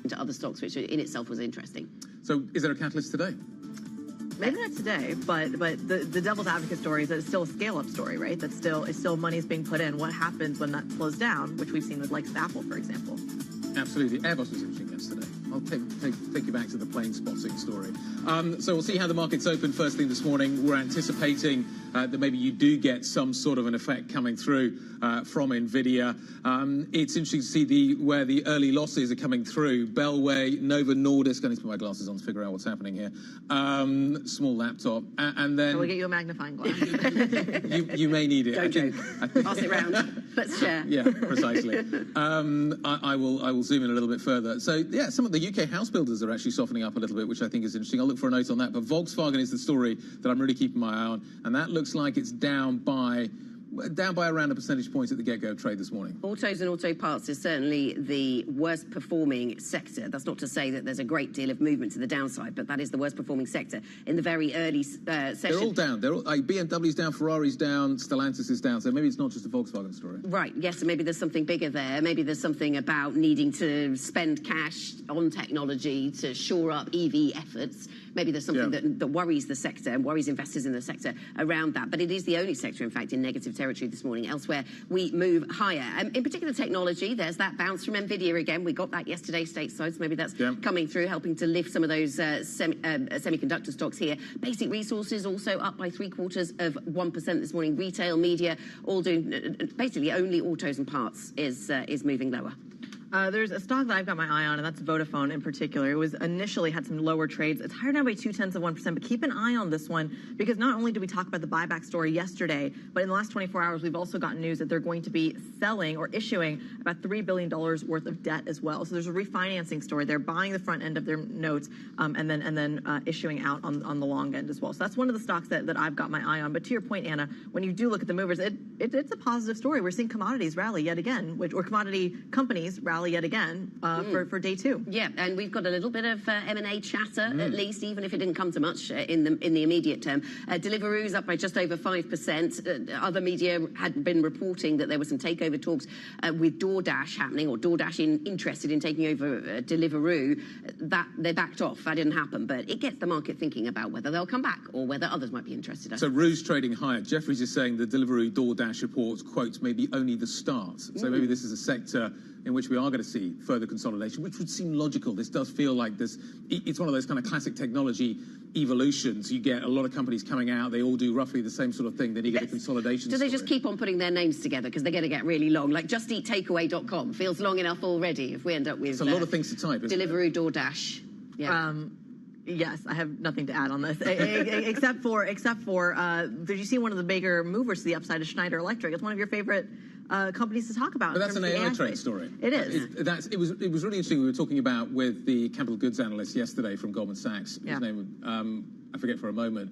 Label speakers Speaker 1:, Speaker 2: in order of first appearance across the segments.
Speaker 1: To other stocks, which in itself was interesting.
Speaker 2: So is there a catalyst today?
Speaker 3: Maybe not today, but the devil's advocate story is that it's still a scale-up story, right? It's still money's being put in. What happens when that slows down, which we've seen with like Apple, for example?
Speaker 2: Absolutely. Airbus was interesting yesterday. I'll take you back to the plane spotting story. So we'll see how the markets open first thing this morning. We're anticipating that maybe you do get some sort of an effect coming through from NVIDIA. It's interesting to see where the early losses are coming through. Bellway, Novo Nordisk. I need to put my glasses on to figure out what's happening here. Small laptop. And then...
Speaker 3: We'll get you a magnifying glass.
Speaker 2: you may need it.
Speaker 1: Don't joke. Pass it round. Let's share.
Speaker 2: Yeah, precisely. I will zoom in a little bit further. So, yeah, some of the UK house builders are actually softening up a little bit, which I think is interesting. I'll look for a note on that. But Volkswagen is the story that I'm really keeping my eye on. And that looks like it's down by around a percentage point at the get-go trade this morning.
Speaker 1: Autos and auto parts is certainly the worst performing sector. That's not to say that there's a great deal of movement to the downside, but that is the worst performing sector in the very early session.
Speaker 2: They're all down. BMW's down, Ferrari's down, Stellantis is down. So maybe it's not just a Volkswagen story.
Speaker 1: Right, yes, and maybe there's something bigger there. Maybe there's something about needing to spend cash on technology to shore up EV efforts. Maybe there's something that worries the sector and worries investors in the sector around that. But it is the only sector, in fact, in negative territory this morning. Elsewhere, we move higher. In particular, technology, there's that bounce from NVIDIA again. We got that yesterday stateside, so maybe that's coming through, helping to lift some of those semiconductor stocks here. Basic resources also up by 0.75% this morning. Retail, media, all doing, basically only autos and parts is moving lower.
Speaker 3: There's a stock that I've got my eye on, and that's Vodafone in particular. It was initially had some lower trades. It's higher now by 0.2%, but keep an eye on this one because not only did we talk about the buyback story yesterday, but in the last 24 hours, we've also gotten news that they're going to be selling or issuing about $3 billion worth of debt as well. So there's a refinancing story. They're buying the front end of their notes and then issuing out on the long end as well. So that's one of the stocks that I've got my eye on. But to your point, Anna, when you do look at the movers, it's a positive story. We're seeing commodities rally yet again, or commodity companies rally yet again for day two.
Speaker 1: Yeah, and we've got a little bit of M&A chatter, at least, even if it didn't come to much in the immediate term. Deliveroo's up by just over 5%. Other media had been reporting that there were some takeover talks with DoorDash happening, or DoorDash interested in taking over Deliveroo. That they backed off. That didn't happen, but it gets the market thinking about whether they'll come back or whether others might be interested.
Speaker 2: So Roo's trading higher. Jeffries is saying the Deliveroo DoorDash reports, quote, maybe only the start. So maybe this is a sector in which we are going to see further consolidation, which would seem logical. This does feel like this. It's one of those kind of classic technology evolutions. You get a lot of companies coming out. They all do roughly the same sort of thing. Then you get a consolidation
Speaker 1: Do they just keep on putting their names together because they're going to get really long? Like justeattakeaway.com feels long enough already if we end up with...
Speaker 2: It's a lot of things to type, isn't it?
Speaker 1: Deliveroo, DoorDash. Yeah.
Speaker 3: Yes, I have nothing to add on this, except for did you see one of the bigger movers to the upside is Schneider Electric? It's one of your favorite companies to talk about.
Speaker 2: But that's an AI trade story.
Speaker 3: It is.
Speaker 2: It was really interesting. We were talking about with the capital goods analyst yesterday from Goldman Sachs. His name, I forget for a moment,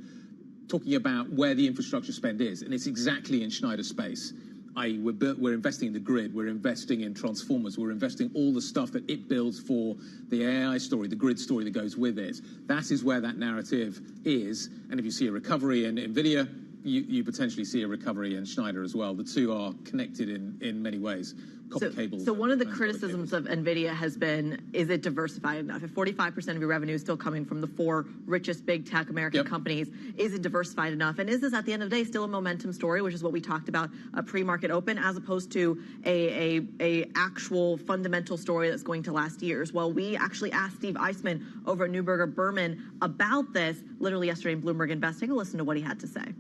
Speaker 2: talking about where the infrastructure spend is, and it's exactly in Schneider's space. We're investing in the grid, we're investing in transformers, we're investing all the stuff that it builds for the AI story, the grid story that goes with it. That is where that narrative is. And if you see a recovery in NVIDIA, you potentially see a recovery in Schneider as well. The two are connected in many ways. Copper cables.
Speaker 3: So one of the criticisms of NVIDIA has been, is it diversified enough? If 45% of your revenue is still coming from the 4 richest big tech American companies, is it diversified enough? And is this, at the end of the day, still a momentum story, which is what we talked about, a pre-market open, as opposed to a actual fundamental story that's going to last years? Well, we actually asked Steve Eisman over at Neuberger Berman about this literally yesterday in Bloomberg Invest. Take a listen to what he had to say.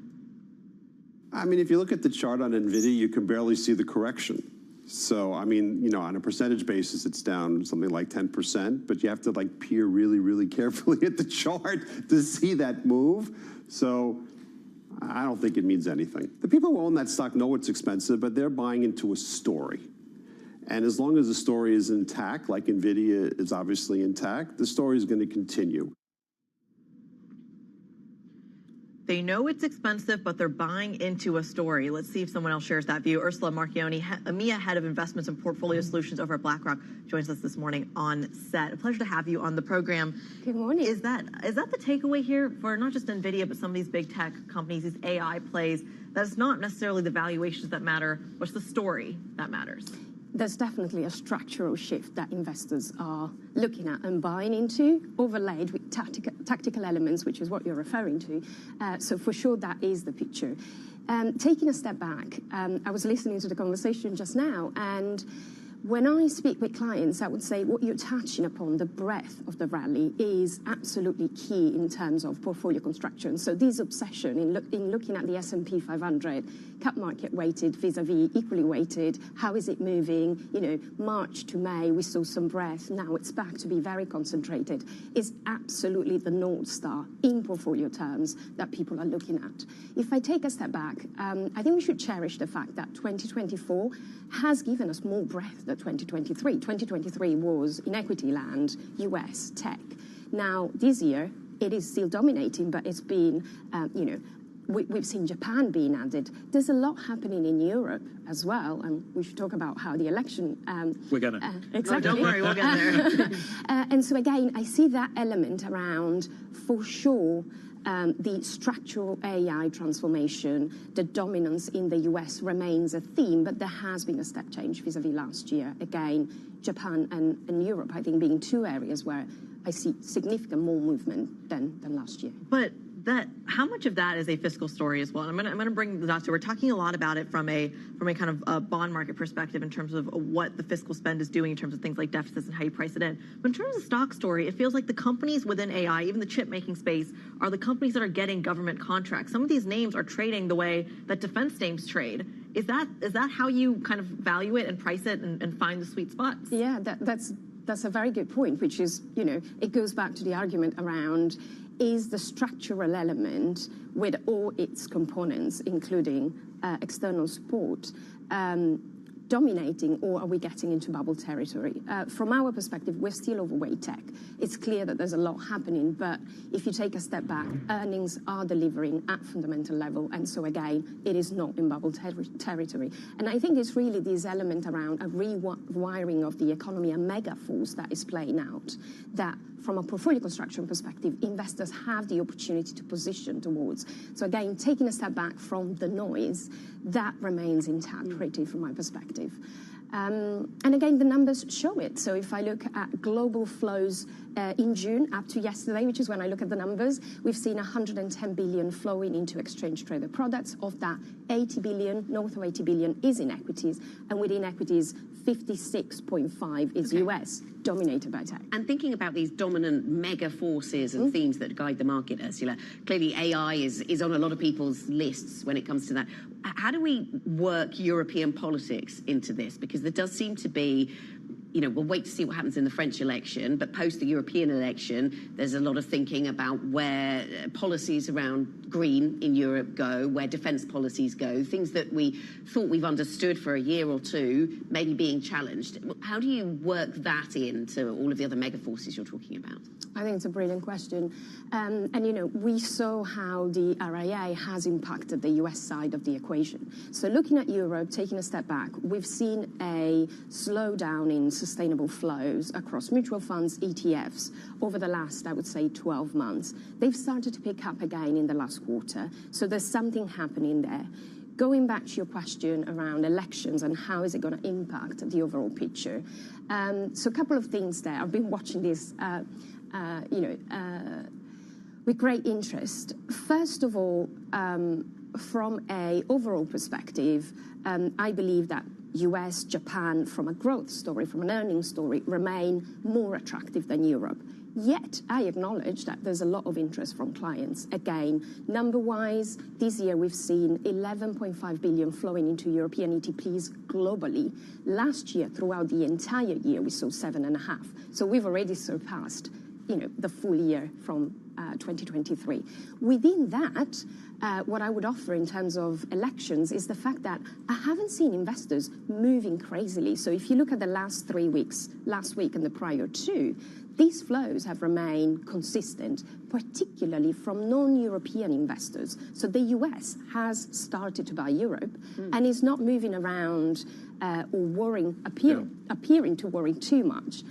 Speaker 4: I mean, if you look at the chart on NVIDIA, you can barely see the correction. So, I mean, you know, on a percentage basis, it's down something like 10%, but you have to like peer really, really carefully at the chart to see that move. So I don't think it means anything. The people who own that stock know it's expensive, but they're buying into a story. And as long as the story is intact, like NVIDIA is obviously intact, the story is going to continue.
Speaker 3: They know it's expensive, but they're buying into a story. Let's see if someone else shares that view. Ursula Marchioni, EMEA Head of Investments and Portfolio Solutions over at BlackRock, joins us this morning on set. A pleasure to have you on the program.
Speaker 5: Good morning.
Speaker 3: Is that the takeaway here for not just NVIDIA, but some of these big tech companies, these AI plays, that it's not necessarily the valuations that matter, but it's the story that matters?
Speaker 5: There's definitely a structural shift that investors are looking at and buying into, overlaid with tactical elements, which is what you're referring to. So for sure, that is the picture. Taking a step back, I was listening to the conversation just now, and when I speak with clients, I would say what you're touching upon, the breadth of the rally, is absolutely key in terms of portfolio construction. So this obsession in looking at the S&P 500, cap market weighted vis-a-vis equally weighted, how is it moving? You know, March to May, we saw some breadth. Now it's back to be very concentrated. Is absolutely the North Star in portfolio terms that people are looking at. If I take a step back, I think we should cherish the fact that 2024 has given us more breadth than 2023. 2023 was in equity land, US, tech. Now, this year, it is still dominating, but it's been, you know, we've seen Japan being added. There's a lot happening in Europe as well, and we should talk about how the election...
Speaker 2: We're going to.
Speaker 5: Exactly.
Speaker 3: Don't worry, we'll get there.
Speaker 5: And so, again, I see that element around, for sure, the structural AI transformation, the dominance in the US remains a theme, but there has been a step change vis-a-vis last year. Again, Japan and Europe, I think, being 2 areas where I see significant more movement than last year.
Speaker 3: But how much of that is a fiscal story as well? And I'm going to bring the dots. We're talking a lot about it from a kind of a bond market perspective in terms of what the fiscal spend is doing in terms of things like deficits and how you price it in. But in terms of stock story, it feels like the companies within AI, even the chip making space, are the companies that are getting government contracts. Some of these names are trading the way that defense names trade. Is that how you kind of value it and price it and find the sweet spots?
Speaker 5: Yeah, that's a very good point, which is, you know, it goes back to the argument around, is the structural element with all its components, including external support, dominating, or are we getting into bubble territory? From our perspective, we're still overweight tech. It's clear that there's a lot happening, but if you take a step back, earnings are delivering at fundamental level, and so again, it is not in bubble territory. And I think it's really this element around a rewiring of the economy, a mega force that is playing out, that from a portfolio construction perspective, investors have the opportunity to position towards. So again, taking a step back from the noise, that remains intact pretty from my perspective. And again, the numbers show it. So if I look at global flows in June up to yesterday, which is when I look at the numbers, we've seen 110 billion flowing into exchange traded products. Of that, 80 billion, north of 80 billion is in equities. And within equities, 56.5 is US, dominated by tech.
Speaker 1: And thinking about these dominant mega forces and themes that guide the market, Ursula, clearly AI is on a lot of people's lists when it comes to that. How do we work European politics into this? Because there does seem to be, you know, we'll wait to see what happens in the French election, but post the European election, there's a lot of thinking about where policies around green in Europe go, where defence policies go, things that we thought we've understood for a year or two, maybe being challenged. How do you work that into all of the other mega forces you're talking about?
Speaker 5: I think it's a brilliant question. And, you know, we saw how the RIA has impacted the US side of the equation. So looking at Europe, taking a step back, we've seen a slowdown in sustainable flows across mutual funds, ETFs, over the last, I would say, 12 months. They've started to pick up again in the last quarter. So there's something happening there. Going back to your question around elections and how is it going to impact the overall picture. So a couple of things there. I've been watching this, with great interest. First of all, from an overall perspective, I believe that US, Japan, from a growth story, from an earnings story, remain more attractive than Europe. Yet, I acknowledge that there's a lot of interest from clients. Again, number-wise, this year we've seen 11.5 billion flowing into European ETPs globally. Last year, throughout the entire year, we saw 7.5. So we've already surpassed, you know, the full year from 2023. Within that, what I would offer in terms of elections is the fact that I haven't seen investors moving crazily. So if you look at the last 3 weeks, last week and the prior two, these flows have remained consistent, particularly from non-European investors. So the US has started to buy Europe and is not moving around or appearing to worry too much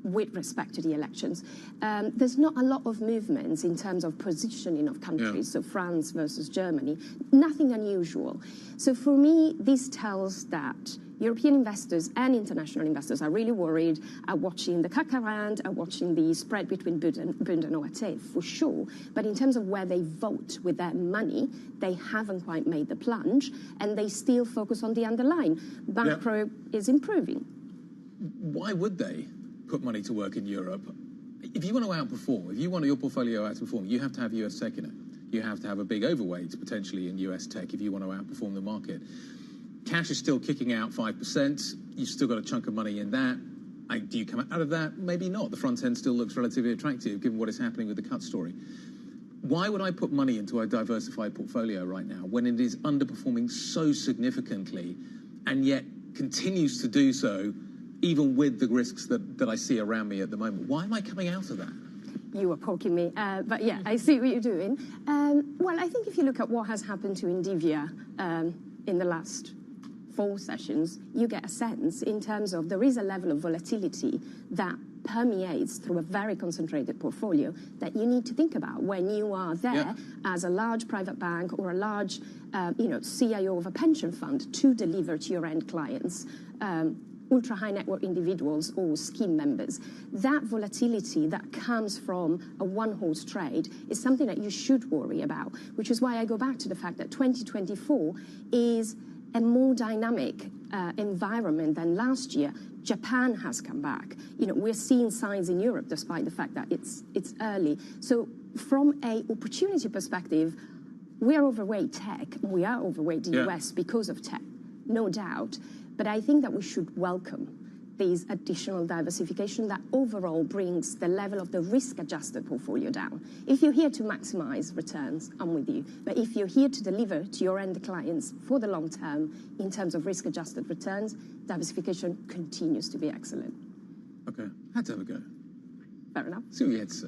Speaker 5: with respect to the elections. There's not a lot of movements in terms of positioning of countries, so France versus Germany, nothing unusual. So for me, this tells that European investors and international investors are really worried, are watching the CAC 40, are watching the spread between Bund and OAT, for sure. But in terms of where they vote with their money, they haven't quite made the plunge, and they still focus on the underlying. Macro is improving.
Speaker 2: Why would they put money to work in Europe? If you want to outperform, if you want your portfolio to outperform, you have to have US tech in it. You have to have a big overweight, potentially, in US tech if you want to outperform the market. Cash is still kicking out 5%. You've still got a chunk of money in that. Do you come out of that? Maybe not. The front end still looks relatively attractive, given what is happening with the cut story. Why would I put money into a diversified portfolio right now when it is underperforming so significantly and yet continues to do so, even with the risks that I see around me at the moment? Why am I coming out of that?
Speaker 5: You were poking me, but yeah, I see what you're doing. Well, I think if you look at what has happened to Indivia in the last 4 sessions, you get a sense in terms of there is a level of volatility that permeates through a very concentrated portfolio that you need to think about when you are there as a large private bank or a large CIO of a pension fund to deliver to your end clients, ultra high net worth individuals or scheme members. That volatility that comes from a one-horse trade is something that you should worry about, which is why I go back to the fact that 2024 is a more dynamic environment than last year. Japan has come back. You know, we're seeing signs in Europe, despite the fact that it's early. So from a opportunity perspective, we are overweight tech. We are overweight the US because of tech, no doubt. But I think that we should welcome these additional diversification that overall brings the level of the risk-adjusted portfolio down. If you're here to maximize returns, I'm with you. But if you're here to deliver to your end clients for the long term in terms of risk-adjusted returns, diversification continues to be excellent.
Speaker 2: Okay, had to have a go.
Speaker 5: Fair enough.
Speaker 2: See what you had to say.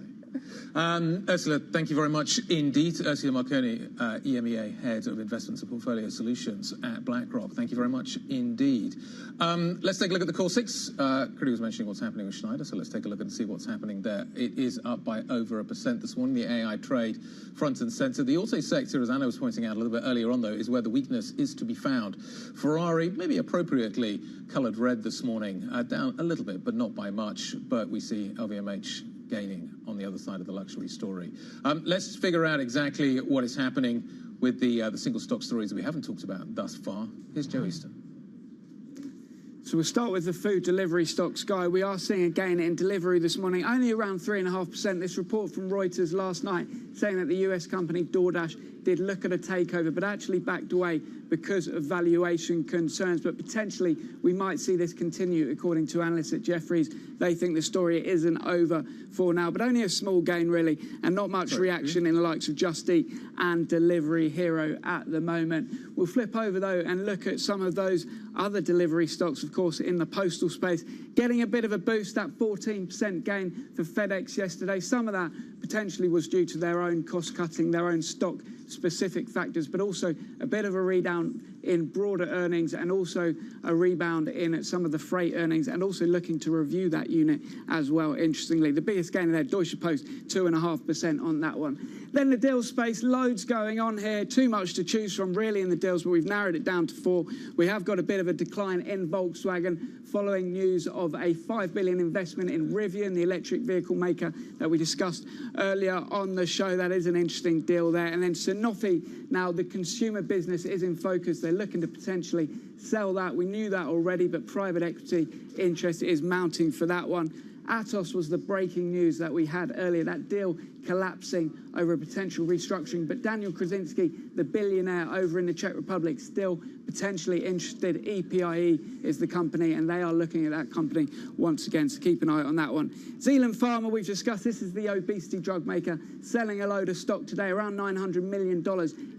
Speaker 2: Ursula, thank you very much indeed. Ursula Marconi, EMEA Head of Investments and Portfolio Solutions at BlackRock. Thank you very much indeed. Let's take a look at the core 6. Critty was mentioning what's happening with Schneider, so let's take a look and see what's happening there. It is up by over 1% this morning. The AI trade front and centre. The auto sector, as Anna was pointing out a little bit earlier on, though, is where the weakness is to be found. Ferrari, maybe appropriately coloured red this morning, down a little bit, but not by much. But we see LVMH gaining on the other side of the luxury story. Let's figure out exactly what is happening with the single stock stories that we haven't talked about thus far. Here's Joe Easton.
Speaker 6: So we'll start with the food delivery stocks, Guy. We are seeing a gain in delivery this morning, only around 3.5%. This report from Reuters last night saying that the US company DoorDash did look at a takeover, but actually backed away because of valuation concerns. But potentially, we might see this continue, according to analysts at Jefferies. They think the story isn't over for now, but only a small gain, really, and not much reaction in the likes of Just Eat and Delivery Hero at the moment. We'll flip over, though, and look at some of those other delivery stocks, of course, in the postal space, getting a bit of a boost, that 14% gain for FedEx yesterday. Some of that potentially was due to their own cost-cutting, their own stock-specific factors, but also a bit of a rebound in broader earnings and also a rebound in some of the freight earnings, and also looking to review that unit as well, interestingly. The biggest gain there, Deutsche Post, 2.5% on that one. Then the deal space, loads going on here, too much to choose from really in the deals, but we've narrowed it down to 4. We have got a bit of a decline in Volkswagen following news of a $5 billion investment in Rivian, the electric vehicle maker that we discussed earlier on the show. That is an interesting deal there. And then Sanofi, now the consumer business is in focus. They're looking to potentially sell that. We knew that already, but private equity interest is mounting for that one. Atos was the breaking news that we had earlier, that deal collapsing over a potential restructuring. But Daniel Krasinski, the billionaire over in the Czech Republic, still potentially interested. EPIE is the company, and they are looking at that company once again, so keep an eye on that one. Zealand Pharma, we've discussed, this is the obesity drug maker, selling a load of stock today, around $900 million,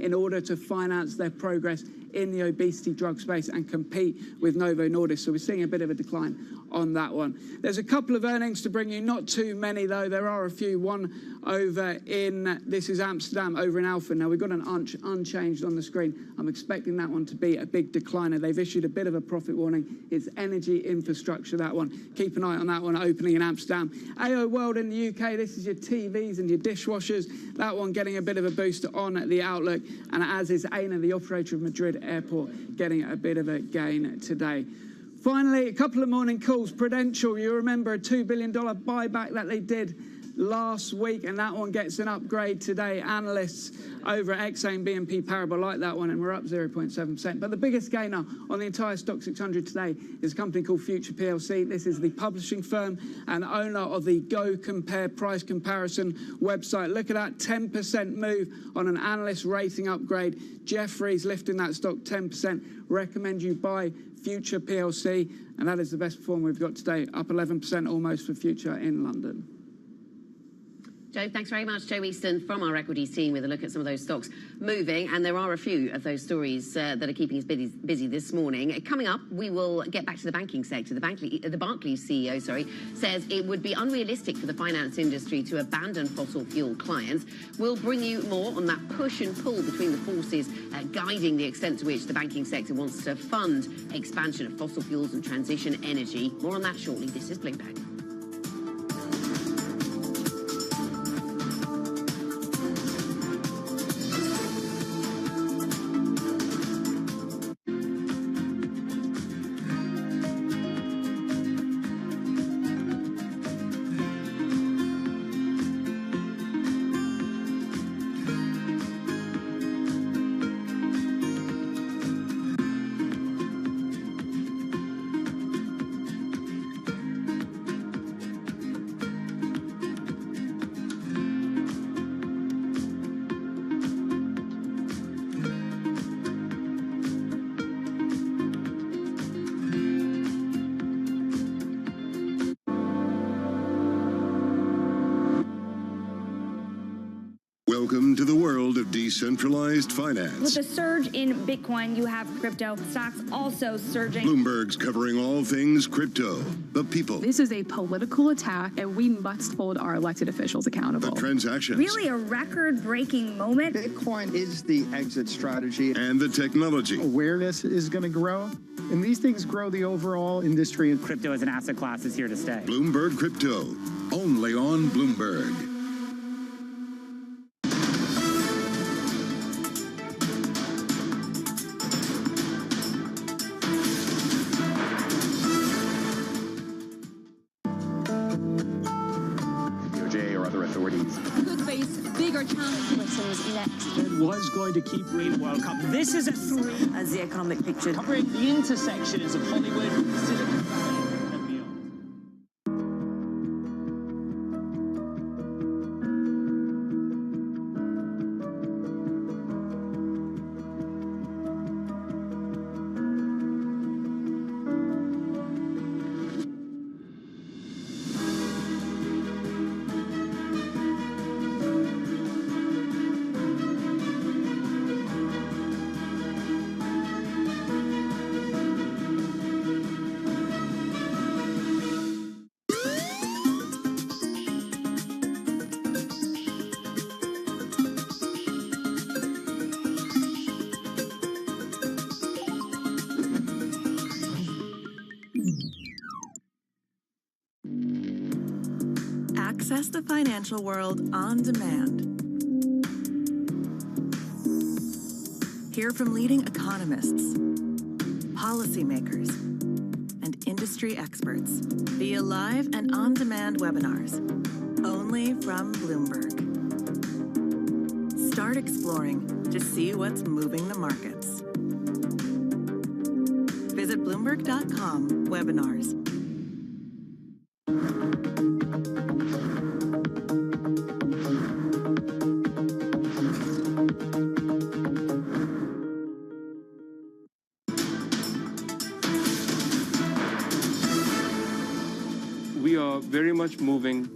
Speaker 6: in order to finance their progress in the obesity drug space and compete with Novo Nordisk. So we're seeing a bit of a decline on that one. There's a couple of earnings to bring you, not too many though. There are a few. One over in, this is Amsterdam, over in Alphen. Now we've got an unchanged on the screen. I'm expecting that one to be a big decliner. They've issued a bit of a profit warning. It's energy infrastructure, that one. Keep an eye on that one, opening in Amsterdam. AO World in the UK, this is your TVs and your dishwashers. That one getting a bit of a boost on the outlook, and as is ANA, the operator of Madrid Airport, getting a bit of a gain today. Finally, a couple of morning calls. Prudential, you remember a $2 billion buyback that they did last week, and that one gets an upgrade today. Analysts over at Exane BNP Paribas like that one, and we're up 0.7%. But the biggest gainer on the entire Stock 600 today is a company called Future PLC. This is the publishing firm and owner of the Go Compare price comparison website. Look at that 10% move on an analyst rating upgrade. Jefferies lifting that stock 10%. Recommend you buy Future PLC, and that is the best performer we've got today, up 11% almost for Future in London.
Speaker 1: Joe, thanks very much. Joe Easton from our equities team with a look at some of those stocks moving, and there are a few of those stories that are keeping us busy this morning. Coming up, we will get back to the banking sector. The Barclays CEO, says it would be unrealistic for the finance industry to abandon fossil fuel clients. We'll bring you more on that push and pull between the forces guiding the extent to which the banking sector wants to fund expansion of fossil fuels and transition energy. More on that shortly. This is Bloomberg.
Speaker 7: Welcome to the world of decentralized finance.
Speaker 8: With a surge in Bitcoin, you have crypto stocks also surging.
Speaker 7: Bloomberg's covering all things crypto, the people.
Speaker 9: This is a political attack, and we must hold our elected officials accountable.
Speaker 7: The transactions.
Speaker 8: Really a record-breaking moment.
Speaker 10: Bitcoin is the exit strategy.
Speaker 7: And the technology.
Speaker 10: Awareness is going to grow, and these things grow the overall industry. And
Speaker 11: crypto as an asset class is here to stay.
Speaker 7: Bloomberg Crypto, only on Bloomberg.
Speaker 12: Was going to keep winning World Cup. This is a story
Speaker 13: as the economic picture
Speaker 12: covering the intersections of Hollywood, Silicon Valley, and beyond.
Speaker 13: Access the financial world on demand. Hear from leading economists, policymakers, and industry experts via live and on-demand webinars, only from Bloomberg. Start exploring to see what's moving the markets. Visit Bloomberg.com/webinars.
Speaker 14: We are very much moving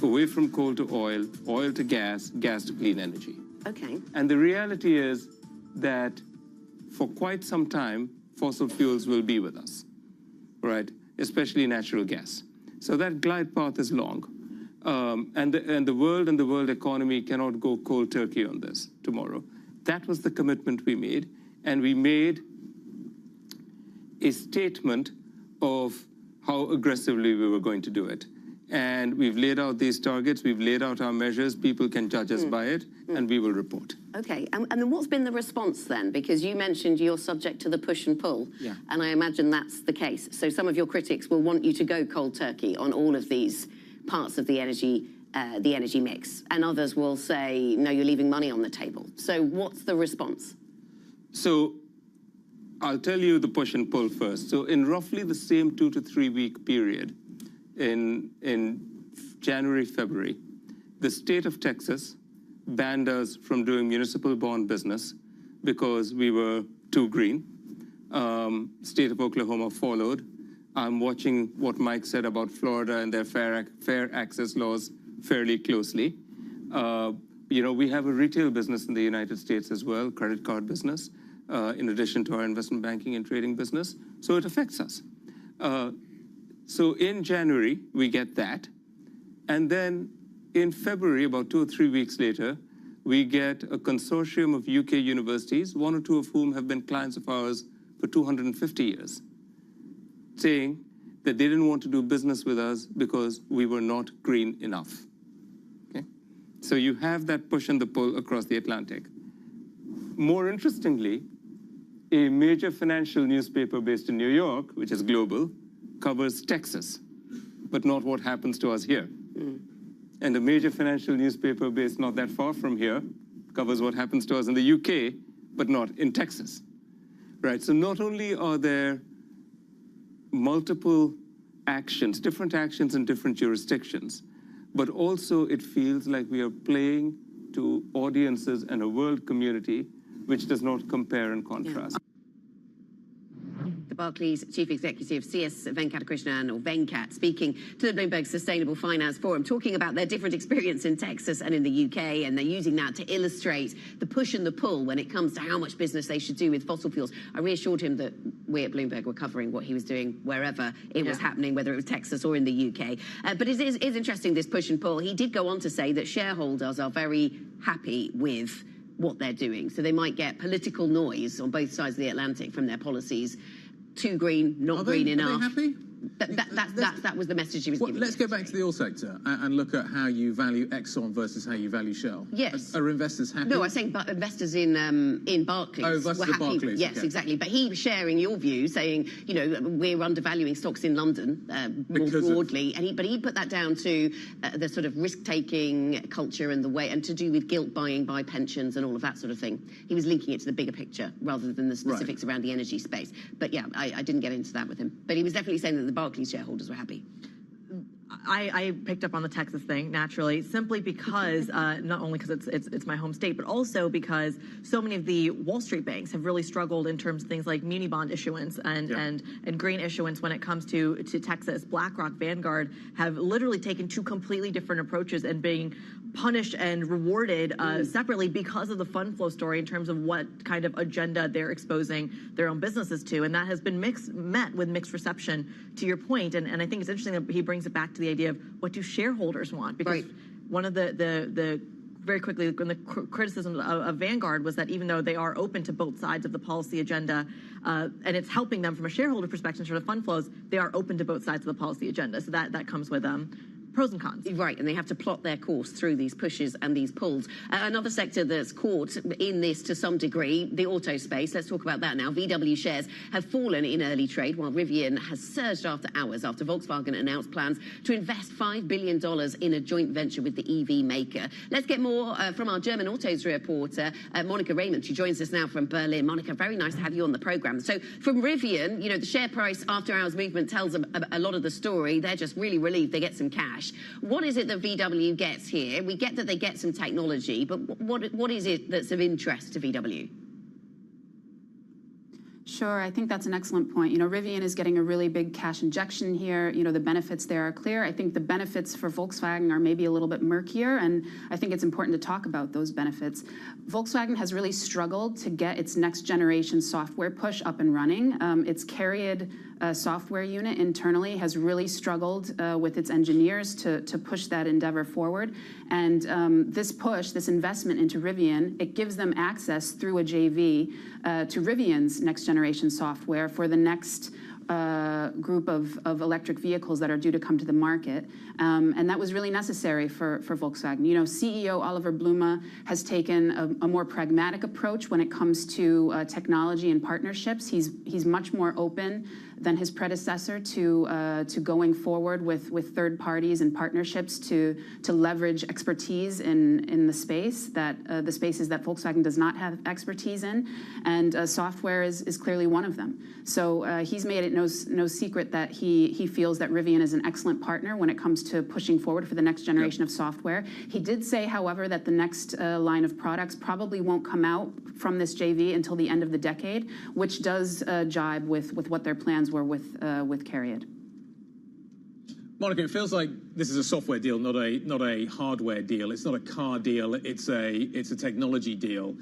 Speaker 14: away from coal to oil, oil to gas, gas to clean energy.
Speaker 1: Okay.
Speaker 14: And the reality is that for quite some time, fossil fuels will be with us, right? Especially natural gas. So that glide path is long. And the world and the world economy cannot go cold turkey on this tomorrow. That was the commitment we made. And we made a statement of how aggressively we were going to do it. And we've laid out these targets, we've laid out our measures, people can judge us by it, and we will report.
Speaker 1: Okay, and then what's been the response then? Because you mentioned you're subject to the push and pull,
Speaker 14: Yeah.
Speaker 1: and I imagine that's the case. So some of your critics will want you to go cold turkey on all of these parts of the energy mix, and others will say, no, you're leaving money on the table. So what's the response?
Speaker 14: So I'll tell you the push and pull first. So in roughly the same 2 to 3 week period, in January, February, the state of Texas banned us from doing municipal bond business because we were too green. State of Oklahoma followed. I'm watching what Mike said about Florida and their fair access laws fairly closely. We have a retail business in the United States as well, credit card business, in addition to our investment banking and trading business. So it affects us. So in January, we get that. And then in February, about 2 or 3 weeks later, we get a consortium of UK universities, 1 or 2 of whom have been clients of ours for 250 years, saying that they didn't want to do business with us because we were not green enough. Okay? So you have that push and the pull across the Atlantic. More interestingly, a major financial newspaper based in New York, which is global, covers Texas, but not what happens to us here. And a major financial newspaper based not that far from here covers what happens to us in the UK, but not in Texas, right? So not only are there multiple actions, different actions in different jurisdictions, but also it feels like we are playing to audiences and a world community which does not compare and contrast.
Speaker 1: Yeah. The Barclays Chief Executive, C.S. Venkatakrishnan, or Venkat, speaking to the Bloomberg Sustainable Finance Forum, talking about their different experience in Texas and in the UK, and they're using that to illustrate the push and the pull when it comes to how much business they should do with fossil fuels. I reassured him that we at Bloomberg were covering what he was doing wherever it was happening, whether it was Texas or in the UK. But it is interesting, this push and pull. He did go on to say that shareholders are very happy with what they're doing. So they might get political noise on both sides of the Atlantic from their policies. Too green, not green enough.
Speaker 2: Are they happy?
Speaker 1: That was the message he was giving.
Speaker 2: Let's go back to the oil sector and look at how you value Exxon versus how you value Shell.
Speaker 1: Yes.
Speaker 2: Are investors happy?
Speaker 1: No, I'm saying investors in Barclays.
Speaker 2: Oh, versus
Speaker 1: were happy.
Speaker 2: Barclays.
Speaker 1: Yes,
Speaker 2: okay.
Speaker 1: Exactly. But he was sharing your view, saying, we're undervaluing stocks in London more broadly. But he put that down to the sort of risk-taking culture and the way, and to do with guilt buying by pensions and all of that sort of thing. He was linking it to the bigger picture rather than the specifics around the energy space. But yeah, I didn't get into that with him. But he was definitely saying that the Barclays shareholders were happy.
Speaker 3: I picked up on the Texas thing, naturally, simply because, not only because it's my home state, but also because so many of the Wall Street banks have really struggled in terms of things like muni bond issuance and green issuance when it comes to Texas. BlackRock, Vanguard have literally taken 2 completely different approaches and being punished and rewarded separately because of the fund flow story in terms of what kind of agenda they're exposing their own businesses to. And that has been met with mixed reception, to your point. And I think it's interesting that he brings it back to the idea of what do shareholders want? Because one of the very quickly, when the criticism of Vanguard was that even though they are open to both sides of the policy agenda, and it's helping them from a shareholder perspective in terms of fund flows, they are open to both sides of the policy agenda. So that comes with pros and cons.
Speaker 1: Right, and they have to plot their course through these pushes and these pulls. Another sector that's caught in this to some degree, the auto space. Let's talk about that now. VW shares have fallen in early trade, while Rivian has surged after hours after Volkswagen announced plans to invest $5 billion in a joint venture with the EV maker. Let's get more from our German autos reporter, Monica Raymond. She joins us now from Berlin. Monica, very nice to have you on the program. So from Rivian, you know, the share price after hours movement tells a lot of the story. They're just really relieved they get some cash. What is it that VW gets here? We get that they get some technology, but what is it that's of interest to VW?
Speaker 9: Sure, I think that's an excellent point. You know, Rivian is getting a really big cash injection here. You know, the benefits there are clear. I think the benefits for Volkswagen are maybe a little bit murkier, and I think it's important to talk about those benefits. Volkswagen has really struggled to get its next generation software push up and running. Its CARIAD software unit internally has really struggled with its engineers to push that endeavor forward. And this push, this investment into Rivian, it gives them access through a JV to Rivian's next generation software for the next group of electric vehicles that are due to come to the market. And that was really necessary for Volkswagen. You know, CEO Oliver Blume has taken a more pragmatic approach when it comes to technology and partnerships. He's much more open than his predecessor to going forward with third parties and partnerships to leverage expertise in the space that the spaces that Volkswagen does not have expertise in, and software is clearly one of them. So he's made it no secret that he feels that Rivian is an excellent partner when it comes to pushing forward for the next generation of software. He did say, however, that the next line of products probably won't come out from this JV until the end of the decade, which does jibe with what their plans were with CARIAD.
Speaker 2: Monica, it feels like this is a software deal, not a hardware deal. It's not a car deal. It's a technology deal.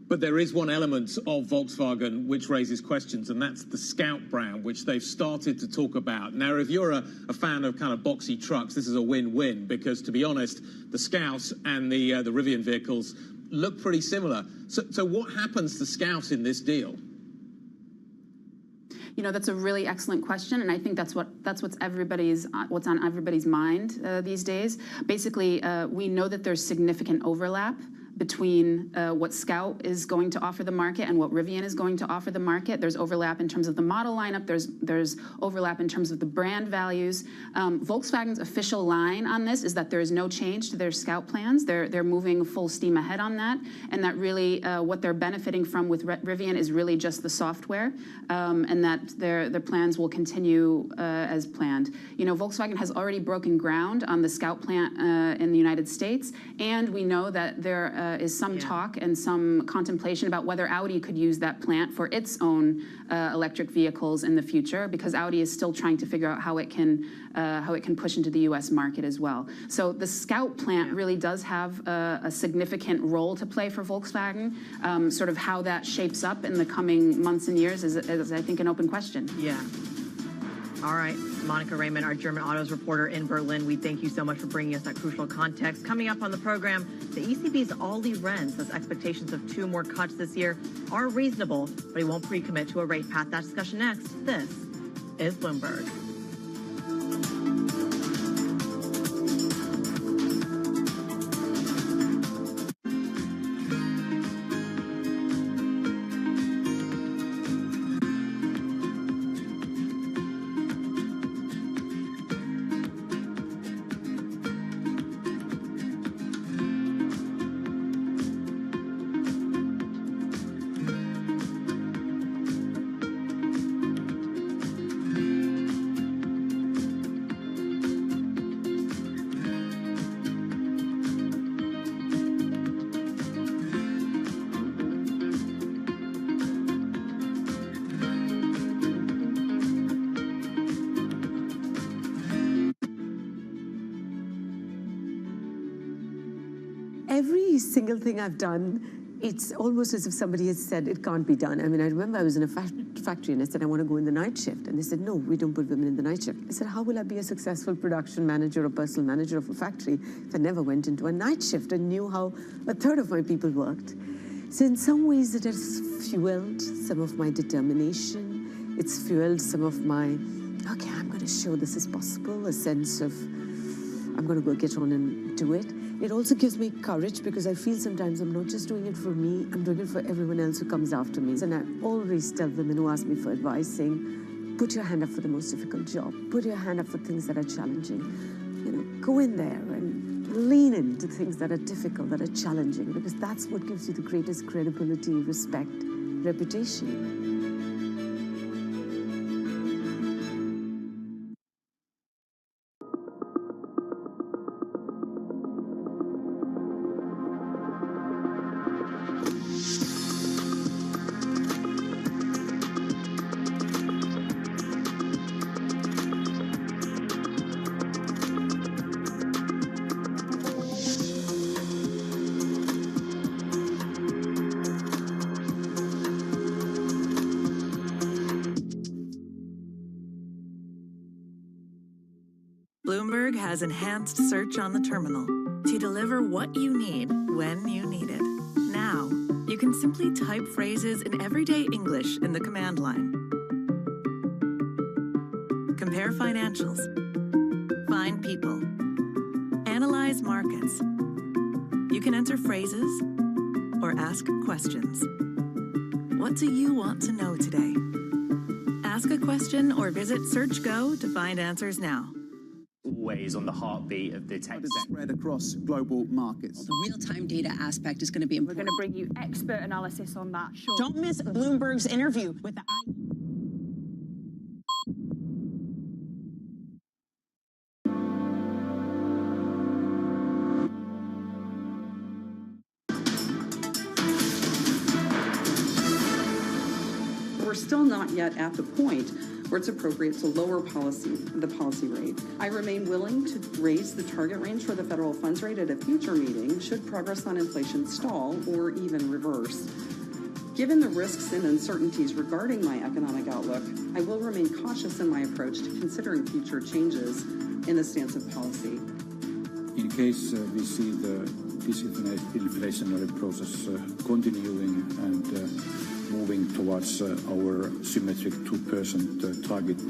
Speaker 2: But there is one element of Volkswagen which raises questions, and that's the Scout brand, which they've started to talk about. Now, if you're a fan of kind of boxy trucks, this is a win-win, because to be honest, the Scout and the Rivian vehicles look pretty similar. So what happens to Scout in this deal?
Speaker 9: You know, that's a really excellent question, and I think that's what's on everybody's mind these days. Basically, we know that there's significant overlap between what Scout is going to offer the market and what Rivian is going to offer the market. There's overlap in terms of the model lineup. There's overlap in terms of the brand values. Volkswagen's official line on this is that there is no change to their Scout plans. They're moving full steam ahead on that, and that really what they're benefiting from with Rivian is really just the software, and that their plans will continue as planned. You know, Volkswagen has already broken ground on the Scout plant in the United States, and we know that there is some talk and some contemplation about whether Audi could use that plant for its own electric vehicles in the future, because Audi is still trying to figure out how it can push into the U.S. market as well. So the Scout plant really does have a significant role to play for Volkswagen. Sort of how that shapes up in the coming months and years is I think, an open question.
Speaker 3: Yeah. All right, Monica Raymond, our German autos reporter in Berlin, we thank you so much for bringing us that crucial context. Coming up on the program, the ECB's Olli Rehn says expectations of 2 more cuts this year are reasonable, but he won't pre-commit to a rate path. That discussion next. This is Bloomberg.
Speaker 15: Every single thing I've done, it's almost as if somebody has said it can't be done. I mean, I remember I was in a factory and I said, I want to go in the night shift. And they said, no, we don't put women in the night shift. I said, how will I be a successful production manager or personal manager of a factory if I never went into a night shift and knew how a third of my people worked? So in some ways it has fueled some of my determination. It's fueled some of my, okay, I'm going to show this is possible, a sense of I'm going to go get on and do it. It also gives me courage because I feel sometimes I'm not just doing it for me, I'm doing it for everyone else who comes after me. And I always tell women who ask me for advice saying, put your hand up for the most difficult job. Put your hand up for things that are challenging. You know, go in there and lean into things that are difficult, that are challenging, because that's what gives you the greatest credibility, respect, reputation.
Speaker 13: Bloomberg has enhanced search on the terminal to deliver what you need when you need it. Now, you can simply type phrases in everyday English in the command line. Compare financials. Find people. Analyze markets. You can enter phrases or ask questions. What do you want to know today? Ask a question or visit SearchGo to find answers now.
Speaker 12: Always on the heartbeat of the tech
Speaker 16: spread across global markets.
Speaker 17: The real-time data aspect is going to be important.
Speaker 8: We're going to bring you expert analysis on that. Sure.
Speaker 17: Don't miss Bloomberg's interview with the
Speaker 18: We're still not yet at the point where it's appropriate to lower the policy rate. I remain willing to raise the target range for the federal funds rate at a future meeting should progress on inflation stall or even reverse. Given the risks and uncertainties regarding my economic outlook, I will remain cautious in my approach to considering future changes in the stance of policy.
Speaker 19: In case we see the disinflationary process continuing and moving towards our symmetric 2% target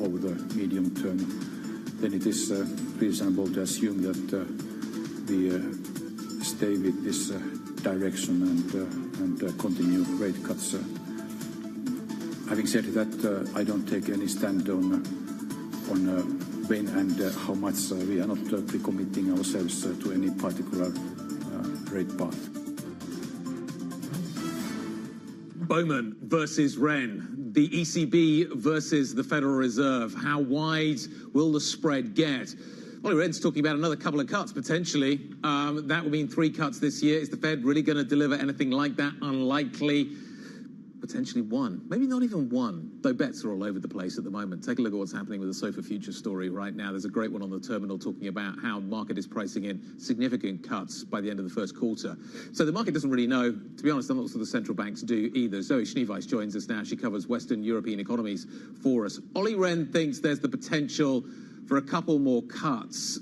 Speaker 19: over the medium term, then it is reasonable to assume that we stay with this direction and continue rate cuts. Having said that, I don't take any stand on when and how much. We are not pre-committing ourselves to any particular rate path.
Speaker 2: Bowman versus Wren, the ECB versus the Federal Reserve. How wide will the spread get? Well, Wren's talking about another couple of cuts, potentially. That would mean 3 cuts this year. Is the Fed really going to deliver anything like that? Unlikely. Potentially 1. Maybe not even 1, though bets are all over the place at the moment. Take a look at what's happening with the SOFR future story right now. There's a great one on the terminal talking about how the market is pricing in significant cuts by the end of the first quarter. So the market doesn't really know. To be honest, I'm not sure the central banks do either. Zoe Schneeweiss joins us now. She covers Western European economies for us. Ollie Wren thinks there's the potential for a couple more cuts.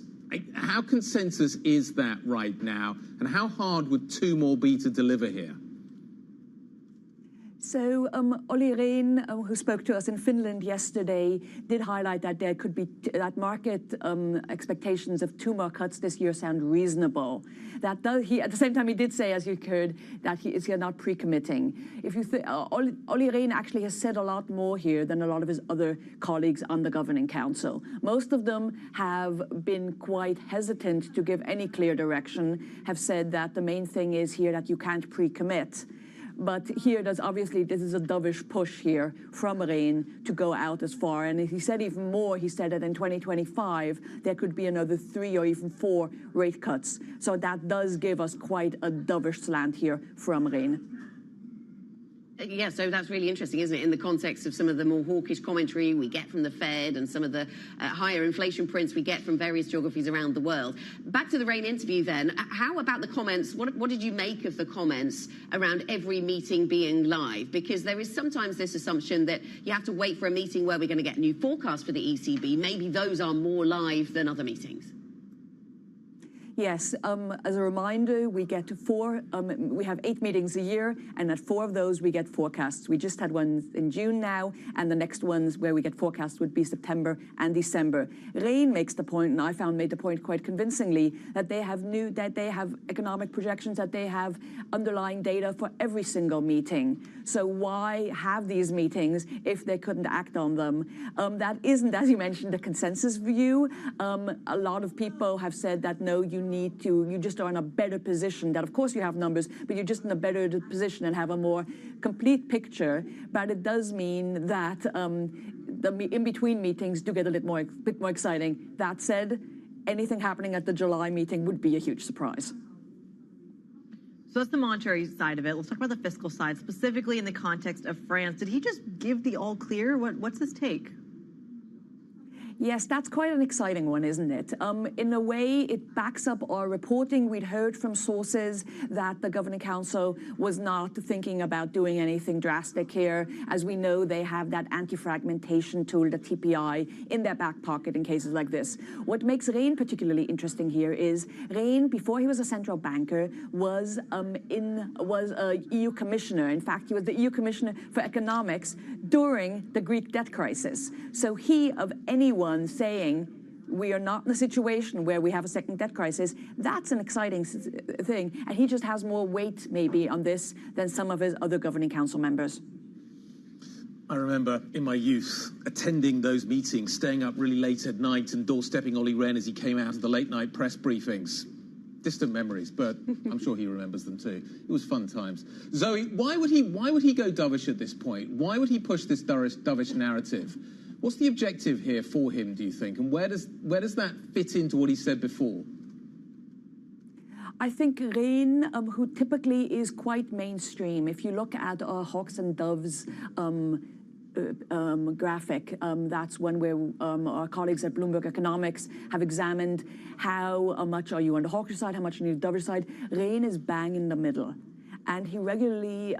Speaker 2: How consensus is that right now? And how hard would 2 more be to deliver here?
Speaker 20: So Olli Rehn, who spoke to us in Finland yesterday, did highlight that there could be that market expectations of 2 more cuts this year sound reasonable. That he, at the same time, he did say, as you heard, that he is not pre-committing. If you Olli Rehn actually has said a lot more here than a lot of his other colleagues on the Governing Council. Most of them have been quite hesitant to give any clear direction, have said that the main thing is here that you can't pre-commit. But here, this is a dovish push here from Rehn to go out as far. And he said even more, he said that in 2025, there could be another 3 or even 4 rate cuts. So that does give us quite a dovish slant here from Rehn.
Speaker 1: Yeah, so that's really interesting, isn't it, in the context of some of the more hawkish commentary we get from the Fed and some of the higher inflation prints we get from various geographies around the world. Back to the Rehn interview then. How about the comments? What did you make of the comments around every meeting being live? Because there is sometimes this assumption that you have to wait for a meeting where we're going to get a new forecast for the ECB. Maybe those are more live than other meetings.
Speaker 20: Yes, as a reminder, we get to we have 8 meetings a year, and at 4 of those we get forecasts. We just had one in June now, and the next ones where we get forecasts would be September and December. Rain makes the point, and I made the point quite convincingly, that they have economic projections, that they have underlying data for every single meeting. So why have these meetings if they couldn't act on them? That isn't, as you mentioned, a consensus view. A lot of people have said that no, you just are in a better position, that of course you have numbers, but you're just in a better position and have a more complete picture. But it does mean that the in-between meetings do get a bit more exciting. That said, anything happening at the July meeting would be a huge surprise.
Speaker 3: So that's the monetary side of it. Let's talk about the fiscal side, specifically in the context of France. Did he just give the all clear? What's his take?
Speaker 20: Yes, that's quite an exciting one, isn't it? In a way, it backs up our reporting. We'd heard from sources that the Governing Council was not thinking about doing anything drastic here. As we know, they have that anti-fragmentation tool, the TPI, in their back pocket in cases like this. What makes Rehn particularly interesting here is Rehn, before he was a central banker, was a EU commissioner. In fact, he was the EU commissioner for economics during the Greek debt crisis. So he, of anyone, saying we are not in a situation where we have a second debt crisis, that's an exciting thing. And he just has more weight maybe on this than some of his other Governing Council members.
Speaker 2: I remember in my youth attending those meetings, staying up really late at night and doorstepping Olli Rehn as he came out of the late night press briefings. Distant memories, but I'm sure he remembers them too. It was fun times. Zoe, why would he go dovish at this point? Why would he push this dovish narrative? What's the objective here for him, do you think? And where does that fit into what he said before?
Speaker 20: I think Rehn, who typically is quite mainstream, if you look at Hawks and Doves graphic, that's one where our colleagues at Bloomberg Economics have examined how much are you on the hawkish side, how much on the dovish side. Rehn is bang in the middle. And he regularly,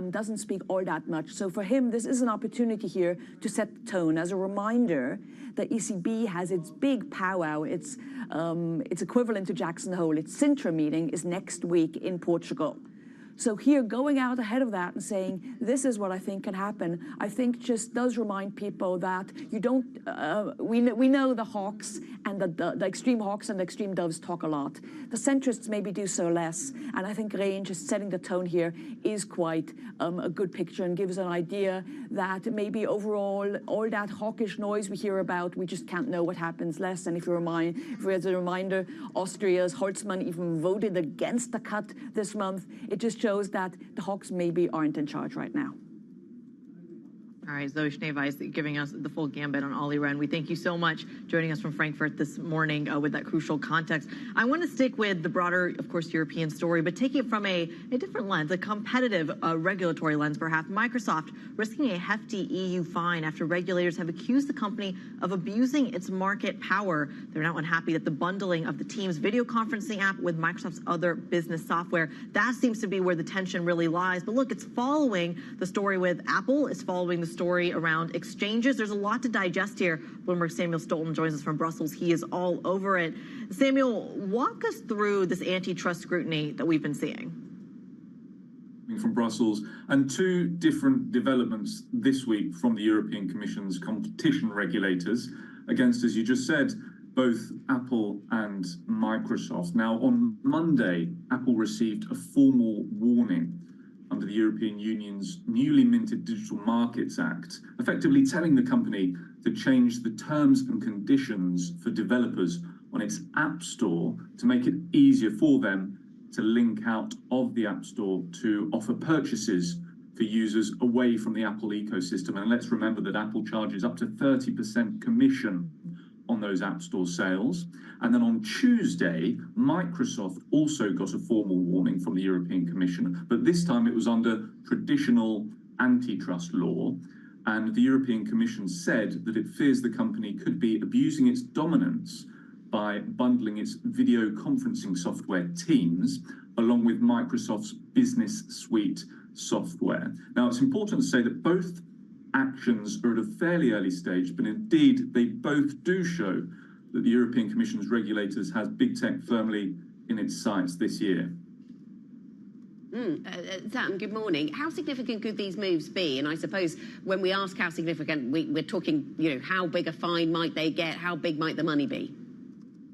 Speaker 20: doesn't speak all that much. So for him, this is an opportunity here to set the tone. As a reminder, the ECB has its big powwow. It's equivalent to Jackson Hole. Its Sintra meeting is next week in Portugal. So here, going out ahead of that and saying, this is what I think can happen, I think just does remind people that you don't, we know the Hawks and the extreme Hawks and the extreme Doves talk a lot. The centrists maybe do so less. And I think Rehn just setting the tone here is quite a good picture and gives an idea that maybe overall, all that hawkish noise we hear about, we just can't know what happens less. And if as a reminder, Austria's Holzmann even voted against the cut this month. It just shows that the Hawks maybe aren't in charge right now.
Speaker 3: All right, Zoe Schneeweiss giving us the full gambit on Olli Rehn. We thank you so much joining us from Frankfurt this morning with that crucial context. I want to stick with the broader, of course, European story, but take it from a different lens, a competitive regulatory lens, perhaps. Microsoft risking a hefty EU fine after regulators have accused the company of abusing its market power. They're now unhappy that the bundling of the Teams video conferencing app with Microsoft's other business software, that seems to be where the tension really lies. But look, it's following the story with Apple. It's following the story around exchanges. There's a lot to digest here. Bloomberg's Samuel Stolten joins us from Brussels. He is all over it. Samuel, walk us through this antitrust scrutiny that we've been seeing.
Speaker 21: From Brussels, and 2 different developments this week from the European Commission's competition regulators against, as you just said, both Apple and Microsoft. Now, on Monday, Apple received a formal warning under the European Union's newly minted Digital Markets Act, effectively telling the company to change the terms and conditions for developers on its App Store to make it easier for them to link out of the App Store to offer purchases for users away from the Apple ecosystem. And let's remember that Apple charges up to 30% commission on those App Store sales. And then on Tuesday, Microsoft also got a formal warning from the European Commission, but this time it was under traditional antitrust law. And the European Commission said that it fears the company could be abusing its dominance by bundling its video conferencing software Teams along with Microsoft's Business Suite software. Now, it's important to say that both actions are at a fairly early stage, but indeed they both do show that the European Commission's regulators has big tech firmly in its sights this year.
Speaker 1: Sam, good morning. How significant could these moves be? And I suppose when we ask how significant, we're talking, how big a fine might they get? How big might the money be?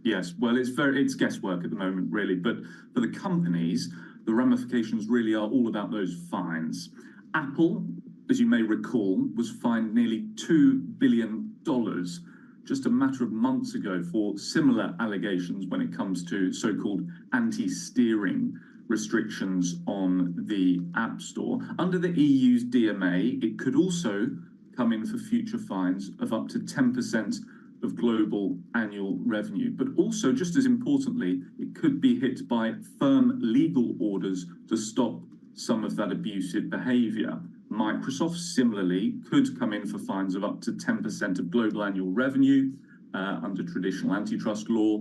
Speaker 21: Yes, well, it's guesswork at the moment, really. But for the companies, the ramifications really are all about those fines. Apple, as you may recall, was fined nearly $2 billion just a matter of months ago for similar allegations when it comes to so-called anti-steering restrictions on the App Store. Under the EU's DMA, it could also come in for future fines of up to 10% of global annual revenue. But also, just as importantly, it could be hit by firm legal orders to stop some of that abusive behavior. Microsoft, similarly, could come in for fines of up to 10% of global annual revenue under traditional antitrust law.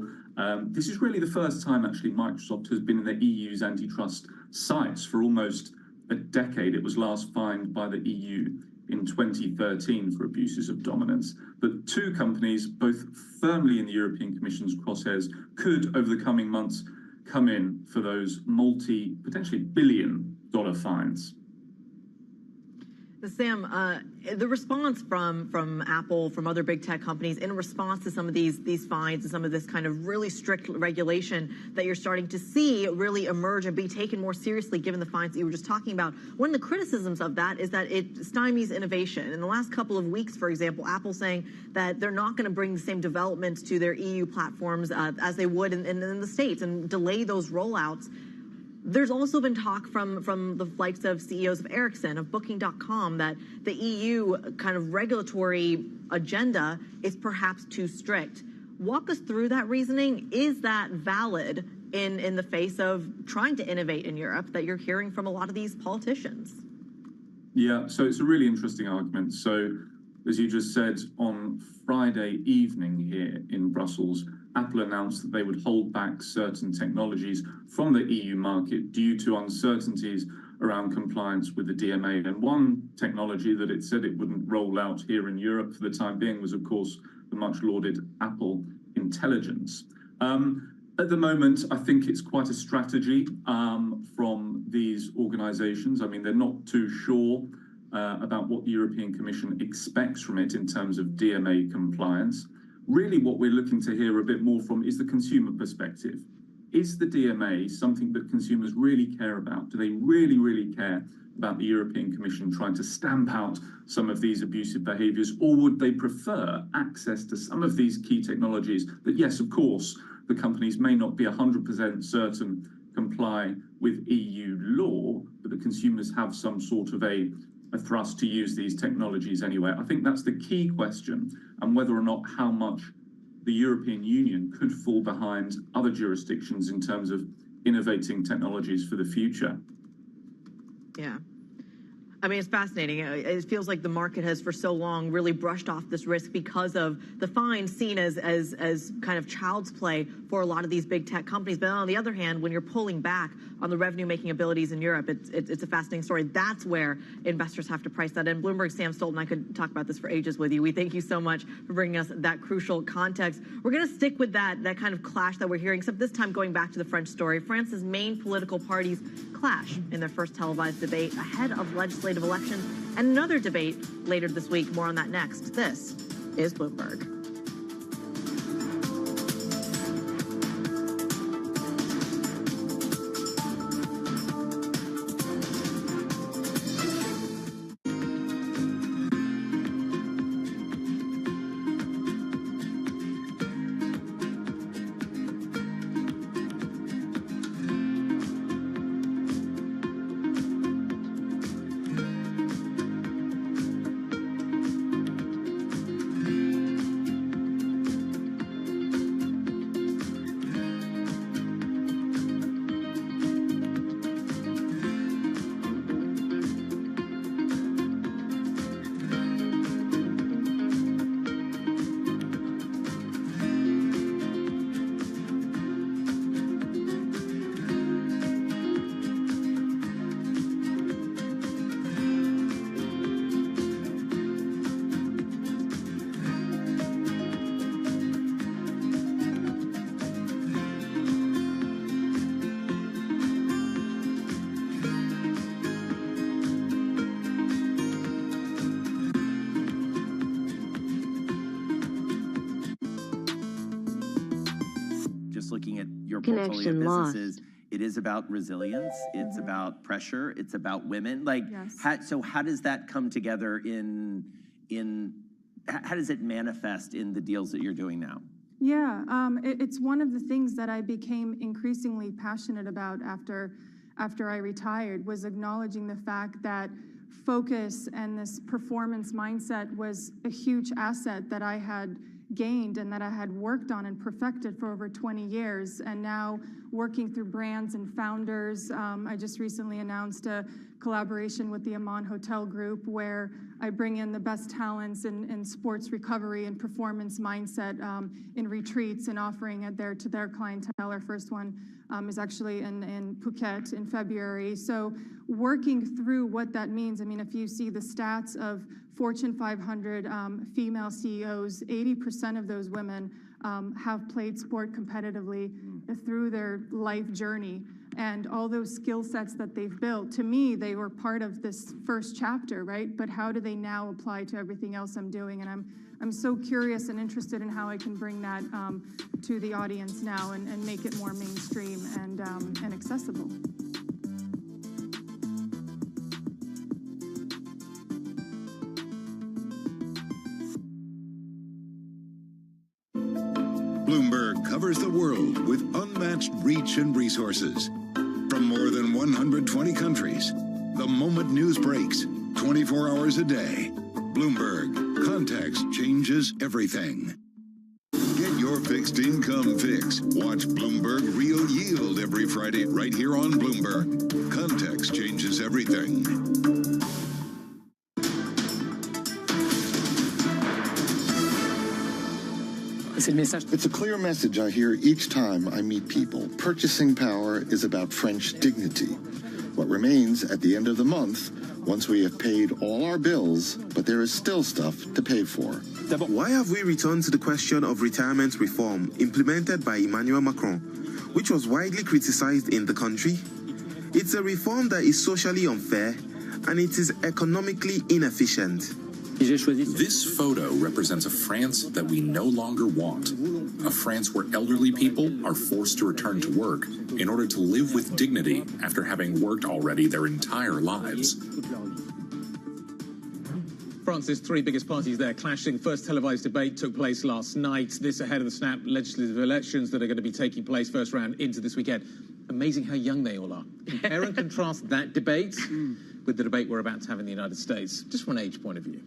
Speaker 21: This is really the first time, actually, Microsoft has been in the EU's antitrust sights for almost a decade. It was last fined by the EU in 2013 for abuses of dominance. But two companies, both firmly in the European Commission's crosshairs, could, over the coming months, come in for those potentially billion-dollar fines.
Speaker 3: Sam, the response from Apple, from other big tech companies, in response to some of these fines and some of this kind of really strict regulation that you're starting to see really emerge and be taken more seriously, given the fines that you were just talking about. One of the criticisms of that is that it stymies innovation. In the last couple of weeks, for example, Apple saying that they're not going to bring the same developments to their EU platforms as they would in the States and delay those rollouts. There's also been talk from the likes of CEOs of Ericsson, of Booking.com, that the EU kind of regulatory agenda is perhaps too strict. Walk us through that reasoning. Is that valid in the face of trying to innovate in Europe that you're hearing from a lot of these politicians?
Speaker 21: Yeah, so it's a really interesting argument. So, as you just said, on Friday evening here in Brussels, Apple announced that they would hold back certain technologies from the EU market due to uncertainties around compliance with the DMA. And one technology that it said it wouldn't roll out here in Europe for the time being was, of course, the much lauded Apple Intelligence. At the moment, I think it's quite a strategy from these organizations. I mean, they're not too sure about what the European Commission expects from it in terms of DMA compliance. Really, what we're looking to hear a bit more from is the consumer perspective. Is the DMA something that consumers really care about? Do they really, really care about the European Commission trying to stamp out some of these abusive behaviors? Or would they prefer access to some of these key technologies that, yes, of course, the companies may not be 100% certain comply with EU law, but the consumers have some sort of a thrust to use these technologies anyway? I think that's the key question, and whether or not how much the European Union could fall behind other jurisdictions in terms of innovating technologies for the future.
Speaker 3: Yeah. I mean, it's fascinating. It feels like the market has for so long really brushed off this risk because of the fines seen as kind of child's play for a lot of these big tech companies. But on the other hand, when you're pulling back on the revenue-making abilities in Europe, it's a fascinating story. That's where investors have to price that in. Bloomberg's Sam Stolten, I could talk about this for ages with you. We thank you so much for bringing us that crucial context. We're going to stick with that kind of clash that we're hearing, except this time going back to the French story. France's main political parties clash in their first televised debate ahead of legislative elections and another debate later this week. More on that next. This is Bloomberg.
Speaker 4: looking at your portfolio of businesses, it is about resilience. It's about pressure. It's about women. Like, how does that come together how does it manifest in the deals that you're doing now?
Speaker 22: Yeah, it's one of the things that I became increasingly passionate about after I retired, was acknowledging the fact that focus and this performance mindset was a huge asset that I had gained and that I had worked on and perfected for over 20 years. And now working through brands and founders, I just recently announced a collaboration with the Amman Hotel Group, where I bring in the best talents in sports recovery and performance mindset in retreats and offering it there to their clientele. Our first one is actually in Phuket in February. So working through what that means, I mean, if you see the stats of Fortune 500 female CEOs, 80% of those women have played sport competitively through their life journey. And all those skill sets that they've built, to me, they were part of this first chapter, right? But how do they now apply to everything else I'm doing? And I'm so curious and interested in how I can bring that to the audience now and make it more mainstream and accessible.
Speaker 7: Bloomberg covers the world with unmatched reach and resources. From more than 120 countries, the moment news breaks, 24 hours a day. Bloomberg, context changes everything. Get your fixed income fix. Watch Bloomberg Real Yield every Friday right here on Bloomberg. Context changes everything.
Speaker 23: It's a clear message I hear each time I meet people. Purchasing power is about French dignity. What remains at the end of the month, once we have paid all our bills, but there is still stuff to pay for.
Speaker 24: Why have we returned to the question of retirement reform implemented by Emmanuel Macron, which was widely criticized in the country? It's a reform that is socially unfair and it is economically inefficient.
Speaker 25: This photo represents a France that we no longer want. A France where elderly people are forced to return to work in order to live with dignity after having worked already their entire lives.
Speaker 2: France's three biggest parties there clashing. First televised debate took place last night. This ahead of the snap legislative elections that are going to be taking place first round into this weekend. Amazing how young they all are. Compare and contrast that debate with the debate we're about to have in the United States, just from an age point of view.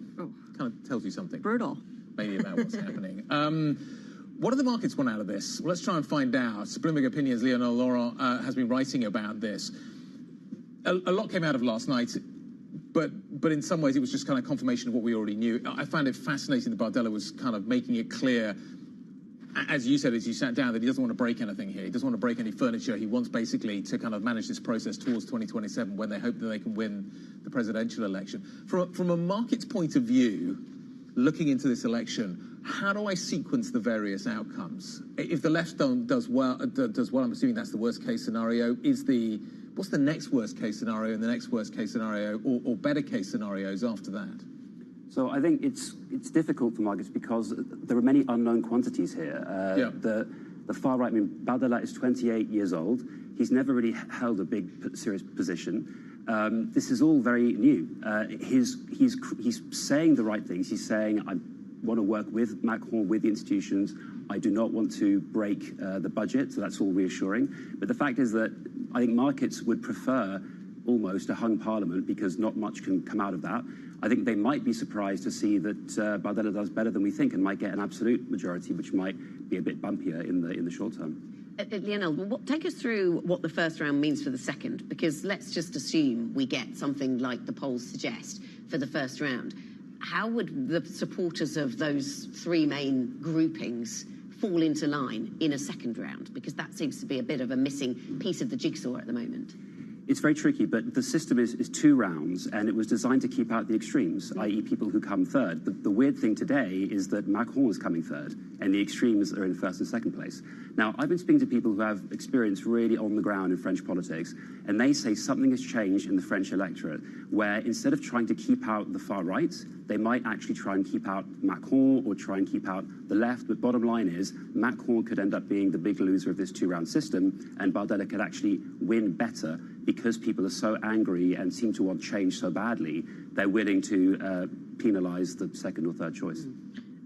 Speaker 2: Kind of tells you something.
Speaker 3: Brutal.
Speaker 2: Maybe about what's happening. What do the markets want out of this? Well, let's try and find out. Bloomberg Opinions' Lionel Laurent has been writing about this. A lot came out of last night, but in some ways it was just kind of confirmation of what we already knew. I found it fascinating that Bardella was kind of making it clear, as you said, as you sat down, that he doesn't want to break anything here. He doesn't want to break any furniture. He wants basically to kind of manage this process towards 2027 when they hope that they can win the presidential election. From a market's point of view, looking into this election, how do I sequence the various outcomes? If the left does well, I'm assuming that's the worst case scenario. What's the next worst case scenario and the next worst case scenario or better case scenarios after that?
Speaker 26: So I think it's difficult for markets because there are many unknown quantities here. The far right, I mean, Bardella is 28 years old. He's never really held a big, serious position. This is all very new. He's saying the right things. He's saying, I want to work with Macron, with the institutions. I do not want to break the budget, so that's all reassuring. But the fact is that I think markets would prefer almost a hung parliament because not much can come out of that. I think they might be surprised to see that Bardella does better than we think and might get an absolute majority, which might be a bit bumpier in the short term.
Speaker 1: Lionel, take us through what the first round means for the second, because let's just assume we get something like the polls suggest for the first round. How would the supporters of those three main groupings fall into line in a second round? Because that seems to be a bit of a missing piece of the jigsaw at the moment.
Speaker 26: It's very tricky, but the system is 2 rounds, and it was designed to keep out the extremes, i.e. people who come third. The weird thing today is that Macron is coming third, and the extremes are in first and second place. Now, I've been speaking to people who have experience really on the ground in French politics, and they say something has changed in the French electorate, where instead of trying to keep out the far right, they might actually try and keep out Macron or try and keep out the left. But bottom line is, Macron could end up being the big loser of this 2-round system, and Bardella could actually win better because people are so angry and seem to want change so badly, they're willing to penalize the second or third choice.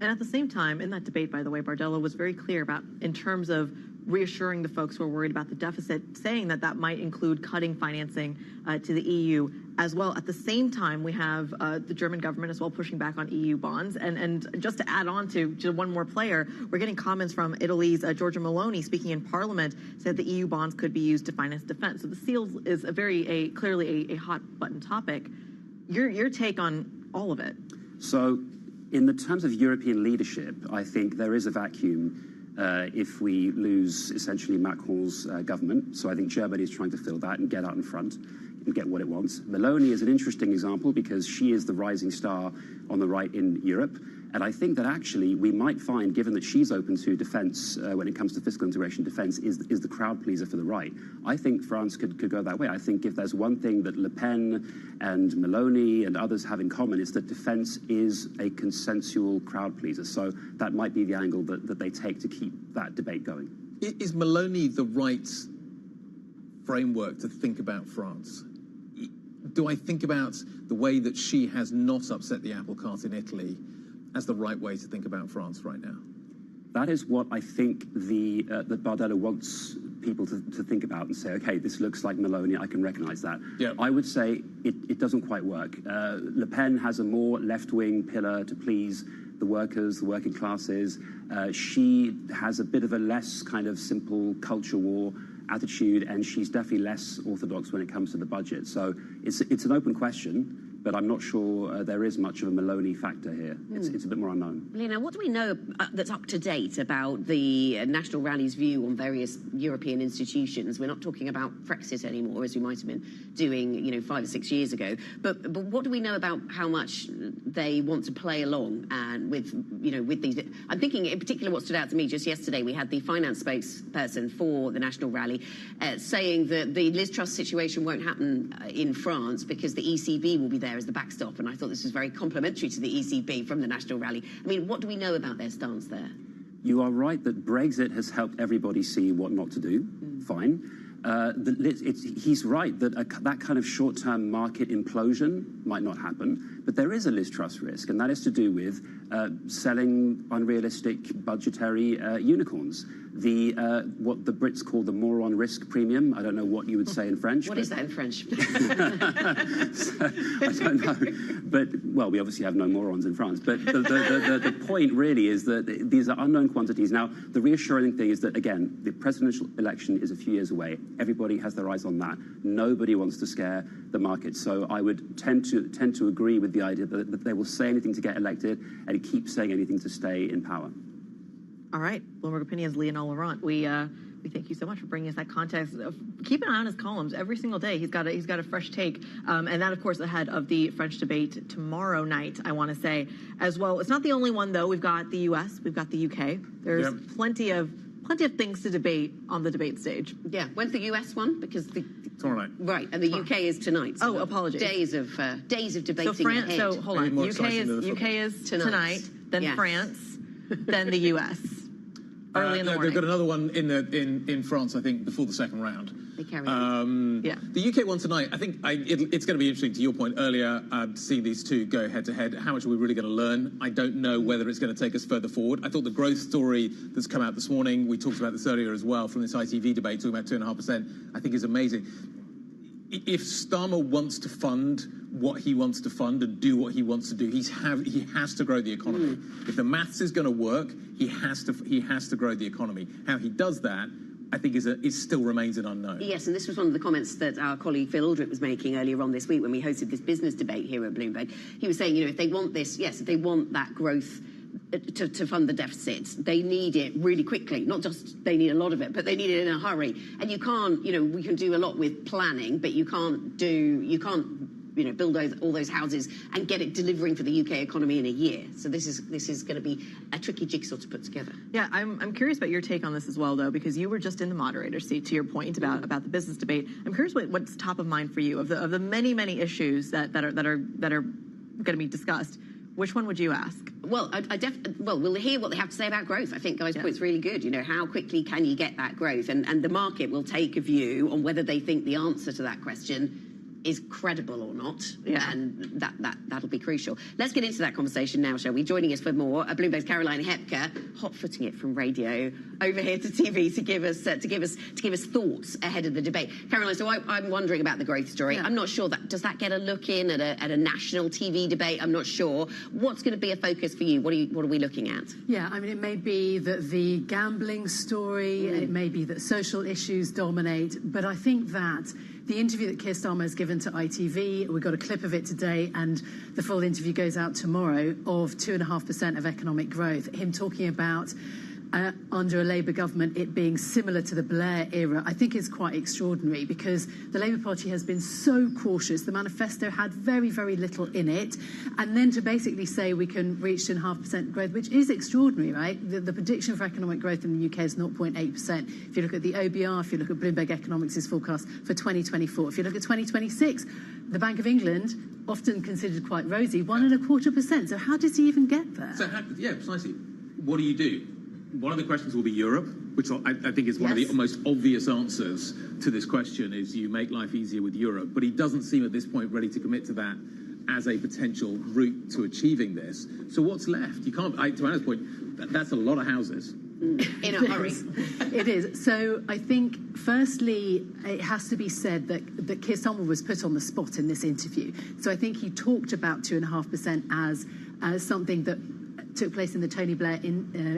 Speaker 3: And at the same time, in that debate, by the way, Bardella was very clear about, in terms of reassuring the folks who are worried about the deficit, saying that that might include cutting financing to the EU as well. At the same time, we have the German government as well pushing back on EU bonds. And just to add on to one more player, we're getting comments from Italy's Giorgia Meloni speaking in Parliament, said the EU bonds could be used to finance defense. So the seals is clearly a hot button topic. Your take on all of it?
Speaker 26: So in the terms of European leadership, I think there is a vacuum if we lose essentially Macron's government. So I think Germany is trying to fill that and get out in front and get what it wants. Meloni is an interesting example because she is the rising star on the right in Europe. And I think that actually we might find, given that she's open to defense when it comes to fiscal integration, defense is the crowd pleaser for the right. I think France could go that way. I think if there's one thing that Le Pen and Meloni and others have in common, is that defense is a consensual crowd pleaser. So that might be the angle that they take to keep that debate going.
Speaker 2: Is Meloni the right framework to think about France? Do I think about the way that she has not upset the apple cart in Italy as the right way to think about France right now?
Speaker 26: That is what I think that Bardella wants people to think about and say, okay, this looks like Meloni, I can recognize that.
Speaker 2: Yeah.
Speaker 26: I would say it doesn't quite work. Le Pen has a more left-wing pillar to please the workers, the working classes. She has a bit of a less kind of simple culture war attitude, and she's definitely less orthodox when it comes to the budget. So it's an open question, but I'm not sure there is much of a Meloni factor here. It's a bit more unknown.
Speaker 1: Lena, what do we know that's up to date about the National Rally's view on various European institutions? We're not talking about Brexit anymore, as we might have been doing, 5 or 6 years ago. But what do we know about how much they want to play along and with these? I'm thinking, in particular, what stood out to me just yesterday, we had the finance spokesperson for the National Rally saying that the Liz Truss situation won't happen in France because the ECB will be there as the backstop, and I thought this was very complimentary to the ECB from the National Rally. I mean, what do we know about their stance there?
Speaker 26: You are right that Brexit has helped everybody see what not to do. Fine. He's right that that kind of short-term market implosion might not happen, but there is a Liz Truss risk, and that is to do with selling unrealistic budgetary unicorns. What the Brits call the moron risk premium. I don't know what you would say in French.
Speaker 1: What is that in French?
Speaker 26: I don't know. But, well, we obviously have no morons in France. But the point really is that these are unknown quantities. Now, the reassuring thing is that, again, the presidential election is a few years away. Everybody has their eyes on that. Nobody wants to scare the market. So I would tend to agree with the idea that they will say anything to get elected and keep saying anything to stay in power.
Speaker 3: All right, Bloomberg Opinions, Lionel Laurent. We thank you so much for bringing us that context. Keep an eye on his columns every single day. He's got a fresh take, and that, of course, ahead of the French debate tomorrow night. I want to say as well. It's not the only one though. We've got the U.S. We've got the U.K. There's plenty of things to debate on the debate stage.
Speaker 1: Yeah, when's the US one? Because
Speaker 2: tomorrow night.
Speaker 1: Right, and the UK is tonight. So
Speaker 3: apologies.
Speaker 1: Days of debating.
Speaker 3: So France.
Speaker 1: ahead.
Speaker 3: So hold on. UK is tonight. Then France. Then the US. Early in the morning.
Speaker 2: They've got another one in France, I think, before the second round.
Speaker 1: They carry on.
Speaker 2: The UK one tonight, I think it's going to be interesting. To your point earlier, seeing these two go head-to-head, how much are we really going to learn? I don't know whether it's going to take us further forward. I thought the growth story that's come out this morning, we talked about this earlier as well, from this ITV debate, talking about 2.5%, I think is amazing. If Starmer wants to fund what he wants to fund and do what he wants to do, he has to grow the economy. If the maths is going to work, he has to grow the economy. How he does that, I think, it still remains an unknown.
Speaker 1: Yes, and this was one of the comments that our colleague Phil Aldrich was making earlier on this week when we hosted this business debate here at Bloomberg. He was saying, if they want this, if they want that growth, to fund the deficit. They need it really quickly. Not just they need a lot of it, but they need it in a hurry. And you can't, we can do a lot with planning, but you can't build all those houses and get it delivering for the UK economy in a year. So this is going to be a tricky jigsaw to put together.
Speaker 3: Yeah, I'm curious about your take on this as well, though, because you were just in the moderator's seat. To your point about the business debate, I'm curious what's top of mind for you of the many issues that are going to be discussed. Which one would you ask?
Speaker 1: Well, we'll hear what they have to say about growth. I think Guy's point's really good. How quickly can you get that growth? And the market will take a view on whether they think the answer to that question is credible or not, and that'll be crucial. Let's get into that conversation now, shall we? Joining us for more, Bloomberg's Caroline Hepker, hot-footing it from radio over here to TV to give us thoughts ahead of the debate. Caroline, so I'm wondering about the growth story. I'm not sure does that get a look in at a national TV debate? I'm not sure. What's going to be a focus for you? What are we looking at?
Speaker 5: Yeah, I mean, it may be that the gambling story, it may be that social issues dominate, but I think that the interview that Keir Starmer has given to ITV, we got a clip of it today, and the full interview goes out tomorrow, of 2.5% of economic growth. Him talking about under a Labour government it being similar to the Blair era, I think is quite extraordinary, because the Labour Party has been so cautious. The manifesto had very, very little in it, and then to basically say we can reach 2.5% growth, which is extraordinary, right? The prediction for economic growth in the UK is 0.8%. If you look at the OBR, if you look at Bloomberg Economics' forecast for 2024, if you look at 2026, the Bank of England, often considered quite rosy, 1.25%. So how does he even get there?
Speaker 2: So precisely. What do you do? One of the questions will be Europe, which I think is one of the most obvious answers to this question, is you make life easier with Europe. But he doesn't seem at this point ready to commit to that as a potential route to achieving this. So what's left? You can't, to Anna's point, that's a lot of houses.
Speaker 1: In a hurry.
Speaker 5: It is. So I think, firstly, it has to be said that Keir Starmer was put on the spot in this interview. So I think he talked about 2.5% as something that took place in the Tony Blair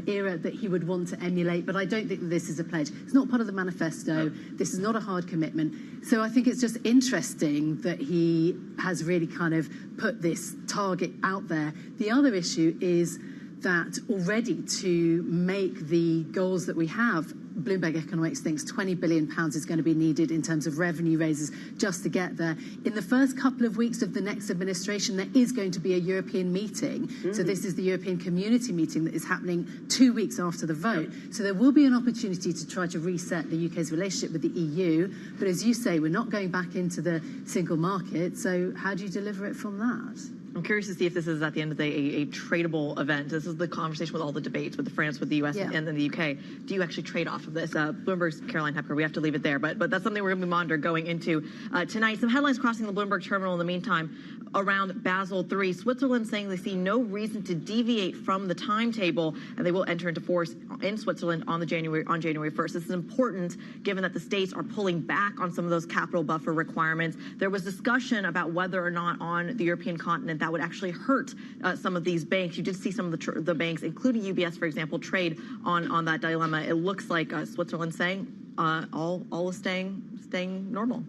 Speaker 5: era that he would want to emulate, but I don't think that this is a pledge. It's not part of the manifesto. This is not a hard commitment. So I think it's just interesting that he has really kind of put this target out there. The other issue is that already to make the goals that we have, Bloomberg Economics thinks £20 billion is going to be needed in terms of revenue raises just to get there. In the first couple of weeks of the next administration, there is going to be a European meeting. So this is the European Community meeting that is happening 2 weeks after the vote. So there will be an opportunity to try to reset the UK's relationship with the EU. But as you say, we're not going back into the single market. So how do you deliver it from that?
Speaker 3: I'm curious to see if this is, at the end of the day, a tradable event. This is the conversation with all the debates with France, with the US, and then the UK. Do you actually trade off of this? Bloomberg's Caroline Hepker, we have to leave it there. But that's something we're going to be monitoring going into tonight. Some headlines crossing the Bloomberg terminal in the meantime around Basel III. Switzerland saying they see no reason to deviate from the timetable, and they will enter into force in Switzerland on January 1st. This is important given that the states are pulling back on some of those capital buffer requirements. There was discussion about whether or not on the European continent that would actually hurt some of these banks. You did see some of the banks, including UBS, for example, trade on that dilemma. It looks like Switzerland saying all is staying normal.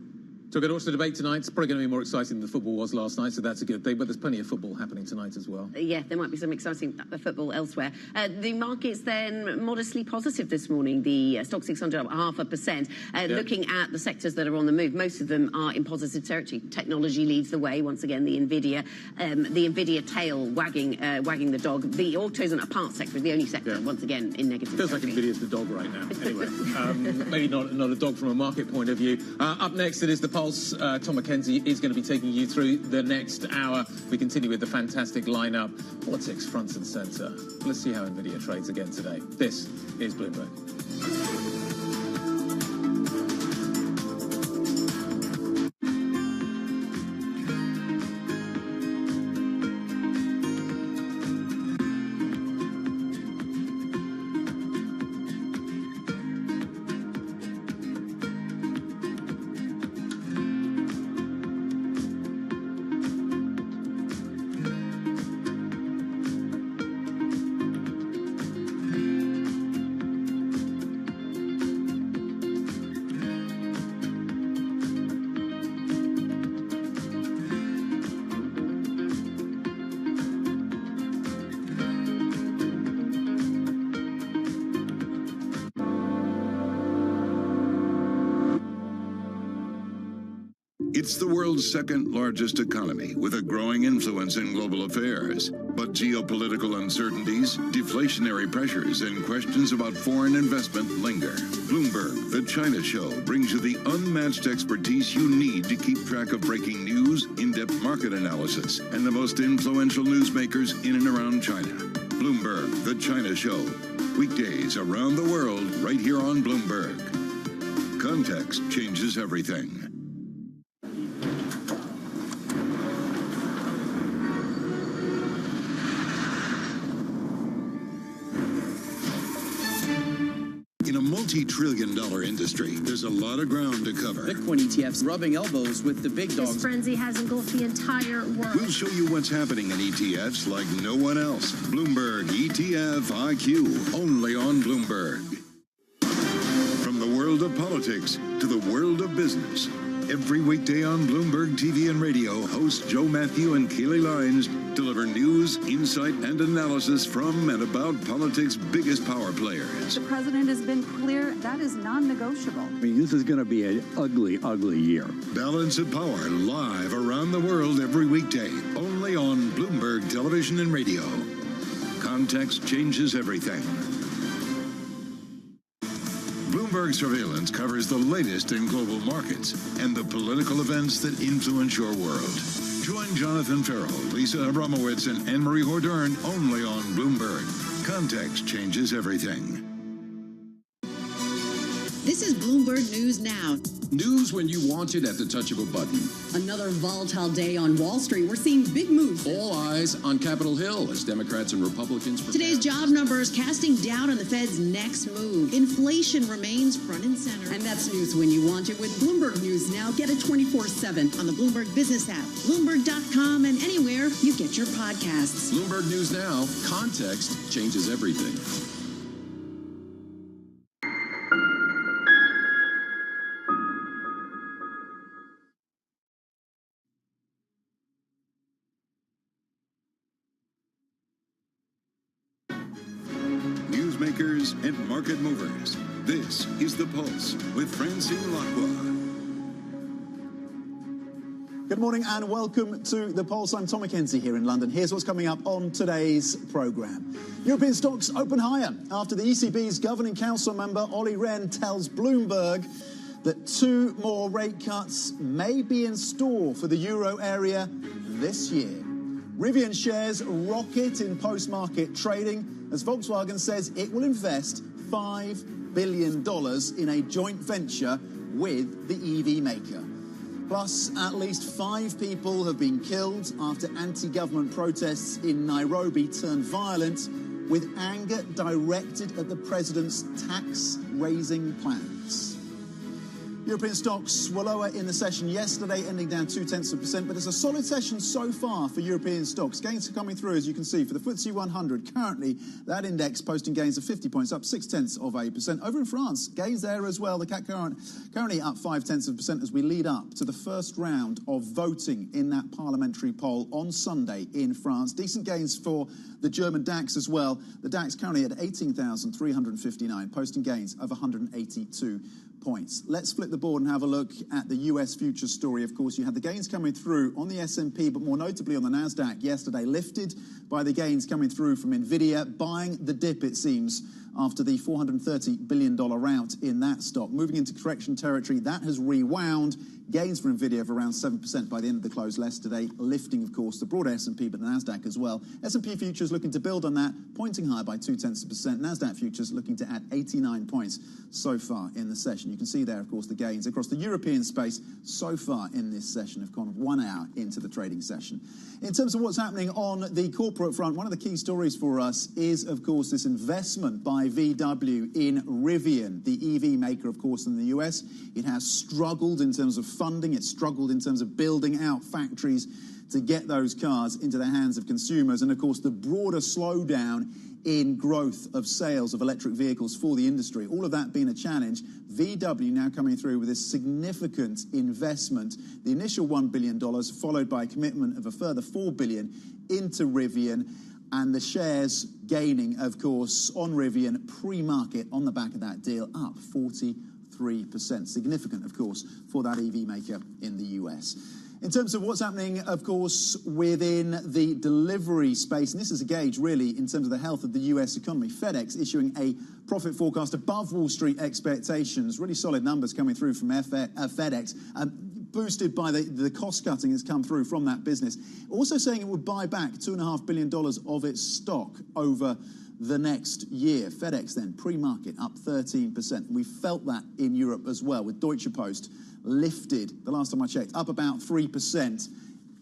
Speaker 2: So we're going to watch the debate tonight. It's probably going to be more exciting than the football was last night, so that's a good thing. But there's plenty of football happening tonight as well.
Speaker 1: Yeah, there might be some exciting football elsewhere. The market's then modestly positive this morning. The Stock 600 up 0.5%. Looking at the sectors that are on the move, most of them are in positive territory. Technology leads the way. Once again, the Nvidia tail wagging the dog. The autos and parts sector is the only sector once again in negative.
Speaker 2: Feels territory. Like Nvidia's the dog right now. Anyway, maybe not a dog from a market point of view. Up next, it is the Pulse. Tom McKenzie is going to be taking you through the next hour. We continue with the fantastic lineup. Politics front and centre. Let's see how Nvidia trades again today. This is Bloomberg.
Speaker 7: It's the world's second largest economy with a growing influence in global affairs. But geopolitical uncertainties, deflationary pressures, and questions about foreign investment linger. Bloomberg, the China Show, brings you the unmatched expertise you need to keep track of breaking news, in-depth market analysis, and the most influential newsmakers in and around China. Bloomberg, the China Show. Weekdays around the world, right here on Bloomberg. Context changes everything. In a multi-trillion-dollar industry, there's a lot of ground to cover.
Speaker 6: Bitcoin ETFs rubbing elbows with the big dogs.
Speaker 9: This frenzy has engulfed the entire world.
Speaker 7: We'll show you what's happening in ETFs like no one else. Bloomberg ETF IQ, only on Bloomberg. From the world of politics to the world of business, every weekday on Bloomberg TV and radio, hosts Joe Matthew and Keely Lines deliver news, insight, and analysis from and about politics' biggest power players.
Speaker 10: The president has been clear that is non-negotiable.
Speaker 11: I mean, this is going to be an ugly, ugly year.
Speaker 7: Balance of Power, live around the world every weekday, only on Bloomberg Television and Radio. Context changes everything. Bloomberg Surveillance covers the latest in global markets and the political events that influence your world. Join Jonathan Farrell, Lisa Abramowitz, and Anne-Marie Hordern only on Bloomberg. Context changes everything.
Speaker 14: This is Bloomberg News Now.
Speaker 15: News when you want it at the touch of a button.
Speaker 14: Another volatile day on Wall Street. We're seeing big moves.
Speaker 15: All eyes on Capitol Hill as Democrats and Republicans prepare.
Speaker 14: Today's job numbers casting doubt on the Fed's next move. Inflation remains front and center. And that's news when you want it with Bloomberg News Now. Get it 24/7 on the Bloomberg Business app, Bloomberg.com, and anywhere you get your podcasts.
Speaker 15: Bloomberg News Now. Context changes everything.
Speaker 7: Newsmakers and market movers. This is The Pulse with Francine Lacqua.
Speaker 16: Good morning and welcome to The Pulse. I'm Tom McKenzie here in London. Here's what's coming up on today's programme. European stocks open higher after the ECB's Governing Council member Olli Rehn tells Bloomberg that 2 more rate cuts may be in store for the euro area this year. Rivian shares rocket in post-market trading as Volkswagen says it will invest $5 billion in a joint venture with the EV maker. Plus, at least 5 people have been killed after anti-government protests in Nairobi turned violent, with anger directed at the president's tax-raising plans. European stocks were lower in the session yesterday, ending down 0.2%, but it's a solid session so far for European stocks. Gains are coming through, as you can see, for the FTSE 100. Currently, that index posting gains of 50 points, up 0.6%. Over in France, gains there as well. The CAC currently up 0.5% as we lead up to the first round of voting in that parliamentary poll on Sunday in France. Decent gains for the German DAX as well. The DAX currently at 18,359, posting gains of 182 points. Let's flip the board and have a look at the US futures story. Of course, you had the gains coming through on the S&P, but more notably on the NASDAQ yesterday, lifted by the gains coming through from NVIDIA, buying the dip, it seems, after the $430 billion rout in that stock. Moving into correction territory, that has rewound. Gains for NVIDIA of around 7% by the end of the close yesterday, lifting, of course, the broader S&P, but the NASDAQ as well. S&P futures looking to build on that, pointing higher by 0.2%. NASDAQ futures looking to add 89 points so far in the session. You can see there, of course, the gains across the European space so far in this session have gone 1 hour into the trading session. In terms of what's happening on the corporate front, one of the key stories for us is, of course, this investment by VW in Rivian, the EV maker, of course, in the US. It has struggled in terms of funding. It's struggled in terms of building out factories to get those cars into the hands of consumers. And, of course, the broader slowdown in growth of sales of electric vehicles for the industry, all of that being a challenge. VW now coming through with this significant investment, the initial $1 billion, followed by a commitment of a further $4 billion into Rivian, and the shares gaining, of course, on Rivian pre-market on the back of that deal, up 43%. 3%. Significant, of course, for that EV maker in the US. In terms of what's happening, of course, within the delivery space, and this is a gauge, really, in terms of the health of the US economy, FedEx issuing a profit forecast above Wall Street expectations. Really solid numbers coming through from FedEx, boosted by the cost-cutting that's come through from that business. Also saying it would buy back $2.5 billion of its stock over the next year. FedEx then, pre-market, up 13%. We felt that in Europe as well, with Deutsche Post lifted, the last time I checked, up about 3%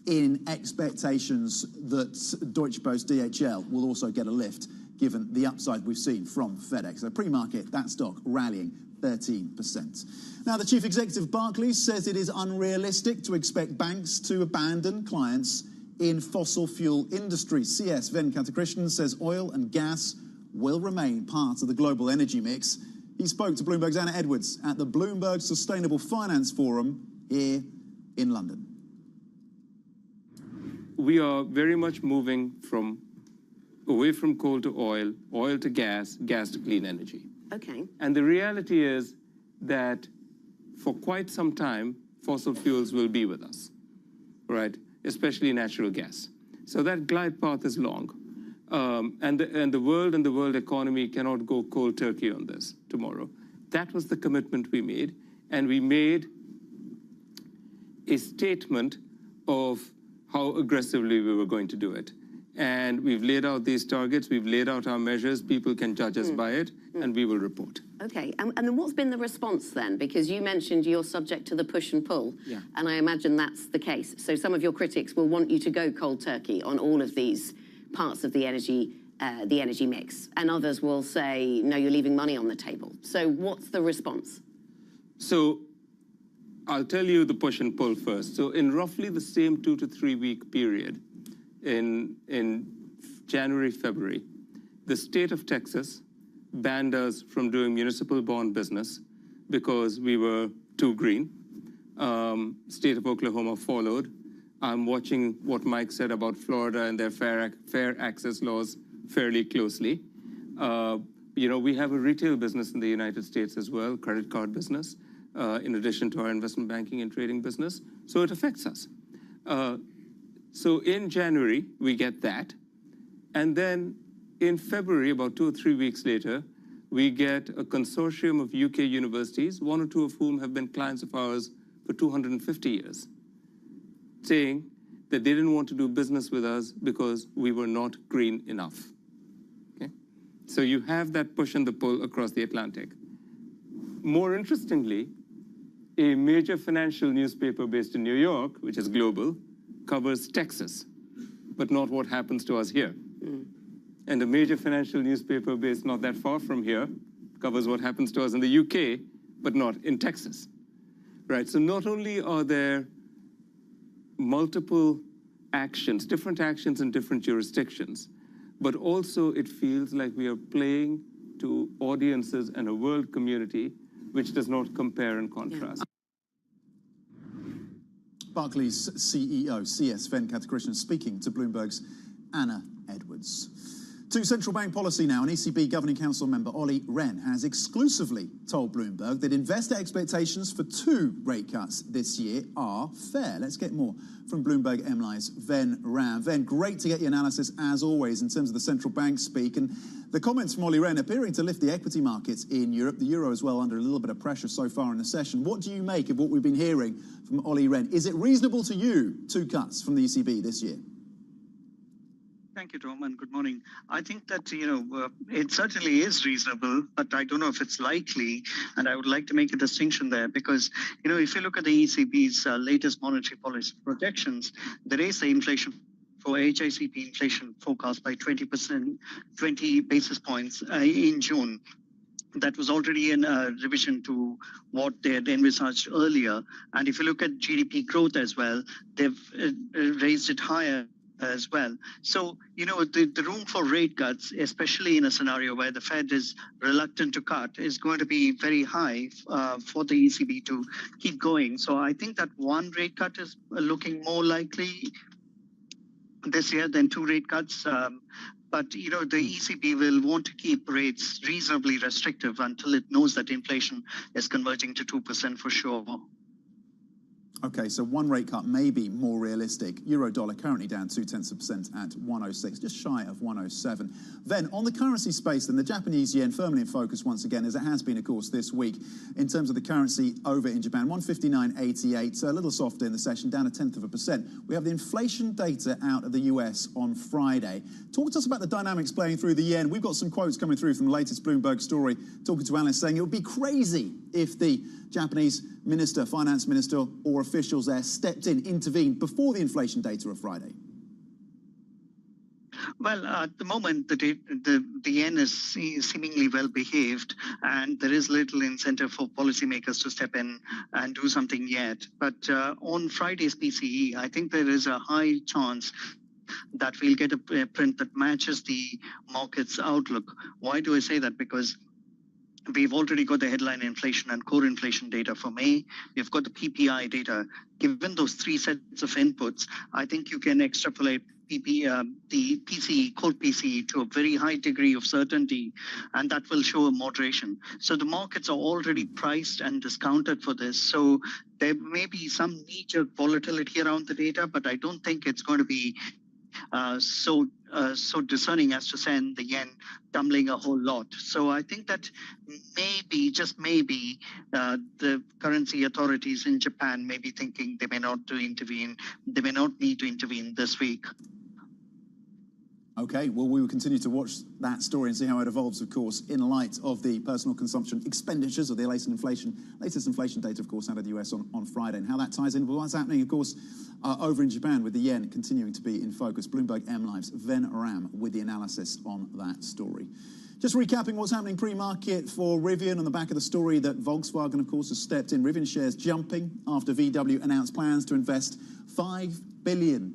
Speaker 16: in expectations that Deutsche Post DHL will also get a lift, given the upside we've seen from FedEx. So pre-market, that stock rallying 13%. Now, the chief executive of Barclays says it is unrealistic to expect banks to abandon clients in fossil fuel industries. CS Venkatakrishnan says oil and gas will remain part of the global energy mix. He spoke to Bloomberg's Anna Edwards at the Bloomberg Sustainable Finance Forum here in London.
Speaker 8: We are very much moving away from coal to oil, oil to gas, gas to clean energy.
Speaker 1: Okay.
Speaker 8: And the reality is that for quite some time, fossil fuels will be with us, right? Especially natural gas. So that glide path is long. And the world and the world economy cannot go cold turkey on this tomorrow. That was the commitment we made. And we made a statement of how aggressively we were going to do it. And we've laid out these targets, we've laid out our measures, people can judge us by it, and we will report.
Speaker 1: Okay, and then what's been the response then? Because you mentioned you're subject to the push and pull, and I imagine that's the case. So some of your critics will want you to go cold turkey on all of these parts of the energy mix, and others will say, no, you're leaving money on the table. So what's the response?
Speaker 8: So I'll tell you the push and pull first. So in roughly the same 2 to 3 week period, in January, February, the state of Texas banned us from doing municipal bond business because we were too green. State of Oklahoma followed. I'm watching what Mike said about Florida and their fair access laws fairly closely. We have a retail business in the United States as well, credit card business, in addition to our investment banking and trading business. So it affects us. So in January, we get that. And then in February, about 2 or 3 weeks later, we get a consortium of UK universities, 1 or 2 of whom have been clients of ours for 250 years, saying that they didn't want to do business with us because we were not green enough. Okay? So you have that push and the pull across the Atlantic. More interestingly, a major financial newspaper based in New York, which is global, covers Texas, but not what happens to us here. And a major financial newspaper based not that far from here covers what happens to us in the UK, but not in Texas, right? So not only are there multiple actions, different actions in different jurisdictions, but also it feels like we are playing to audiences and a world community which does not compare and contrast.
Speaker 16: Barclays CEO CS Venkatakrishnan speaking to Bloomberg's Anna Edwards. To central bank policy now, an ECB Governing Council member, Olli Rehn, has exclusively told Bloomberg that investor expectations for 2 rate cuts this year are fair. Let's get more from Bloomberg MLI's Ven Ram. Ven, great to get your analysis, as always, in terms of the central bank speak. And the comments from Olli Rehn appearing to lift the equity markets in Europe, the euro as well, under a little bit of pressure so far in the session. What do you make of what we've been hearing from Olli Rehn? Is it reasonable to you, 2 cuts from the ECB this year?
Speaker 12: Thank you, Tom, and good morning. I think that, it certainly is reasonable, but I don't know if it's likely, and I would like to make a distinction there because, if you look at the ECB's latest monetary policy projections, they raised the inflation for HICP inflation forecast by 20%, 20 basis points in June. That was already in a revision to what they had envisaged earlier. And if you look at GDP growth as well, they've raised it higher as well. So, the room for rate cuts, especially in a scenario where the Fed is reluctant to cut, is going to be very high for the ECB to keep going. So I think that 1 rate cut is looking more likely. this year, then 2 rate cuts. But, the ECB will want to keep rates reasonably restrictive until it knows that inflation is converging to 2% for sure.
Speaker 16: Okay, so 1 rate cut may be more realistic. Euro-dollar currently down 0.2% at 106, just shy of 107. Then, on the currency space, then the Japanese yen firmly in focus once again, as it has been, of course, this week. In terms of the currency over in Japan, 159.88, so a little softer in the session, down 0.1%. We have the inflation data out of the US on Friday. Talk to us about the dynamics playing through the yen. We've got some quotes coming through from the latest Bloomberg story, talking to analysts saying it would be crazy if the Japanese minister, finance minister, or officials there stepped in, intervened before the inflation data of Friday.
Speaker 12: Well, at the moment, the yen is seemingly well behaved, and there is little incentive for policymakers to step in and do something yet. But on Friday's PCE, I think there is a high chance that we'll get a print that matches the market's outlook. Why do I say that? Because we've already got the headline inflation and core inflation data for May. We've got the PPI data. Given those 3 sets of inputs, I think you can extrapolate the PCE, core PCE, to a very high degree of certainty, and that will show a moderation. So the markets are already priced and discounted for this. So there may be some knee-jerk volatility around the data, but I don't think it's going to be so discerning as to send the yen tumbling a whole lot. So I think that maybe, just maybe, the currency authorities in Japan may be thinking they may not need to intervene this week.
Speaker 16: Okay, well, we will continue to watch that story and see how it evolves, of course, in light of the personal consumption expenditures of the latest inflation data, of course, out of the US on Friday, and how that ties in with what's happening, of course, over in Japan with the yen continuing to be in focus. Bloomberg M Live's Ven Ram with the analysis on that story. Just recapping what's happening pre-market for Rivian on the back of the story that Volkswagen, of course, has stepped in. Rivian shares jumping after VW announced plans to invest $5 billion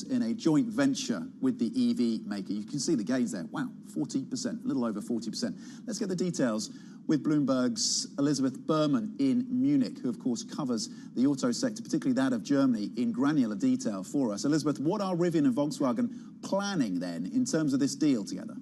Speaker 16: in a joint venture with the EV maker. You can see the gains there. Wow, 40%, a little over 40%. Let's get the details with Bloomberg's Elizabeth Berman in Munich, who, of course, covers the auto sector, particularly that of Germany, in granular detail for us. Elizabeth, what are Rivian and Volkswagen planning then in terms of this deal together?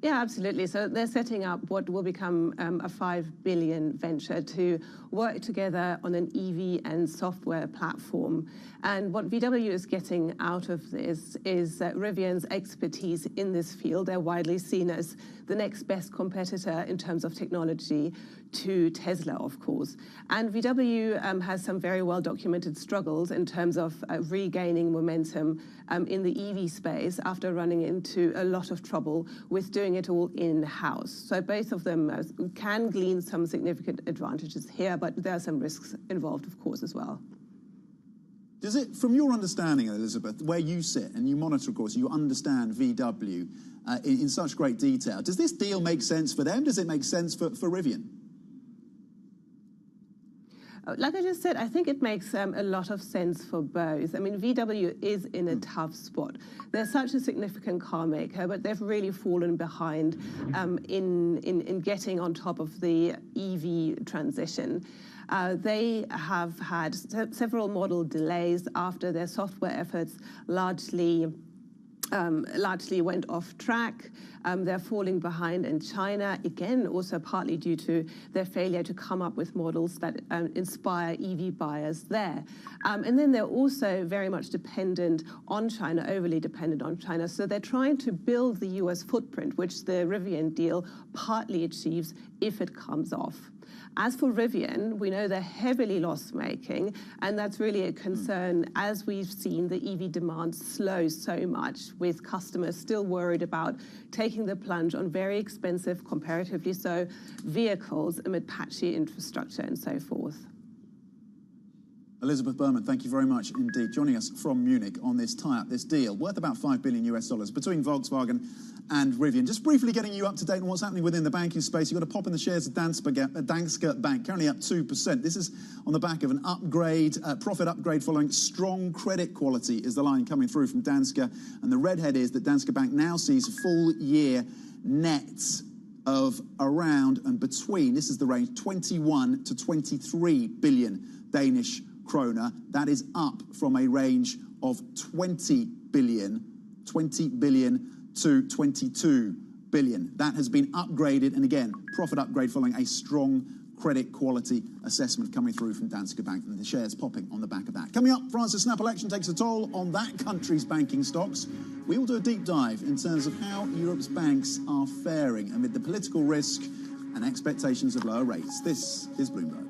Speaker 13: Yeah, absolutely. So they're setting up what will become a $5 billion venture to work together on an EV and software platform. And what VW is getting out of this is Rivian's expertise in this field. They're widely seen as the next best competitor in terms of technology to Tesla, of course. And VW has some very well-documented struggles in terms of regaining momentum in the EV space after running into a lot of trouble with doing it all in-house. So both of them can glean some significant advantages here, but there are some risks involved, of course, as well.
Speaker 16: Does it, from your understanding, Elizabeth, where you sit and you monitor, of course, you understand VW in such great detail, does this deal make sense for them? Does it make sense for Rivian?
Speaker 13: Like I just said, I think it makes a lot of sense for both. I mean, VW is in a tough spot. They're such a significant car maker, but they've really fallen behind in getting on top of the EV transition. They have had several model delays after their software efforts largely went off track. They're falling behind in China, again, also partly due to their failure to come up with models that inspire EV buyers there. And then they're also very much dependent on China, overly dependent on China. So they're trying to build the US footprint, which the Rivian deal partly achieves if it comes off. As for Rivian, we know they're heavily loss-making, and that's really a concern as we've seen the EV demand slow so much, with customers still worried about taking the plunge on very expensive, comparatively so, vehicles amid patchy infrastructure and so forth.
Speaker 16: Elizabeth Berman, thank you very much indeed. Joining us from Munich on this tie-up, this deal, worth about $5 billion between Volkswagen and Rivian. Just briefly getting you up to date on what's happening within the banking space. You've got a pop in the shares of Danske Bank, currently up 2%. This is on the back of an upgrade, profit upgrade following strong credit quality is the line coming through from Danske. And the redhead is that Danske Bank now sees full year nets of around and between, this is the range, 21 to 23 billion Danish kroner. That is up from a range of 20 billion to 22 billion. That has been upgraded, and again, profit upgrade following a strong credit quality assessment coming through from Danske Bank, and the shares popping on the back of that. Coming up, France's snap election takes a toll on that country's banking stocks. We will do a deep dive in terms of how Europe's banks are faring amid the political risk and expectations of lower rates. This is Bloomberg.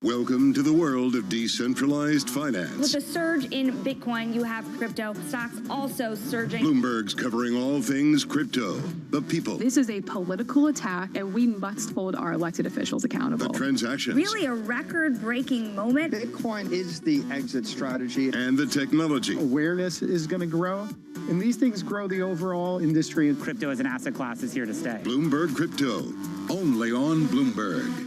Speaker 7: Welcome to the world of decentralized finance.
Speaker 4: With a surge in Bitcoin, you have crypto stocks also surging.
Speaker 7: Bloomberg's covering all things crypto, the people.
Speaker 17: This is a political attack, and we must hold our elected officials accountable.
Speaker 7: The transactions.
Speaker 4: Really a record-breaking moment.
Speaker 18: Bitcoin is the exit strategy.
Speaker 7: And the technology.
Speaker 19: Awareness is going to grow, and these things grow the overall industry.
Speaker 20: Crypto as an asset class is here to stay.
Speaker 7: Bloomberg Crypto, only on Bloomberg.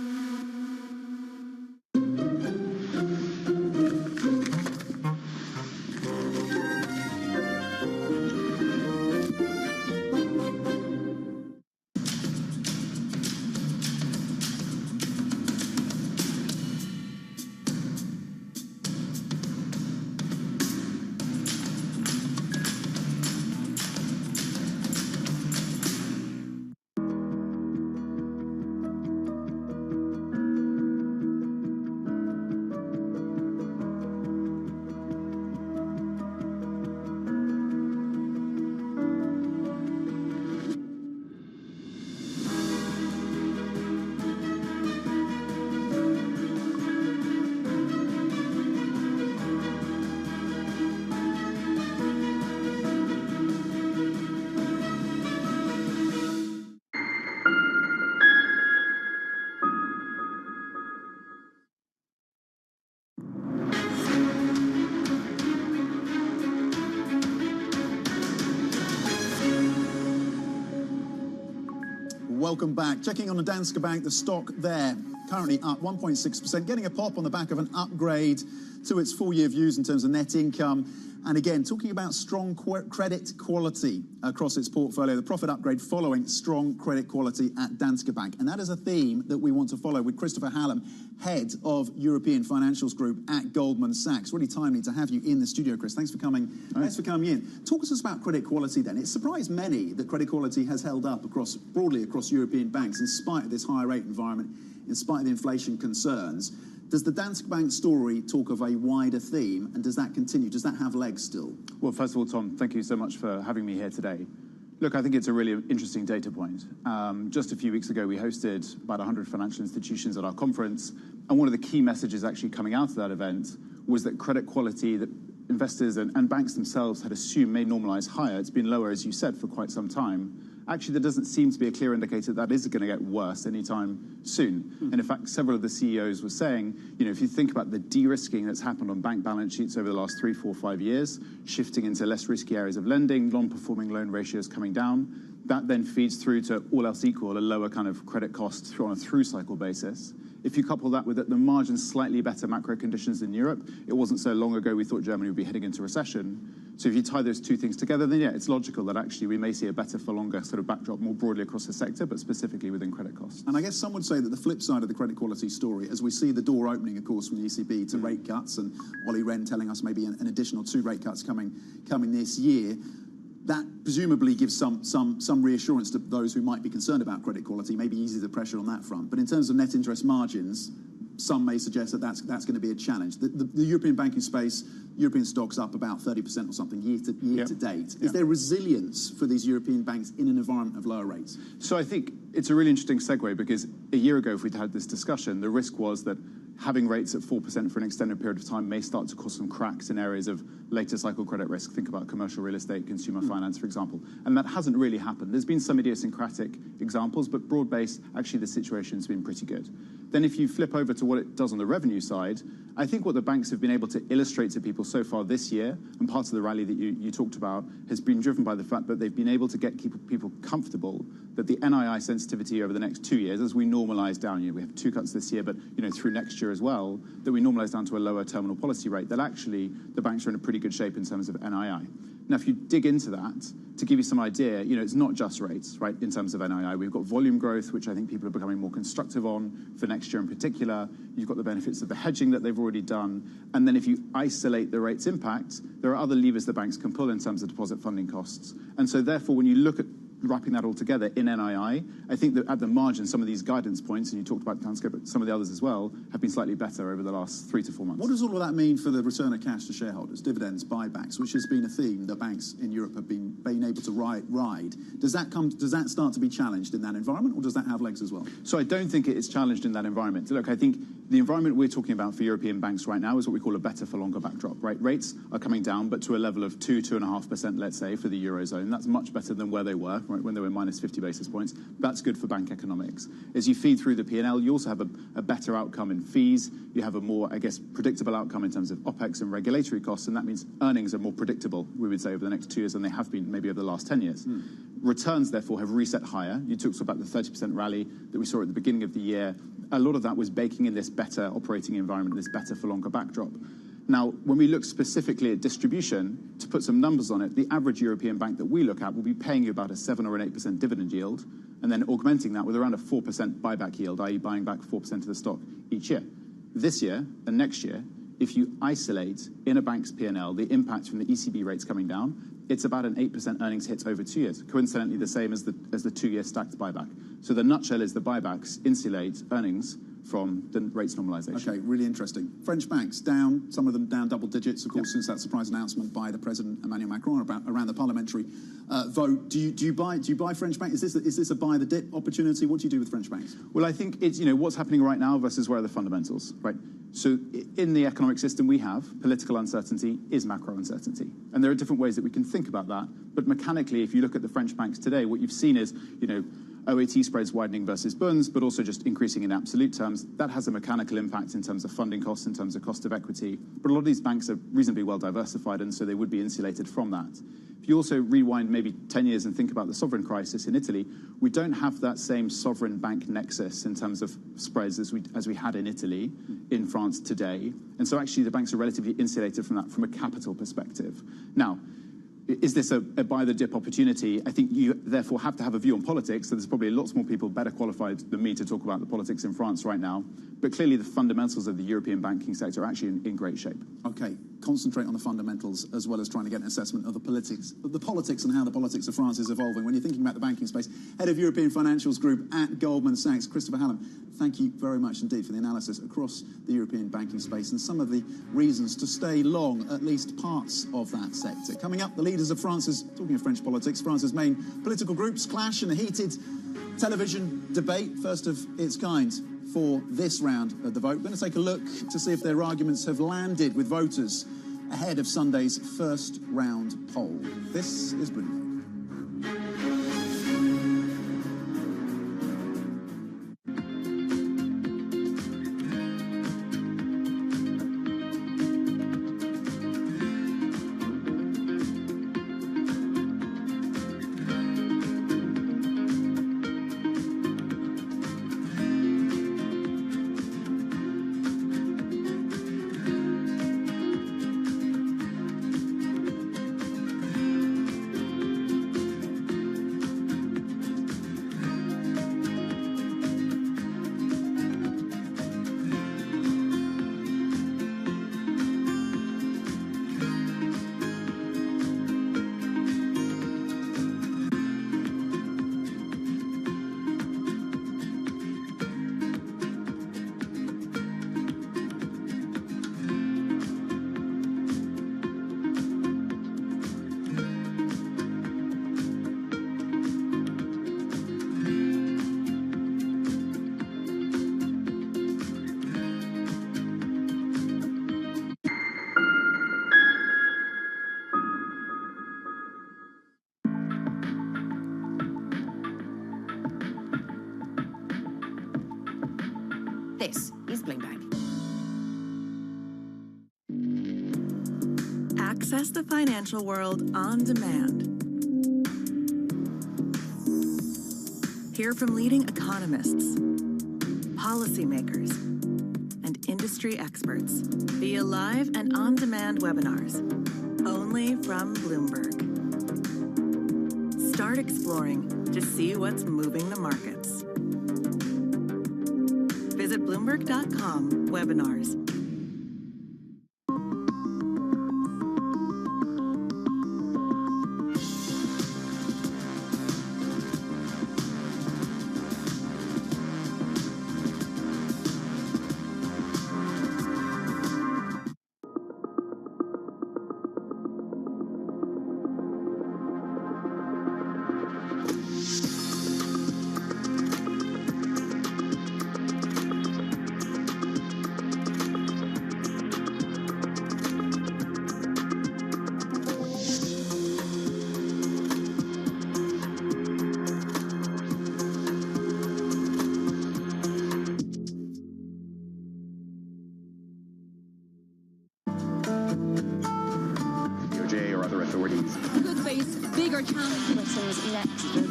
Speaker 16: Welcome back. Checking on the Danske Bank, the stock there currently up 1.6%, getting a pop on the back of an upgrade to its full-year views in terms of net income. And again, talking about strong credit quality across its portfolio, the profit upgrade following strong credit quality at Danske Bank. And that is a theme that we want to follow with Christopher Hallam, head of European Financials Group at Goldman Sachs. Really timely to have you in the studio, Chris. Thanks for coming. Thanks for coming in. Talk to us about credit quality then. It surprised many that credit quality has held up broadly across European banks in spite of this higher rate environment, in spite of the inflation concerns. Does the Danske Bank story talk of a wider theme, and does that continue? Does that have legs still?
Speaker 21: Well, first of all, Tom, thank you so much for having me here today. Look, I think it's a really interesting data point. Just a few weeks ago, we hosted about 100 financial institutions at our conference, and one of the key messages actually coming out of that event was that credit quality that investors and banks themselves had assumed may normalize higher. It's been lower, as you said, for quite some time. Actually, there doesn't seem to be a clear indicator that is going to get worse anytime soon. And in fact, several of the CEOs were saying, if you think about the de-risking that's happened on bank balance sheets over the last 3, 4, 5 years, shifting into less risky areas of lending, non-performing loan ratios coming down, that then feeds through to all else equal, a lower kind of credit cost on a through-cycle basis. If you couple that with at the margin slightly better macro conditions in Europe, it wasn't so long ago we thought Germany would be heading into recession. So if you tie those two things together, then yeah, it's logical that actually we may see a better for longer sort of backdrop more broadly across the sector, but specifically within credit costs.
Speaker 16: And I guess some would say that the flip side of the credit quality story, as we see the door opening, of course, from the ECB to rate cuts, and Olli Rehn telling us maybe an additional 2 rate cuts coming this year, that presumably gives some reassurance to those who might be concerned about credit quality, maybe easing the pressure on that front. But in terms of net interest margins, some may suggest that that's going to be a challenge. The European banking space, European stocks up about 30% or something year to date. Is there resilience for these European banks in an environment of lower rates?
Speaker 21: So I think it's a really interesting segue, because a year ago, if we'd had this discussion, the risk was that having rates at 4% for an extended period of time may start to cause some cracks in areas of later cycle credit risk. Think about commercial real estate, consumer finance, for example. And that hasn't really happened. There's been some idiosyncratic examples, but broad-based, actually the situation's been pretty good. Then if you flip over to what it does on the revenue side, I think what the banks have been able to illustrate to people so far this year, and part of the rally that you talked about, has been driven by the fact that they've been able to keep people comfortable that the NII sensitivity over the next 2 years, as we normalise down, we have 2 cuts this year, but through next year as well, that we normalise down to a lower terminal policy rate, that actually the banks are in a pretty good shape in terms of NII. Now, if you dig into that, to give you some idea, it's not just rates, right, in terms of NII. We've got volume growth, which I think people are becoming more constructive on for next year in particular. You've got the benefits of the hedging that they've already done. And then if you isolate the rates impact, there are other levers the banks can pull in terms of deposit funding costs. And so therefore, when you look at wrapping that all together in NII, I think that at the margin, some of these guidance points, and you talked about Danske, but some of the others as well, have been slightly better over the last 3 to 4 months.
Speaker 16: What does all of that mean for the return of cash to shareholders, dividends, buybacks, which has been a theme that banks in Europe have been able to ride? Does that start to be challenged in that environment, or does that have legs as well?
Speaker 21: So I don't think it is challenged in that environment. Look, I think the environment we're talking about for European banks right now is what we call a better for longer backdrop, right? Rates are coming down, but to a level of 2.5%, let's say, for the Eurozone. That's much better than where they were, right, when they were minus 50 basis points. That's good for bank economics. As you feed through the P&L, you also have a better outcome in fees. You have a more, predictable outcome in terms of OPEX and regulatory costs, and that means earnings are more predictable, we would say, over the next 2 years than they have been maybe over the last 10 years. Returns, therefore, have reset higher. You talked about the 30% rally that we saw at the beginning of the year. A lot of that was baking in this better operating environment, this better for longer backdrop. Now, when we look specifically at distribution, to put some numbers on it, the average European bank that we look at will be paying you about a 7 or an 8% dividend yield, and then augmenting that with around a 4% buyback yield, i.e. buying back 4% of the stock each year. This year and next year, if you isolate in a bank's P&L the impact from the ECB rates coming down, it's about an 8% earnings hit over 2 years, coincidentally the same as the 2-year stacked buyback. So the nutshell is the buybacks insulate earnings from the rates normalisation.
Speaker 16: Okay, really interesting. French banks down, some of them down double digits, of course, since that surprise announcement by the President Emmanuel Macron around the parliamentary vote. Do you buy French banks? Is this a buy the dip opportunity? What do you do with French banks?
Speaker 21: Well, I think it's what's happening right now versus where are the fundamentals, right? So in the economic system we have, political uncertainty is macro uncertainty. And there are different ways that we can think about that. But mechanically, if you look at the French banks today, what you've seen is, OAT spreads widening versus bonds, but also just increasing in absolute terms. That has a mechanical impact in terms of funding costs, in terms of cost of equity. But a lot of these banks are reasonably well diversified, and so they would be insulated from that. If you also rewind maybe 10 years and think about the sovereign crisis in Italy, we don't have that same sovereign bank nexus in terms of spreads as we had in Italy, in France today. And so actually the banks are relatively insulated from that from a capital perspective. Now, is this a buy the dip opportunity? I think you therefore have to have a view on politics. So there's probably lots more people better qualified than me to talk about the politics in France right now. But clearly the fundamentals of the European banking sector are actually in great shape.
Speaker 16: Okay, concentrate on the fundamentals as well as trying to get an assessment of the politics and how the politics of France is evolving. When you're thinking about the banking space, Head of European Financials Group at Goldman Sachs, Christopher Hallam, thank you very much indeed for the analysis across the European banking space and some of the reasons to stay long, at least parts of that sector. Coming up, the leaders of France's, talking of French politics, France's main political groups clash in a heated television debate, first of its kind for this round of the vote. We're going to take a look to see if their arguments have landed with voters ahead of Sunday's first round poll. This is Bloomberg.
Speaker 1: This is Bloomberg.
Speaker 5: Access the financial world on demand. Hear from leading economists, policymakers, and industry experts via live and on-demand webinars, only from Bloomberg. Start exploring to see what's moving the markets. Visit Bloomberg.com/webinars.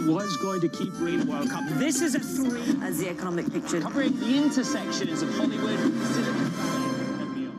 Speaker 22: Was going to keep bringing the World Cup. This is a 3
Speaker 5: as the economic picture
Speaker 22: covering the intersections of Hollywood, Silicon Valley, and beyond.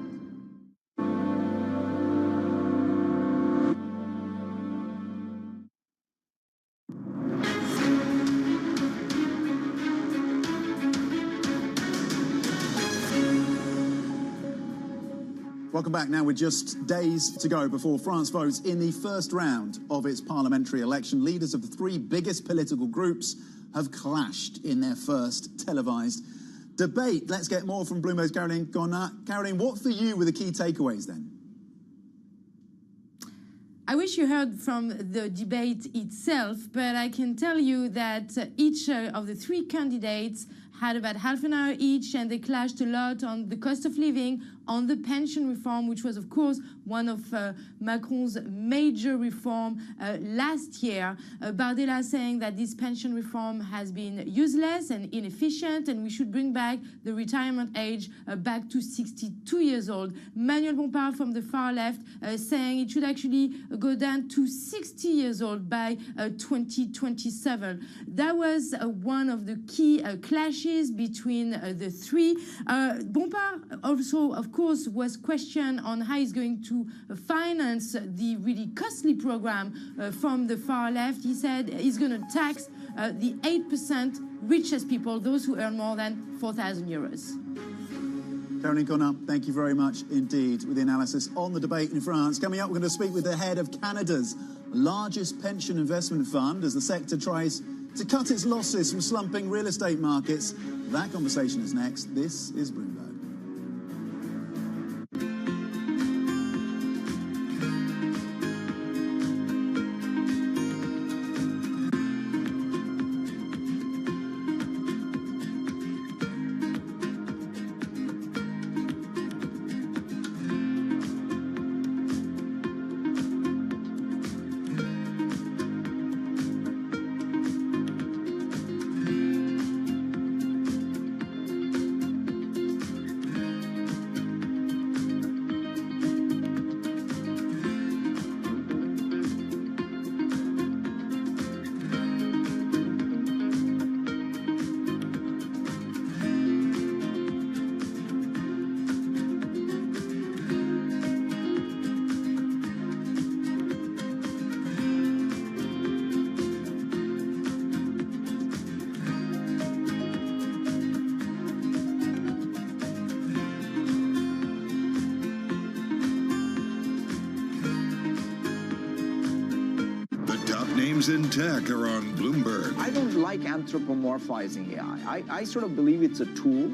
Speaker 16: Welcome back. Now, with just days to go before France votes in the first round of its parliamentary election, leaders of the 3 biggest political groups have clashed in their first televised debate. Let's get more from Bloomberg's Caroline Gonat. Caroline, what for you were the key takeaways then?
Speaker 23: I wish you heard from the debate itself, but I can tell you that each of the 3 candidates had about half an hour each, and they clashed a lot on the cost of living, on the pension reform, which was, of course, one of Macron's major reform last year. Bardella saying that this pension reform has been useless and inefficient, and we should bring back the retirement age back to 62 years old. Manuel Bompard from the far left saying it should actually go down to 60 years old by 2027. That was one of the key clashes between the 3. Bompard also, of course, was questioned on how he's going to finance the really costly program from the far left. He said he's going to tax the 8% richest people, those who earn more than 4,000 euros.
Speaker 16: Caroline Gonat, thank you very much indeed with the analysis on the debate in France. Coming up, we're going to speak with the head of Canada's largest pension investment fund as the sector tries to cut its losses from slumping real estate markets. That conversation is next. This is Bloomberg.
Speaker 7: Names in tech are on Bloomberg.
Speaker 24: I don't like anthropomorphizing AI. I sort of believe it's a tool.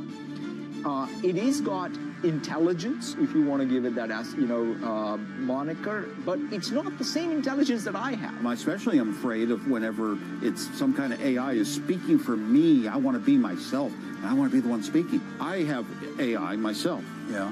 Speaker 24: It is got intelligence, if you want to give it that as moniker, but it's not the same intelligence that I have.
Speaker 11: Especially, I'm afraid of whenever it's some kind of AI is speaking for me. I want to be myself, and I want to be the one speaking. I have AI myself.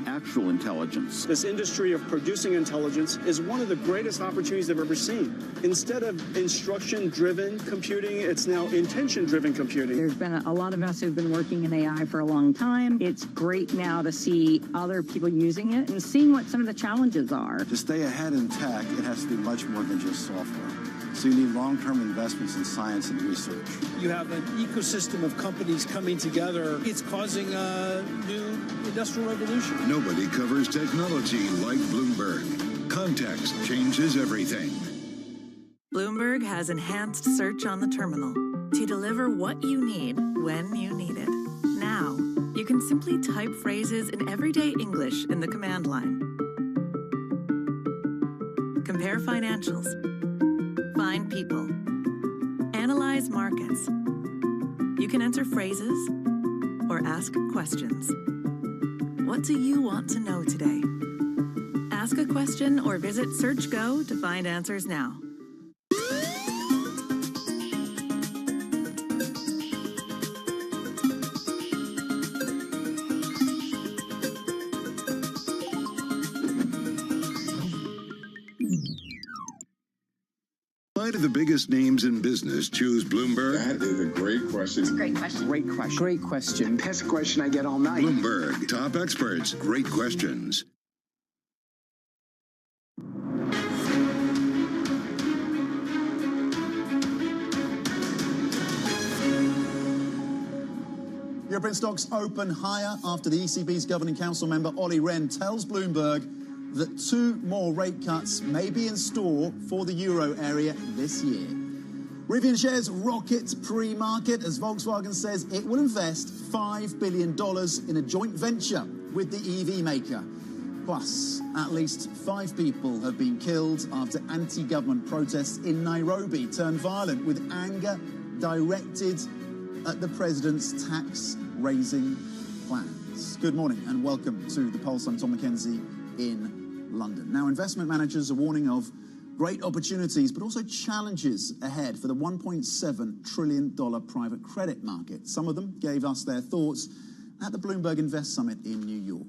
Speaker 11: actual intelligence.
Speaker 2: This industry of producing intelligence is one of the greatest opportunities I've ever seen. Instead of instruction-driven computing, it's now intention-driven computing.
Speaker 3: There's been a lot of us who've been working in AI for a long time. It's great now to see other people using it and seeing what some of the challenges are.
Speaker 6: To stay ahead in tech, it has to be much more than just software. So you need long-term investments in science and research.
Speaker 9: You have an ecosystem of companies coming together. It's causing a new industrial revolution.
Speaker 7: Nobody covers technology like Bloomberg. Context changes everything.
Speaker 5: Bloomberg has enhanced search on the terminal to deliver what you need when you need it. Now, you can simply type phrases in everyday English in the command line. Compare financials. Find people. Analyze markets. You can enter phrases or ask questions. What do you want to know today? Ask a question or visit SearchGo to find answers now.
Speaker 7: Why do the biggest names in business choose Bloomberg?
Speaker 25: That is a great question.
Speaker 1: It's a great question.
Speaker 18: Great question. Great question. That's a question I get all night.
Speaker 7: Bloomberg, top experts, great questions.
Speaker 16: European stocks open higher after the ECB's Governing Council member Olli Rehn tells Bloomberg that 2 more rate cuts may be in store for the euro area this year. Rivian shares rocket pre-market as Volkswagen says it will invest $5 billion in a joint venture with the EV maker. Plus, at least 5 people have been killed after anti-government protests in Nairobi turned violent with anger directed at the president's tax-raising plans. Good morning and welcome to The Pulse. I'm Tom Mackenzie in London. Now, investment managers are warning of great opportunities, but also challenges ahead for the $1.7 trillion private credit market. Some of them gave us their thoughts at the Bloomberg Invest Summit in New York.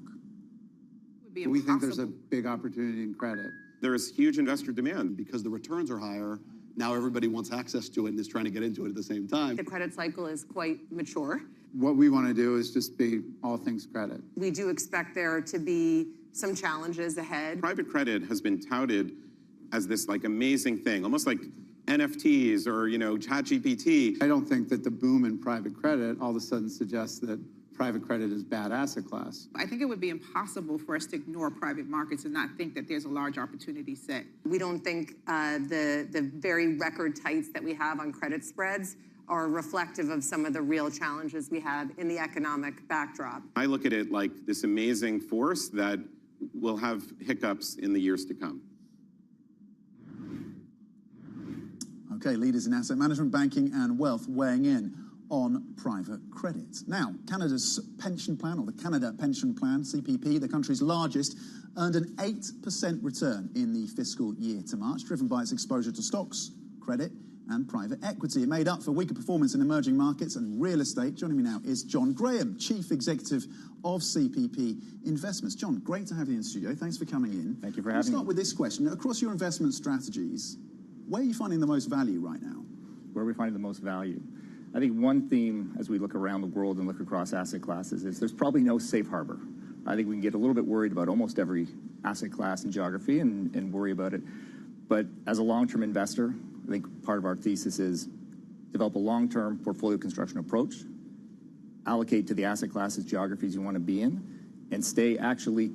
Speaker 26: We think there's a big opportunity in credit.
Speaker 27: There is huge investor demand because the returns are higher. Now everybody wants access to it and is trying to get into it at the same time.
Speaker 28: The credit cycle is quite mature.
Speaker 26: What we want to do is just be all things credit.
Speaker 28: We do expect there to be some challenges ahead.
Speaker 27: Private credit has been touted as this like amazing thing, almost like NFTs or, ChatGPT.
Speaker 26: I don't think that the boom in private credit all of a sudden suggests that private credit is bad asset class.
Speaker 29: I think it would be impossible for us to ignore private markets and not think that there's a large opportunity set.
Speaker 28: We don't think the very record tights that we have on credit spreads are reflective of some of the real challenges we have in the economic backdrop.
Speaker 27: I look at it like this amazing force that will have hiccups in the years to come.
Speaker 16: Okay, leaders in asset management, banking and wealth weighing in on private credit. Now, Canada's pension plan, or the Canada Pension Plan, CPP, the country's largest, earned an 8% return in the fiscal year to March, driven by its exposure to stocks, credit and private equity. It made up for weaker performance in emerging markets and real estate. Joining me now is John Graham, Chief Executive of CPP Investments. John, great to have you in the studio. Thanks for coming in.
Speaker 21: Thank you for having me.
Speaker 16: Let's start with this question. Across your investment strategies, where are you finding the most value right now?
Speaker 21: Where are we finding the most value? I think one theme as we look around the world and look across asset classes is there's probably no safe harbor. I think we can get a little bit worried about almost every asset class and geography and worry about it. But as a long-term investor, I think part of our thesis is develop a long-term portfolio construction approach, allocate to the asset classes, geographies you want to be in, and stay actually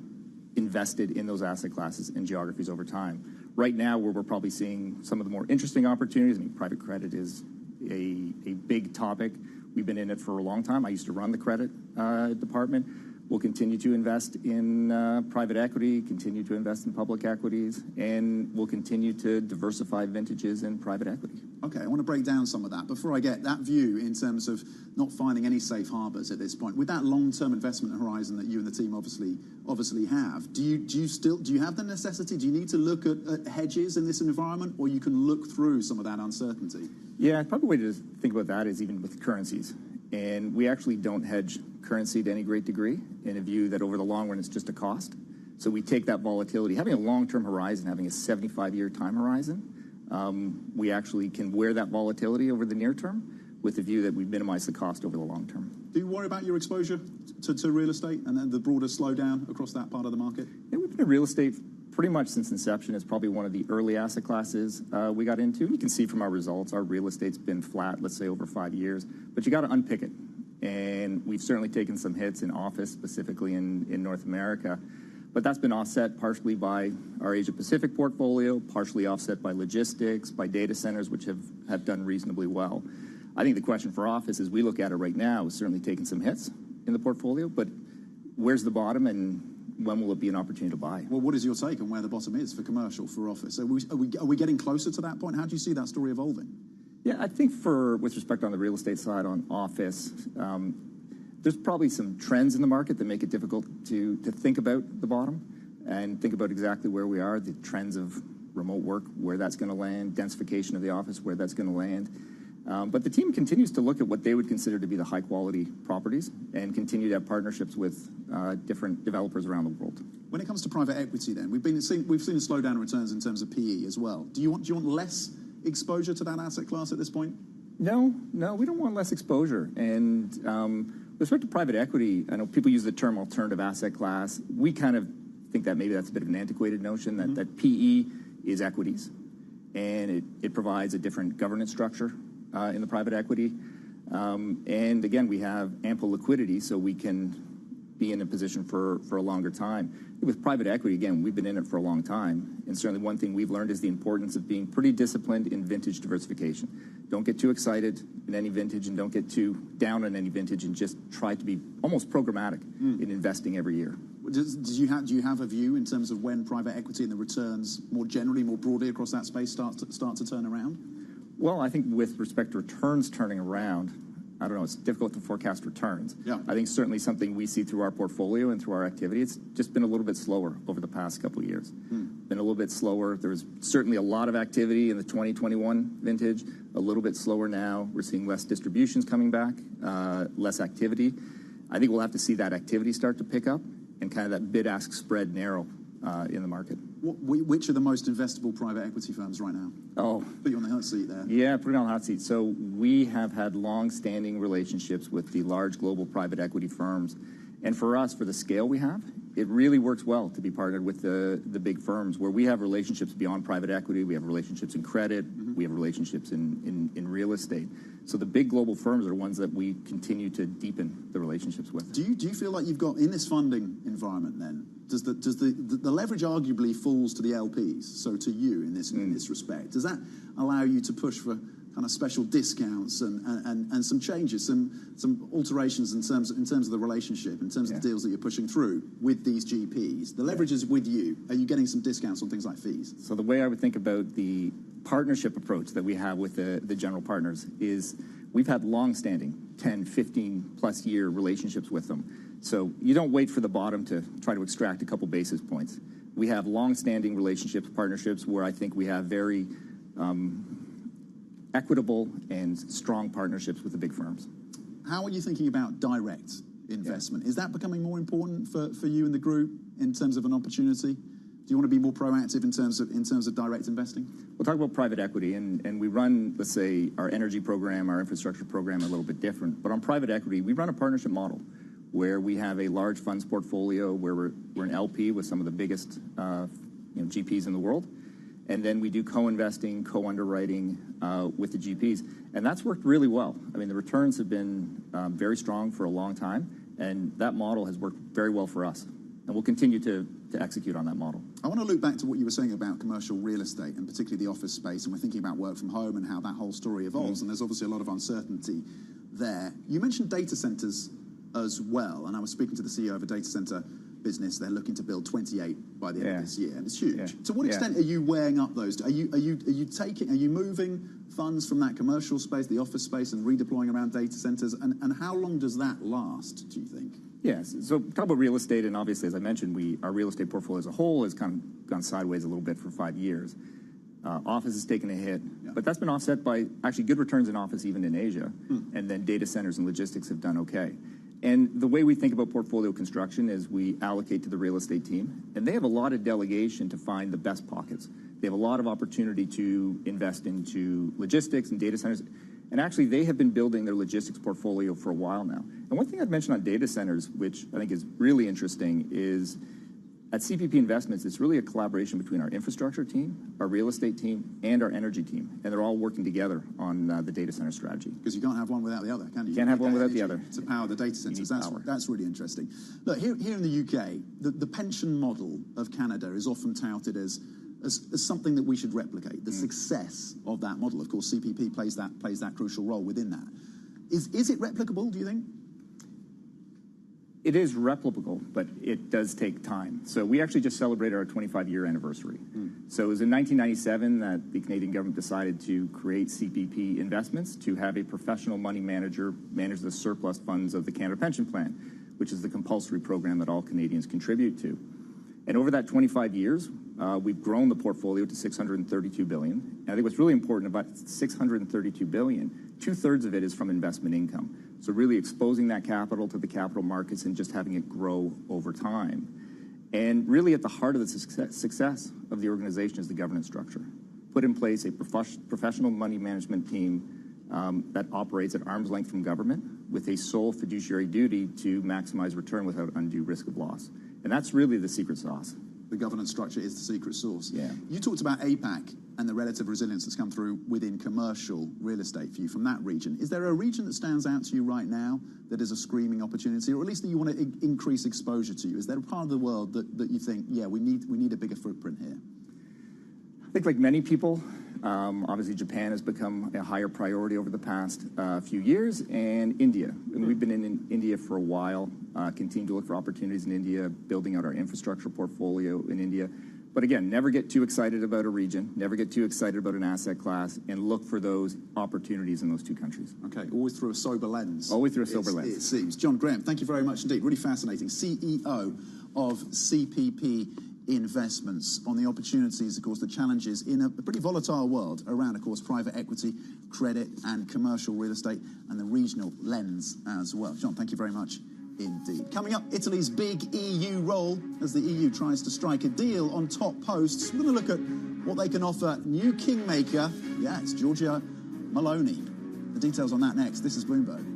Speaker 21: invested in those asset classes and geographies over time. Right now, where we're probably seeing some of the more interesting opportunities, I mean, private credit is a big topic. We've been in it for a long time. I used to run the credit department. We'll continue to invest in private equity, continue to invest in public equities, and we'll continue to diversify vintages in private equity.
Speaker 16: Okay, I want to break down some of that. Before I get that view in terms of not finding any safe harbors at this point, with that long-term investment horizon that you and the team obviously have, do you have the necessity? Do you need to look at hedges in this environment, or you can look through some of that uncertainty?
Speaker 21: Yeah, probably the way to think about that is even with currencies.
Speaker 4: And we actually don't hedge currency to any great degree in a view that over the long run it's just a cost. So we take that volatility. Having a long-term horizon, having a 75-year time horizon, we actually can wear that volatility over the near term with the view that we minimize the cost over the long term.
Speaker 16: Do you worry about your exposure to real estate and then the broader slowdown across that part of the market?
Speaker 4: Yeah, we've been in real estate pretty much since inception. It's probably one of the early asset classes we got into. You can see from our results, our real estate's been flat, let's say, over 5 years. But you got to unpick it. And we've certainly taken some hits in office, specifically in North America. But that's been offset partially by our Asia-Pacific portfolio, partially offset by logistics, by data centers, which have done reasonably well. I think the question for office, as we look at it right now, is certainly taking some hits in the portfolio. But where's the bottom, and when will it be an opportunity to buy?
Speaker 16: Well, what is your take on where the bottom is for commercial, for office? Are we getting closer to that point? How do you see that story evolving?
Speaker 4: Yeah, I think with respect on the real estate side on office, there's probably some trends in the market that make it difficult to think about the bottom and think about exactly where we are, the trends of remote work, where that's going to land, densification of the office, where that's going to land. But the team continues to look at what they would consider to be the high-quality properties and continue to have partnerships with different developers around the world.
Speaker 16: When it comes to private equity, then, we've seen a slowdown in returns in terms of PE as well. Do you want less exposure to that asset class at this point?
Speaker 4: No, we don't want less exposure. And with respect to private equity, I know people use the term alternative asset class. We kind of think that maybe that's a bit of an antiquated notion, that PE is equities, and it provides a different governance structure in the private equity. And again, we have ample liquidity, so we can be in a position for a longer time. With private equity, again, we've been in it for a long time, and certainly one thing we've learned is the importance of being pretty disciplined in vintage diversification. Don't get too excited in any vintage, and don't get too down on any vintage, and just try to be almost programmatic in investing every year.
Speaker 16: Do you have a view in terms of when private equity and the returns more generally, more broadly across that space start to turn around?
Speaker 4: Well, I think with respect to returns turning around, I don't know, it's difficult to forecast returns.
Speaker 16: Yeah.
Speaker 4: I think certainly something we see through our portfolio and through our activity, it's just been a little bit slower over the past couple of years. Been a little bit slower. There's certainly a lot of activity in the 2021 vintage, a little bit slower now. We're seeing less distributions coming back, less activity. I think we'll have to see that activity start to pick up and kind of that bid-ask spread narrow in the market.
Speaker 16: Which are the most investable private equity firms right now?
Speaker 4: Oh.
Speaker 16: Put you on the hot seat there.
Speaker 4: Yeah, put it on the hot seat. So we have had long-standing relationships with the large global private equity firms. And for us, for the scale we have, it really works well to be partnered with the big firms where we have relationships beyond private equity. We have relationships in credit. We have relationships in real estate. So the big global firms are ones that we continue to deepen the relationships with.
Speaker 16: Do you feel like you've got, in this funding environment then, does the leverage arguably falls to the LPs, so to you in this respect? Does that allow you to push for kind of special discounts and some changes, some alterations in terms of the relationship, in terms of the deals that you're pushing through with these GPs? The leverage is with you. Are you getting some discounts on things like fees?
Speaker 4: So the way I would think about the partnership approach that we have with the general partners is we've had long-standing 10, 15-plus year relationships with them. So you don't wait for the bottom to try to extract a couple basis points. We have long-standing relationships, partnerships, where I think we have very equitable and strong partnerships with the big firms.
Speaker 16: How are you thinking about direct investment? Is that becoming more important for you and the group in terms of an opportunity? Do you want to be more proactive in terms of direct investing?
Speaker 4: We'll talk about private equity, and we run, let's say, our energy program, our infrastructure program a little bit different. But on private equity, we run a partnership model where we have a large funds portfolio where we're an LP with some of the biggest GPs in the world. And then we do co-investing, co-underwriting with the GPs. And that's worked really well. I mean, the returns have been very strong for a long time, and that model has worked very well for us. And we'll continue to execute on that model.
Speaker 16: I want to loop back to what you were saying about commercial real estate, and particularly the office space, and we're thinking about work from home and how that whole story evolves, and there's obviously a lot of uncertainty there. You mentioned data centers as well, and I was speaking to the CEO of a data center business. They're looking to build 28 by the end of this year, and it's huge. To what extent are you weighing up those? Are you moving funds from that commercial space, the office space, and redeploying around data centers? And how long does that last, do you think?
Speaker 4: Yes. So talk about real estate, and obviously, as I mentioned, our real estate portfolio as a whole has kind of gone sideways a little bit for 5 years. Office has taken a hit, but that's been offset by actually good returns in office even in Asia, and then data centers and logistics have done okay. And the way we think about portfolio construction is we allocate to the real estate team, and they have a lot of delegation to find the best pockets. They have a lot of opportunity to invest into logistics and data centers, and actually they have been building their logistics portfolio for a while now. And one thing I'd mention on data centers, which I think is really interesting, is at CPP Investments, it's really a collaboration between our infrastructure team, our real estate team, and our energy team. And they're all working together on the data center strategy.
Speaker 16: Because you can't have one without the other, can you?
Speaker 4: Can't have one without the other.
Speaker 16: To power the data centers. That's really interesting. Look, here in the UK, the pension model of Canada is often touted as something that we should replicate. The success of that model, of course, CPP plays that crucial role within that. Is it replicable, do you think?
Speaker 4: It is replicable, but it does take time. So we actually just celebrated our 25-year anniversary. So it was in 1997 that the Canadian government decided to create CPP Investments to have a professional money manager manage the surplus funds of the Canada Pension Plan, which is the compulsory program that all Canadians contribute to. And over that 25 years, we've grown the portfolio to $632 billion. And I think what's really important about $632 billion, 2/3 of it is from investment income. So really exposing that capital to the capital markets and just having it grow over time. And really at the heart of the success of the organization is the governance structure. Put in place a professional money management team that operates at arm's length from government with a sole fiduciary duty to maximize return without undue risk of loss. And that's really the secret sauce.
Speaker 16: The governance structure is the secret sauce.
Speaker 4: Yeah.
Speaker 16: You talked about APAC and the relative resilience that's come through within commercial real estate for you from that region. Is there a region that stands out to you right now that is a screaming opportunity, or at least that you want to increase exposure to? Is there a part of the world that you think, yeah, we need a bigger footprint here?
Speaker 4: I think like many people, obviously Japan has become a higher priority over the past few years, and India. And we've been in India for a while, continue to look for opportunities in India, building out our infrastructure portfolio in India. But again, never get too excited about a region, never get too excited about an asset class, and look for those opportunities in those two countries.
Speaker 16: Okay, always through a sober lens.
Speaker 4: Always through a sober lens.
Speaker 16: It seems. John Graham, thank you very much indeed. Really fascinating. CEO of CPP Investments, on the opportunities, of course, the challenges in a pretty volatile world around, of course, private equity, credit, and commercial real estate, and the regional lens as well. John, thank you very much indeed. Coming up, Italy's big EU role as the EU tries to strike a deal on top posts. We're going to look at what they can offer new kingmaker. Yeah, it's Giorgia Meloni. The details on that next. This is Bloomberg.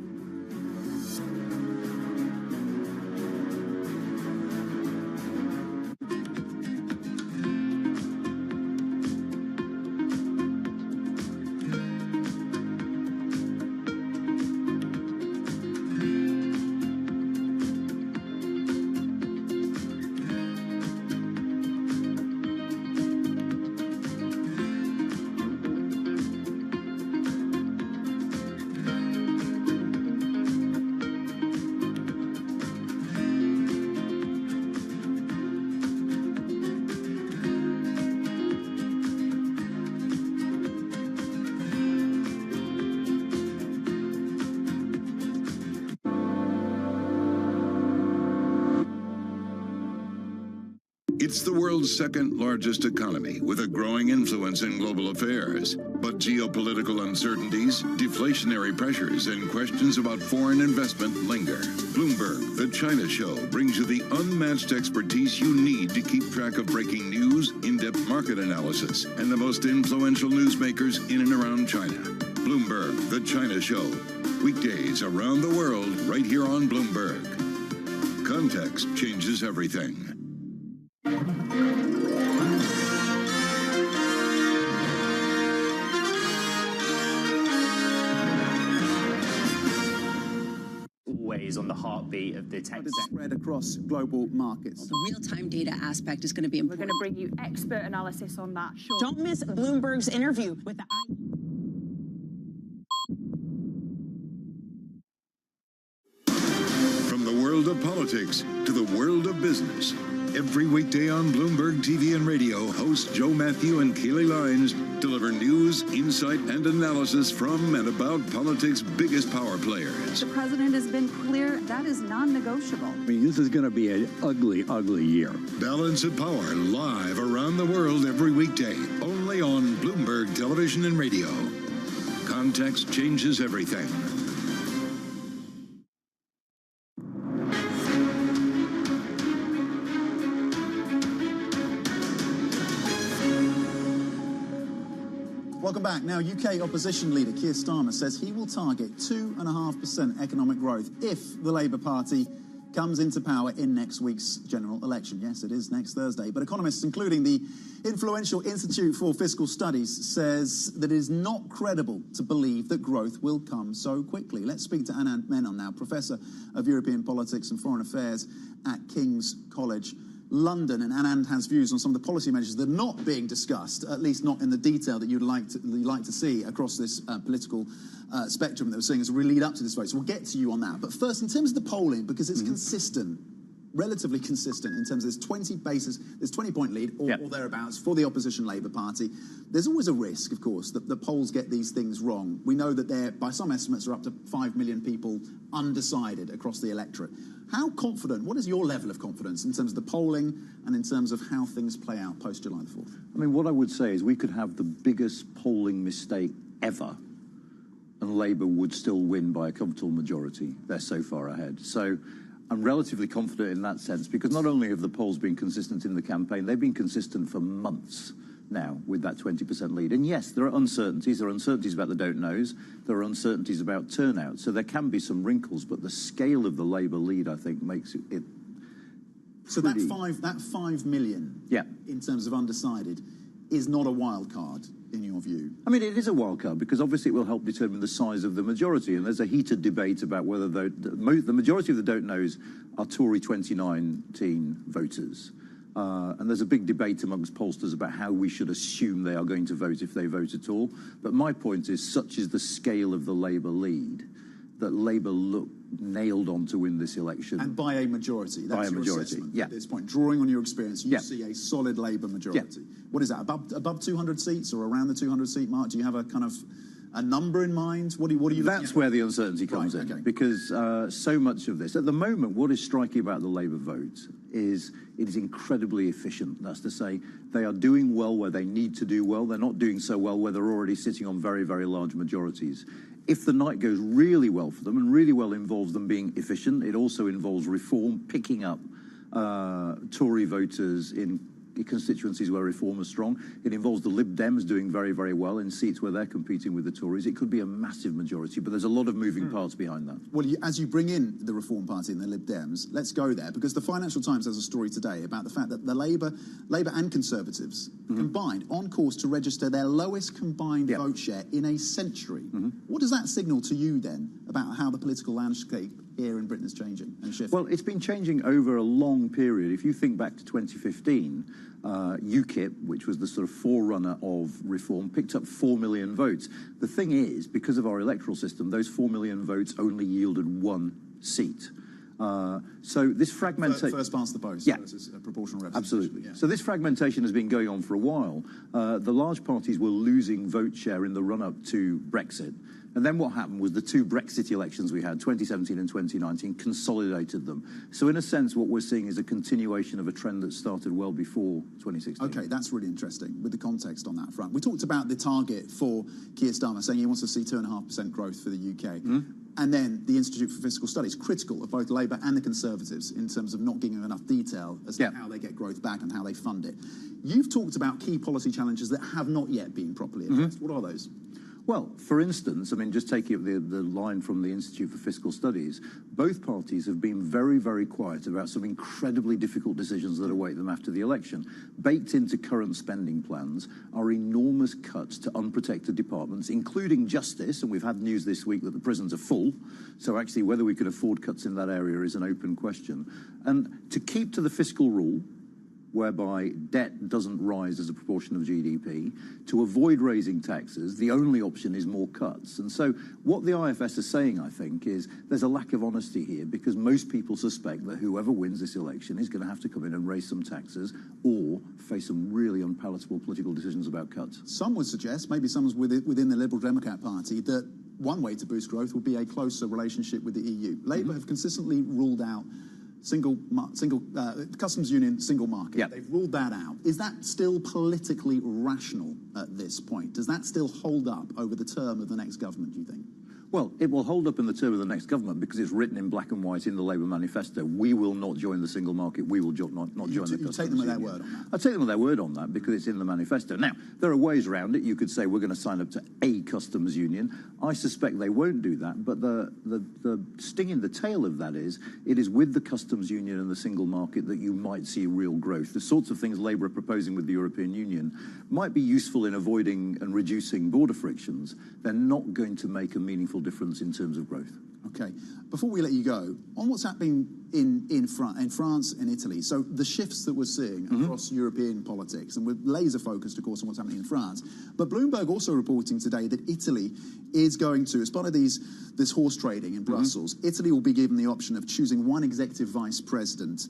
Speaker 7: It's the world's second largest economy with a growing influence in global affairs. But geopolitical uncertainties, deflationary pressures, and questions about foreign investment linger. Bloomberg, the China Show, brings you the unmatched expertise you need to keep track of breaking news, in-depth market analysis, and the most influential newsmakers in and around China. Bloomberg, the China Show. Weekdays around the world, right here on Bloomberg. Context changes everything.
Speaker 22: On the heartbeat of the tech
Speaker 16: spread across global markets.
Speaker 8: The real-time data aspect is going to be important.
Speaker 3: We're going to bring you expert analysis on that. Sure.
Speaker 8: Don't miss Bloomberg's interview with the
Speaker 7: From the world of politics to the world of business. Every weekday on Bloomberg TV and radio, hosts Joe Matthew and Kayleigh Lyons deliver news, insight, and analysis from and about politics' biggest power players.
Speaker 3: The president has been clear that is non-negotiable.
Speaker 11: I mean, this is going to be an ugly, ugly year.
Speaker 7: Balance of Power live around the world every weekday, only Only on Bloomberg Television and Radio. Context changes everything.
Speaker 16: Welcome back. Now, UK opposition leader Keir Starmer says he will target 2.5% economic growth if the Labour Party comes into power in next week's general election. Yes, it is next Thursday. But economists, including the influential Institute for Fiscal Studies, says that it is not credible to believe that growth will come so quickly. Let's speak to Anand Menon now, Professor of European Politics and Foreign Affairs at King's College London. And Anand has views on some of the policy measures that are not being discussed, at least not in the detail that you'd like to see across this political spectrum that we're seeing as we lead up to this vote. So we'll get to you on that. But first, in terms of the polling, because it's consistent, relatively consistent in terms of there's 20-point lead or thereabouts for the opposition Labour Party. There's always a risk, of course, that the polls get these things wrong. We know that there, by some estimates, are up to 5 million people undecided across the electorate. How confident, what is your level of confidence in terms of the polling and in terms of how things play out post-July the 4th?
Speaker 10: I mean, what I would say is we could have the biggest polling mistake ever and Labour would still win by a comfortable majority. They're so far ahead. So I'm relatively confident in that sense because not only have the polls been consistent in the campaign, they've been consistent for months now with that 20% lead. And yes, there are uncertainties. There are uncertainties about the don't knows. There are uncertainties about turnout. So there can be some wrinkles, but the scale of the Labour lead, I think, makes it
Speaker 16: so that 5 million in terms of undecided is not a wild card in your view?
Speaker 10: I mean, it is a wild card because obviously it will help determine the size of the majority. And there's a heated debate about whether the majority of the don't knows are Tory 2019 voters. And there's a big debate amongst pollsters about how we should assume they are going to vote if they vote at all. But my point is, such is the scale of the Labour lead that Labour look nailed on to win this election.
Speaker 16: And by a majority. That's your assessment at this point. Drawing on your experience, you see a solid Labour majority. What is that, above 200 seats or around the 200-seat mark? Do you have a kind of a number in mind? What are you looking at?
Speaker 10: That's where the uncertainty comes in, because so much of this, at the moment, what is striking about the Labour vote is it is incredibly efficient. That's to say, they are doing well where they need to do well. They're not doing so well where they're already sitting on very, very large majorities. If the night goes really well for them and really well involves them being efficient, it also involves reform, picking up Tory voters in constituencies where reform is strong. It involves the Lib Dems doing very, very well in seats where they're competing with the Tories. It could be a massive majority, but there's a lot of moving parts behind that.
Speaker 16: Well, as you bring in the Reform Party and the Lib Dems, let's go there, because the Financial Times has a story today about the fact that the Labour and Conservatives combined on course to register their lowest combined vote share in a century. What does that signal to you then about how the political landscape here in Britain is changing and shifting?
Speaker 10: Well, it's been changing over a long period. If you think back to 2015, UKIP, which was the sort of forerunner of reform, picked up 4 million votes. The thing is, because of our electoral system, those 4 million votes only yielded one seat. So this fragmentation...
Speaker 16: First past the post versus proportional representation.
Speaker 10: Absolutely. So this fragmentation has been going on for a while. The large parties were losing vote share in the run-up to Brexit. And then what happened was the two Brexit elections we had, 2017 and 2019, consolidated them. So in a sense, what we're seeing is a continuation of a trend that started well before 2016.
Speaker 16: OK, that's really interesting with the context on that front. We talked about the target for Keir Starmer, saying he wants to see 2.5% growth for the UK. And then the Institute for Fiscal Studies, critical of both Labour and the Conservatives in terms of not giving enough detail as to how they get growth back and how they fund it. You've talked about key policy challenges that have not yet been properly addressed. What are those?
Speaker 10: Well, for instance, I mean, just taking up the line from the Institute for Fiscal Studies, both parties have been very, very quiet about some incredibly difficult decisions that await them after the election. Baked into current spending plans are enormous cuts to unprotected departments, including justice, and we've had news this week that the prisons are full, so actually whether we can afford cuts in that area is an open question. And to keep to the fiscal rule, whereby debt doesn't rise as a proportion of GDP, to avoid raising taxes, the only option is more cuts. And so what the IFS is saying, I think, is there's a lack of honesty here because most people suspect that whoever wins this election is going to have to come in and raise some taxes or face some really unpalatable political decisions about cuts.
Speaker 16: Some would suggest, maybe someone's within the Liberal Democrat Party, that one way to boost growth would be a closer relationship with the EU. Labour have consistently ruled out customs union, single market.
Speaker 10: Yeah.
Speaker 16: They've ruled that out. Is that still politically rational at this point? Does that still hold up over the term of the next government, do you think?
Speaker 10: Well, it will hold up in the term of the next government because it's written in black and white in the Labour manifesto. We will not join the single market. We will not join the customs union.
Speaker 16: You take them at their word on that?
Speaker 10: I take them at their word on that because it's in the manifesto. Now, there are ways around it. You could say we're going to sign up to a customs union. I suspect they won't do that. But the sting in the tail of that is it is with the customs union and the single market that you might see real growth. The sorts of things Labour are proposing with the European Union might be useful in avoiding and reducing border frictions. They're not going to make a meaningful difference in terms of growth.
Speaker 16: Okay. Before we let you go, on what's happening in France and Italy, so the shifts that we're seeing across European politics, and we're laser focused, of course, on what's happening in France, but Bloomberg also reporting today that Italy is going to, as part of this horse trading in Brussels, Italy will be given the option of choosing one executive vice president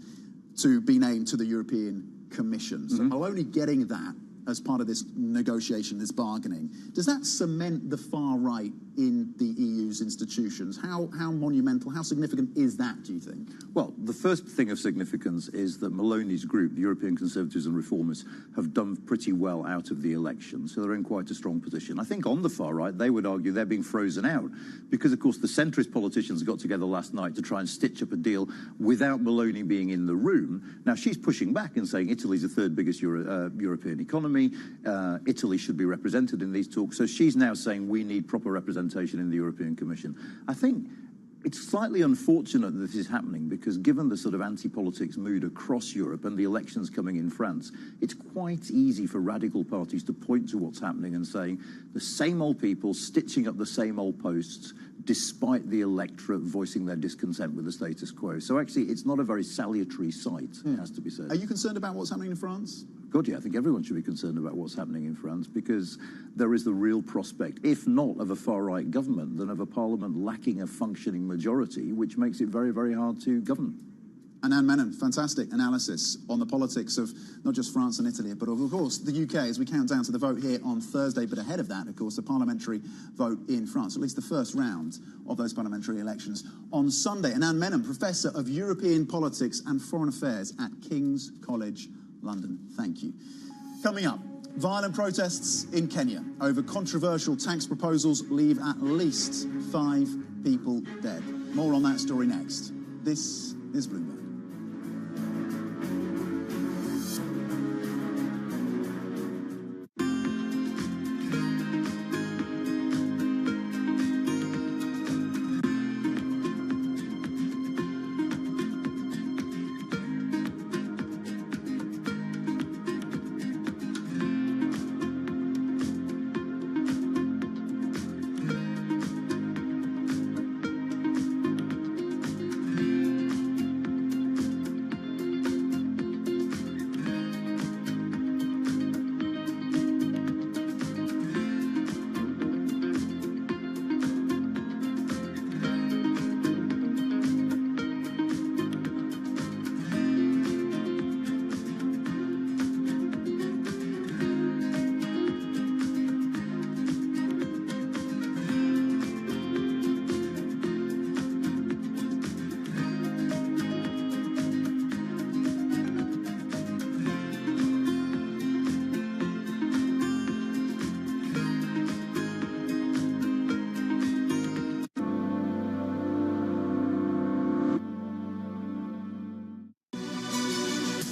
Speaker 16: to be named to the European Commission. So Maloney getting that as part of this negotiation, this bargaining, does that cement the far right in the EU's institutions? How monumental, how significant is that, do you think?
Speaker 10: Well, the first thing of significance is that Maloney's group, the European Conservatives and Reformists, have done pretty well out of the election, so they're in quite a strong position. I think on the far right, they would argue they're being frozen out because, of course, the centrist politicians got together last night to try and stitch up a deal without Maloney being in the room. Now, she's pushing back and saying Italy's the third biggest European economy. Italy should be represented in these talks. So she's now saying we need proper representation in the European Commission. I think it's slightly unfortunate that this is happening because given the sort of anti-politics mood across Europe and the elections coming in France, it's quite easy for radical parties to point to what's happening and saying the same old people stitching up the same old posts despite the electorate voicing their discontent with the status quo. So actually, it's not a very salutary sight, it has to be said.
Speaker 16: Are you concerned about what's happening in France?
Speaker 10: God, yeah, I think everyone should be concerned about what's happening in France because there is the real prospect, if not of a far-right government, then of a parliament lacking a functioning majority, which makes it very, very hard to govern.
Speaker 16: Anand Menon, fantastic analysis on the politics of not just France and Italy, but of course the UK as we count down to the vote here on Thursday, but ahead of that, of course, the parliamentary vote in France, at least the first round of those parliamentary elections on Sunday. Anand Menon, Professor of European Politics and Foreign Affairs at King's College London. Thank you. Coming up, violent protests in Kenya over controversial tax proposals leave at least 5 people dead. More on that story next. This is Bloomberg.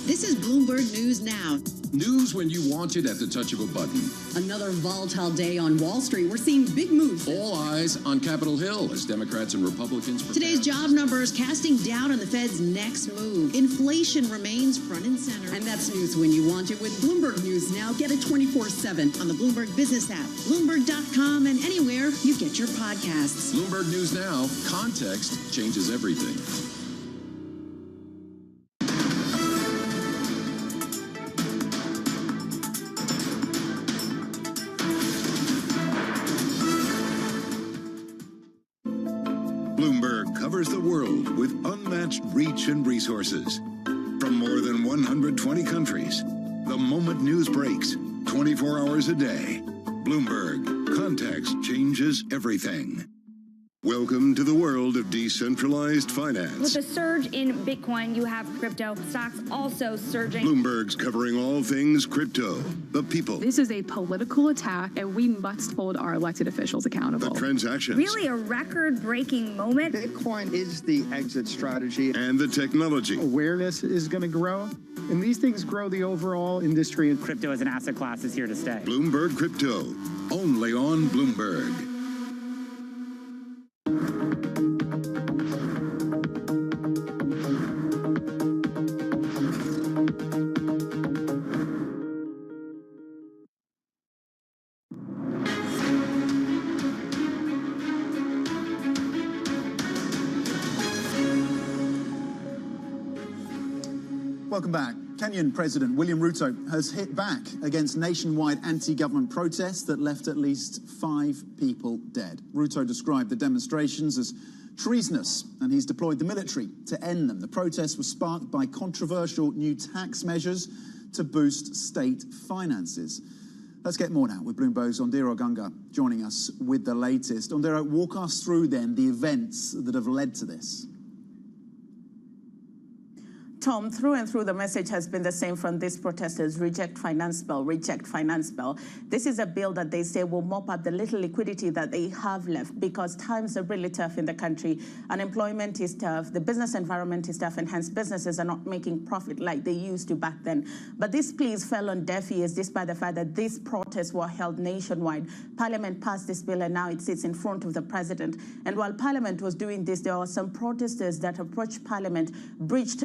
Speaker 12: This is Bloomberg News Now.
Speaker 13: News when you want it at the touch of a button.
Speaker 12: Another volatile day on Wall Street. We're seeing big moves.
Speaker 13: All eyes on Capitol Hill as Democrats and Republicans prepare.
Speaker 12: Today's job numbers casting doubt on the Fed's next move. Inflation remains front and center. And that's news when you want it with Bloomberg News Now. Get it 24/7 on the Bloomberg Business app, Bloomberg.com, and anywhere you get your podcasts.
Speaker 13: Bloomberg News Now. Context changes everything.
Speaker 7: Bloomberg covers the world with unmatched reach and resources. From more than 120 countries, the moment news breaks, 24 hours a day. Bloomberg, context changes everything. Welcome to the world of decentralized finance.
Speaker 2: With the surge in Bitcoin, you have crypto stocks also surging.
Speaker 7: Bloomberg's covering all things crypto, the people,
Speaker 14: This is a political attack, and we must hold our elected officials accountable.
Speaker 7: the transactions,
Speaker 2: Really a record-breaking moment.
Speaker 15: Bitcoin is the exit strategy.
Speaker 7: and the technology.
Speaker 15: Awareness is going to grow, and these things grow the overall industry.
Speaker 17: Crypto as an asset class is here to stay.
Speaker 7: Bloomberg Crypto, only on Bloomberg.
Speaker 16: Welcome back. Kenyan President William Ruto has hit back against nationwide anti-government protests that left at least 5 people dead. Ruto described the demonstrations as treasonous, and he's deployed the military to end them. The protests were sparked by controversial new tax measures to boost state finances. Let's get more now with Bloomberg's Ondiro Ogunga joining us with the latest. Ondiro, walk us through then the events that have led to this.
Speaker 19: Tom, through and through, the message has been the same from these protesters: reject finance bill, reject finance bill. This is a bill that they say will mop up the little liquidity that they have left, because times are really tough in the country. Unemployment is tough, the business environment is tough, and hence businesses are not making profit like they used to back then. But these pleas fell on deaf ears despite the fact that these protests were held nationwide. Parliament passed this bill and now it sits in front of the president. And while Parliament was doing this, there were some protesters that approached Parliament, breached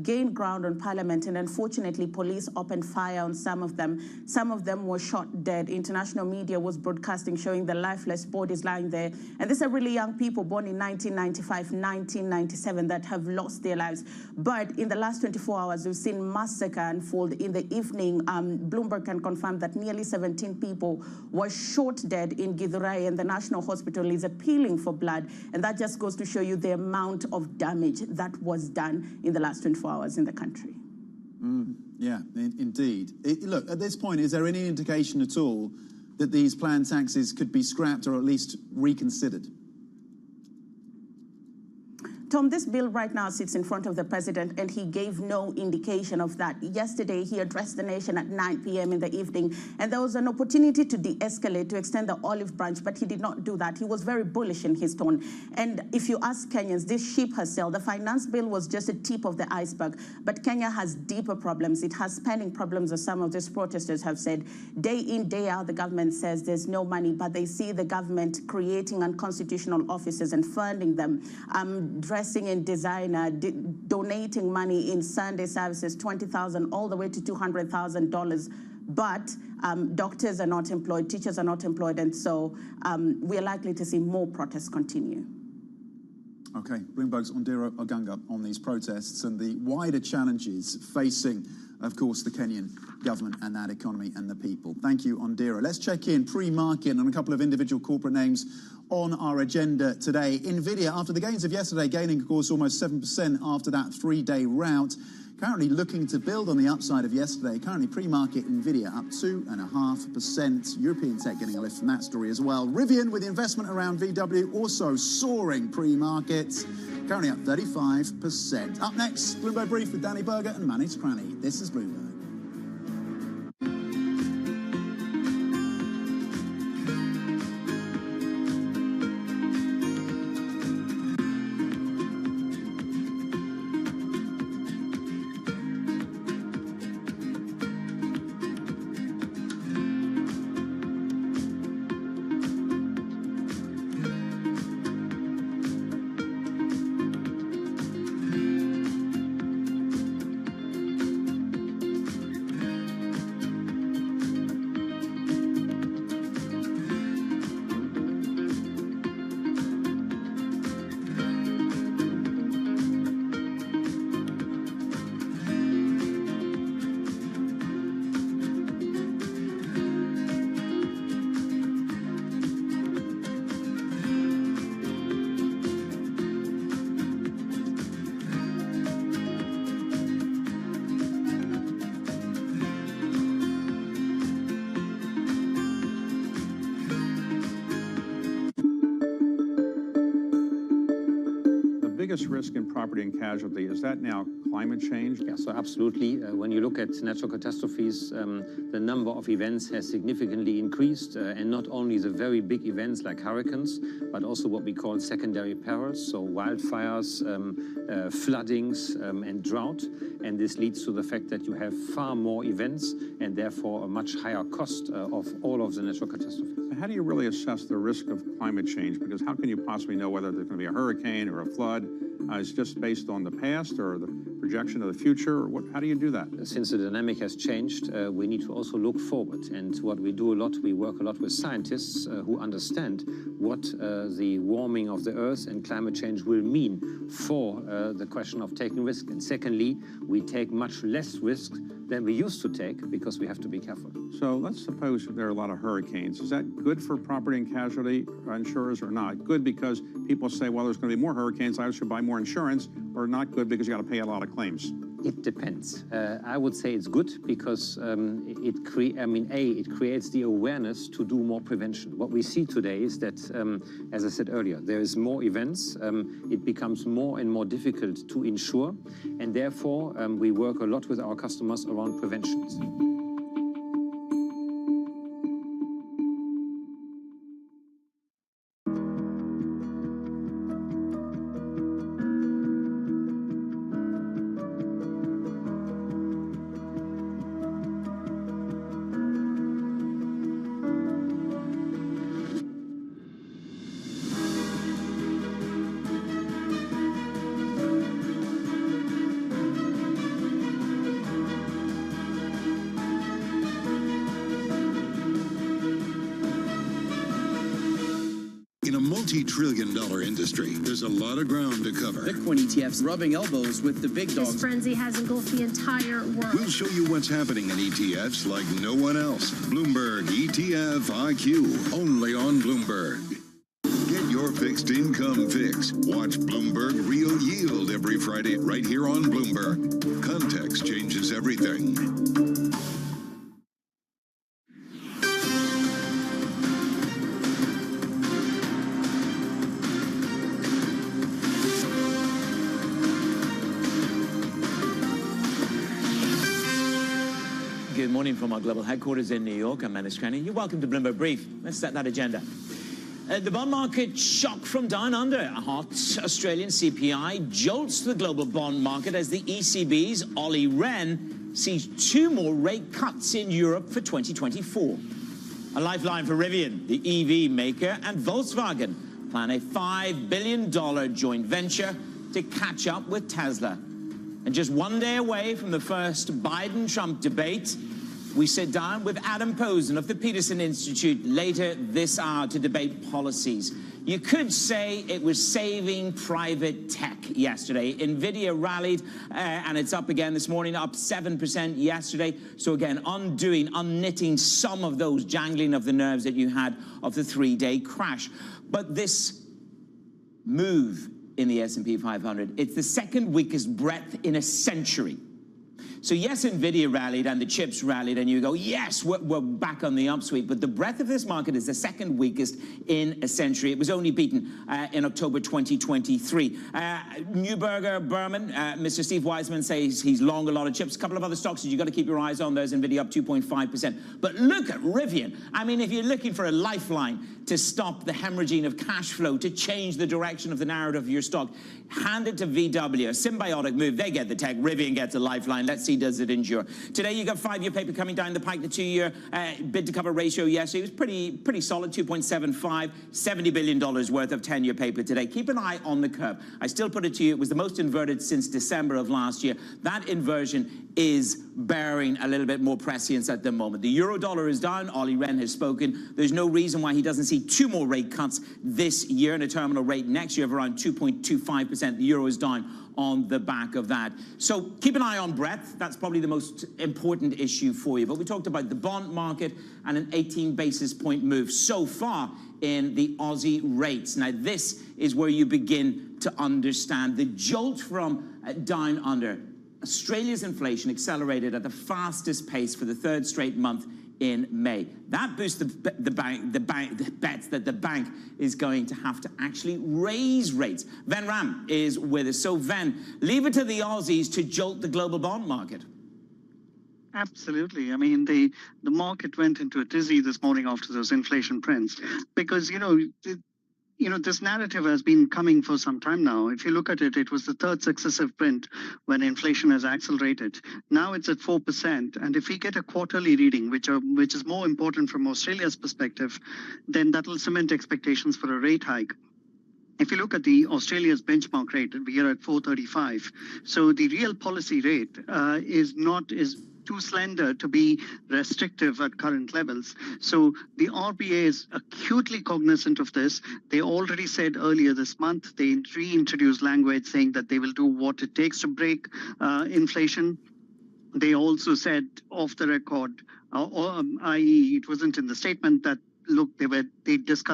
Speaker 19: gained ground on Parliament, and unfortunately police opened fire on some of them. Some of them were shot dead. International media was broadcasting, showing the lifeless bodies lying there. And these are really young people born in 1995, 1997 that have lost their lives. But in the last 24 hours, we've seen massacre unfold. In the evening, Bloomberg can confirm that nearly 17 people were shot dead in Githurai, and the National Hospital is appealing for blood. And that just goes to show you the amount of damage that was done in the last 24 hours in the country.
Speaker 16: Yeah, indeed. Look, at this point, is there any indication at all that these planned taxes could be scrapped or at least reconsidered?
Speaker 19: Tom, this bill right now sits in front of the president, and he gave no indication of that. Yesterday, he addressed the nation at 9 p.m. in the evening, and there was an opportunity to de-escalate, to extend the olive branch, but he did not do that. He was very bullish in his tone. And if you ask Kenyans, this ship has sailed. The finance bill was just a tip of the iceberg, but Kenya has deeper problems. It has spending problems, as some of these protesters have said. Day in, day out, the government says there's no money, but they see the government creating unconstitutional offices and funding them, dressing in designer, donating money in Sunday services, $20,000 all the way to $200,000. But doctors are not employed, teachers are not employed, and so we are likely to see more protests continue.
Speaker 16: Okay, Bloomberg's Ondiro Ogunga on these protests and the wider challenges facing, of course, the Kenyan government and that economy and the people. Thank you, Ondiro. Let's check in pre-market on a couple of individual corporate names on our agenda today. NVIDIA, after the gains of yesterday, gaining, of course, almost 7% after that 3-day rout. Currently looking to build on the upside of yesterday. Currently pre-market NVIDIA up 2.5%. European tech getting a lift from that story as well. Rivian with the investment around VW also soaring pre-market. Currently up 35%. Up next, Bloomberg Brief with Danny Berger and Manny Cranny. This is Bloomberg.
Speaker 1: biggest risk in property and casualty, is that now climate change?
Speaker 5: Yeah, so absolutely. When you look at natural catastrophes, the number of events has significantly increased, and not only the very big events like hurricanes, but also what we call secondary perils, so wildfires, floodings, and drought. And this leads to the fact that you have far more events and therefore a much higher cost of all of the natural catastrophes.
Speaker 1: How do you really assess the risk of climate change? Because how can you possibly know whether there's going to be a hurricane or a flood? Is it just based on the past or the projection of the future? Or how do you do that?
Speaker 5: Since the dynamic has changed, we need to also look forward. And what we do a lot, we work a lot with scientists who understand what the warming of the Earth and climate change will mean for the question of taking risk. And secondly, we take much less risk than we used to take because we have to be careful.
Speaker 1: So let's suppose there are a lot of hurricanes. Is that good for property and casualty insurers or not? Good because people say, well, there's going to be more hurricanes, I should buy more insurance, or not good because you got to pay a lot of claims?
Speaker 5: It depends. I would say it's good because it creates the awareness to do more prevention. What we see today is that, as I said earlier, there is more events. It becomes more and more difficult to insure, and therefore we work a lot with our customers around preventions.
Speaker 7: In a multi-trillion-dollar industry, there's a lot of ground to cover.
Speaker 6: Bitcoin ETFs rubbing elbows with the big dogs.
Speaker 9: This frenzy has engulfed the entire world.
Speaker 7: We'll show you what's happening in ETFs like no one else. Bloomberg ETF IQ, only on Bloomberg. Get your fixed income fix. Watch Bloomberg Real Yield every Friday right here on Bloomberg. Context changes everything.
Speaker 18: Good morning from our global headquarters in New York. I'm Manus Cranny. You're welcome to Bloomberg Brief. Let's set that agenda. The bond market shock from down under. A hot Australian CPI jolts the global bond market as the ECB's Ollie Rehn sees 2 more rate cuts in Europe for 2024. A lifeline for Rivian, the EV maker, and Volkswagen plan a $5 billion joint venture to catch up with Tesla. And just 1 day away from the first Biden-Trump debate, we sit down with Adam Posen of the Peterson Institute later this hour to debate policies. You could say it was saving private tech yesterday. NVIDIA rallied, and it's up again this morning, up 7% yesterday. So again, unknitting some of those jangling of the nerves that you had of the 3-day crash. But this move in the S&P 500, it's the second weakest breadth in a century. So yes, NVIDIA rallied and the chips rallied, and you go, yes, we're back on the upsweep. But the breadth of this market is the second weakest in a century. It was only beaten in October 2023. Neuberger, Berman, Mr. Steve Wiseman says he's long a lot of chips. A couple of other stocks that you've got to keep your eyes on. There's NVIDIA up 2.5%. But look at Rivian. I mean, if you're looking for a lifeline to stop the hemorrhaging of cash flow, to change the direction of the narrative of your stock, hand it to VW. A symbiotic move. They get the tech. Rivian gets a lifeline. Let's see, does it endure? Today, you got 5-year paper coming down the pike. The 2-year bid to cover ratio yesterday was pretty solid, 2.75, $70 billion worth of 10-year paper today. Keep an eye on the curve. I still put it to you, it was the most inverted since December of last year. That inversion is bearing a little bit more prescience at the moment. The euro dollar is down. Ollie Rehn has spoken. There's no reason why he doesn't see 2 more rate cuts this year and a terminal rate next year of around 2.25%. The euro is down on the back of that. So keep an eye on breadth. That's probably the most important issue for you. But we talked about the bond market and an 18 basis point move so far in the Aussie rates. Now, this is where you begin to understand the jolt from down under. Australia's inflation accelerated at the fastest pace for the 3rd straight month in May. That boosts the bets that the bank is going to have to actually raise rates. Ven Ram is with us. So Ven, leave it to the Aussies to jolt the global bond market.
Speaker 20: Absolutely. I mean, the market went into a dizzy this morning after those inflation prints because, this narrative has been coming for some time now. If you look at it, it was the third successive print when inflation has accelerated. Now it's at 4%. And if we get a quarterly reading, which is more important from Australia's perspective, then that will cement expectations for a rate hike. If you look at the Australia's benchmark rate, we are at 4.35. So the real policy rate is too slender to be restrictive at current levels. So the RBA is acutely cognizant of this. They already said earlier this month, they reintroduced language saying that they will do what it takes to break inflation. They also said off the record, i.e. it wasn't in the statement, that look, they discussed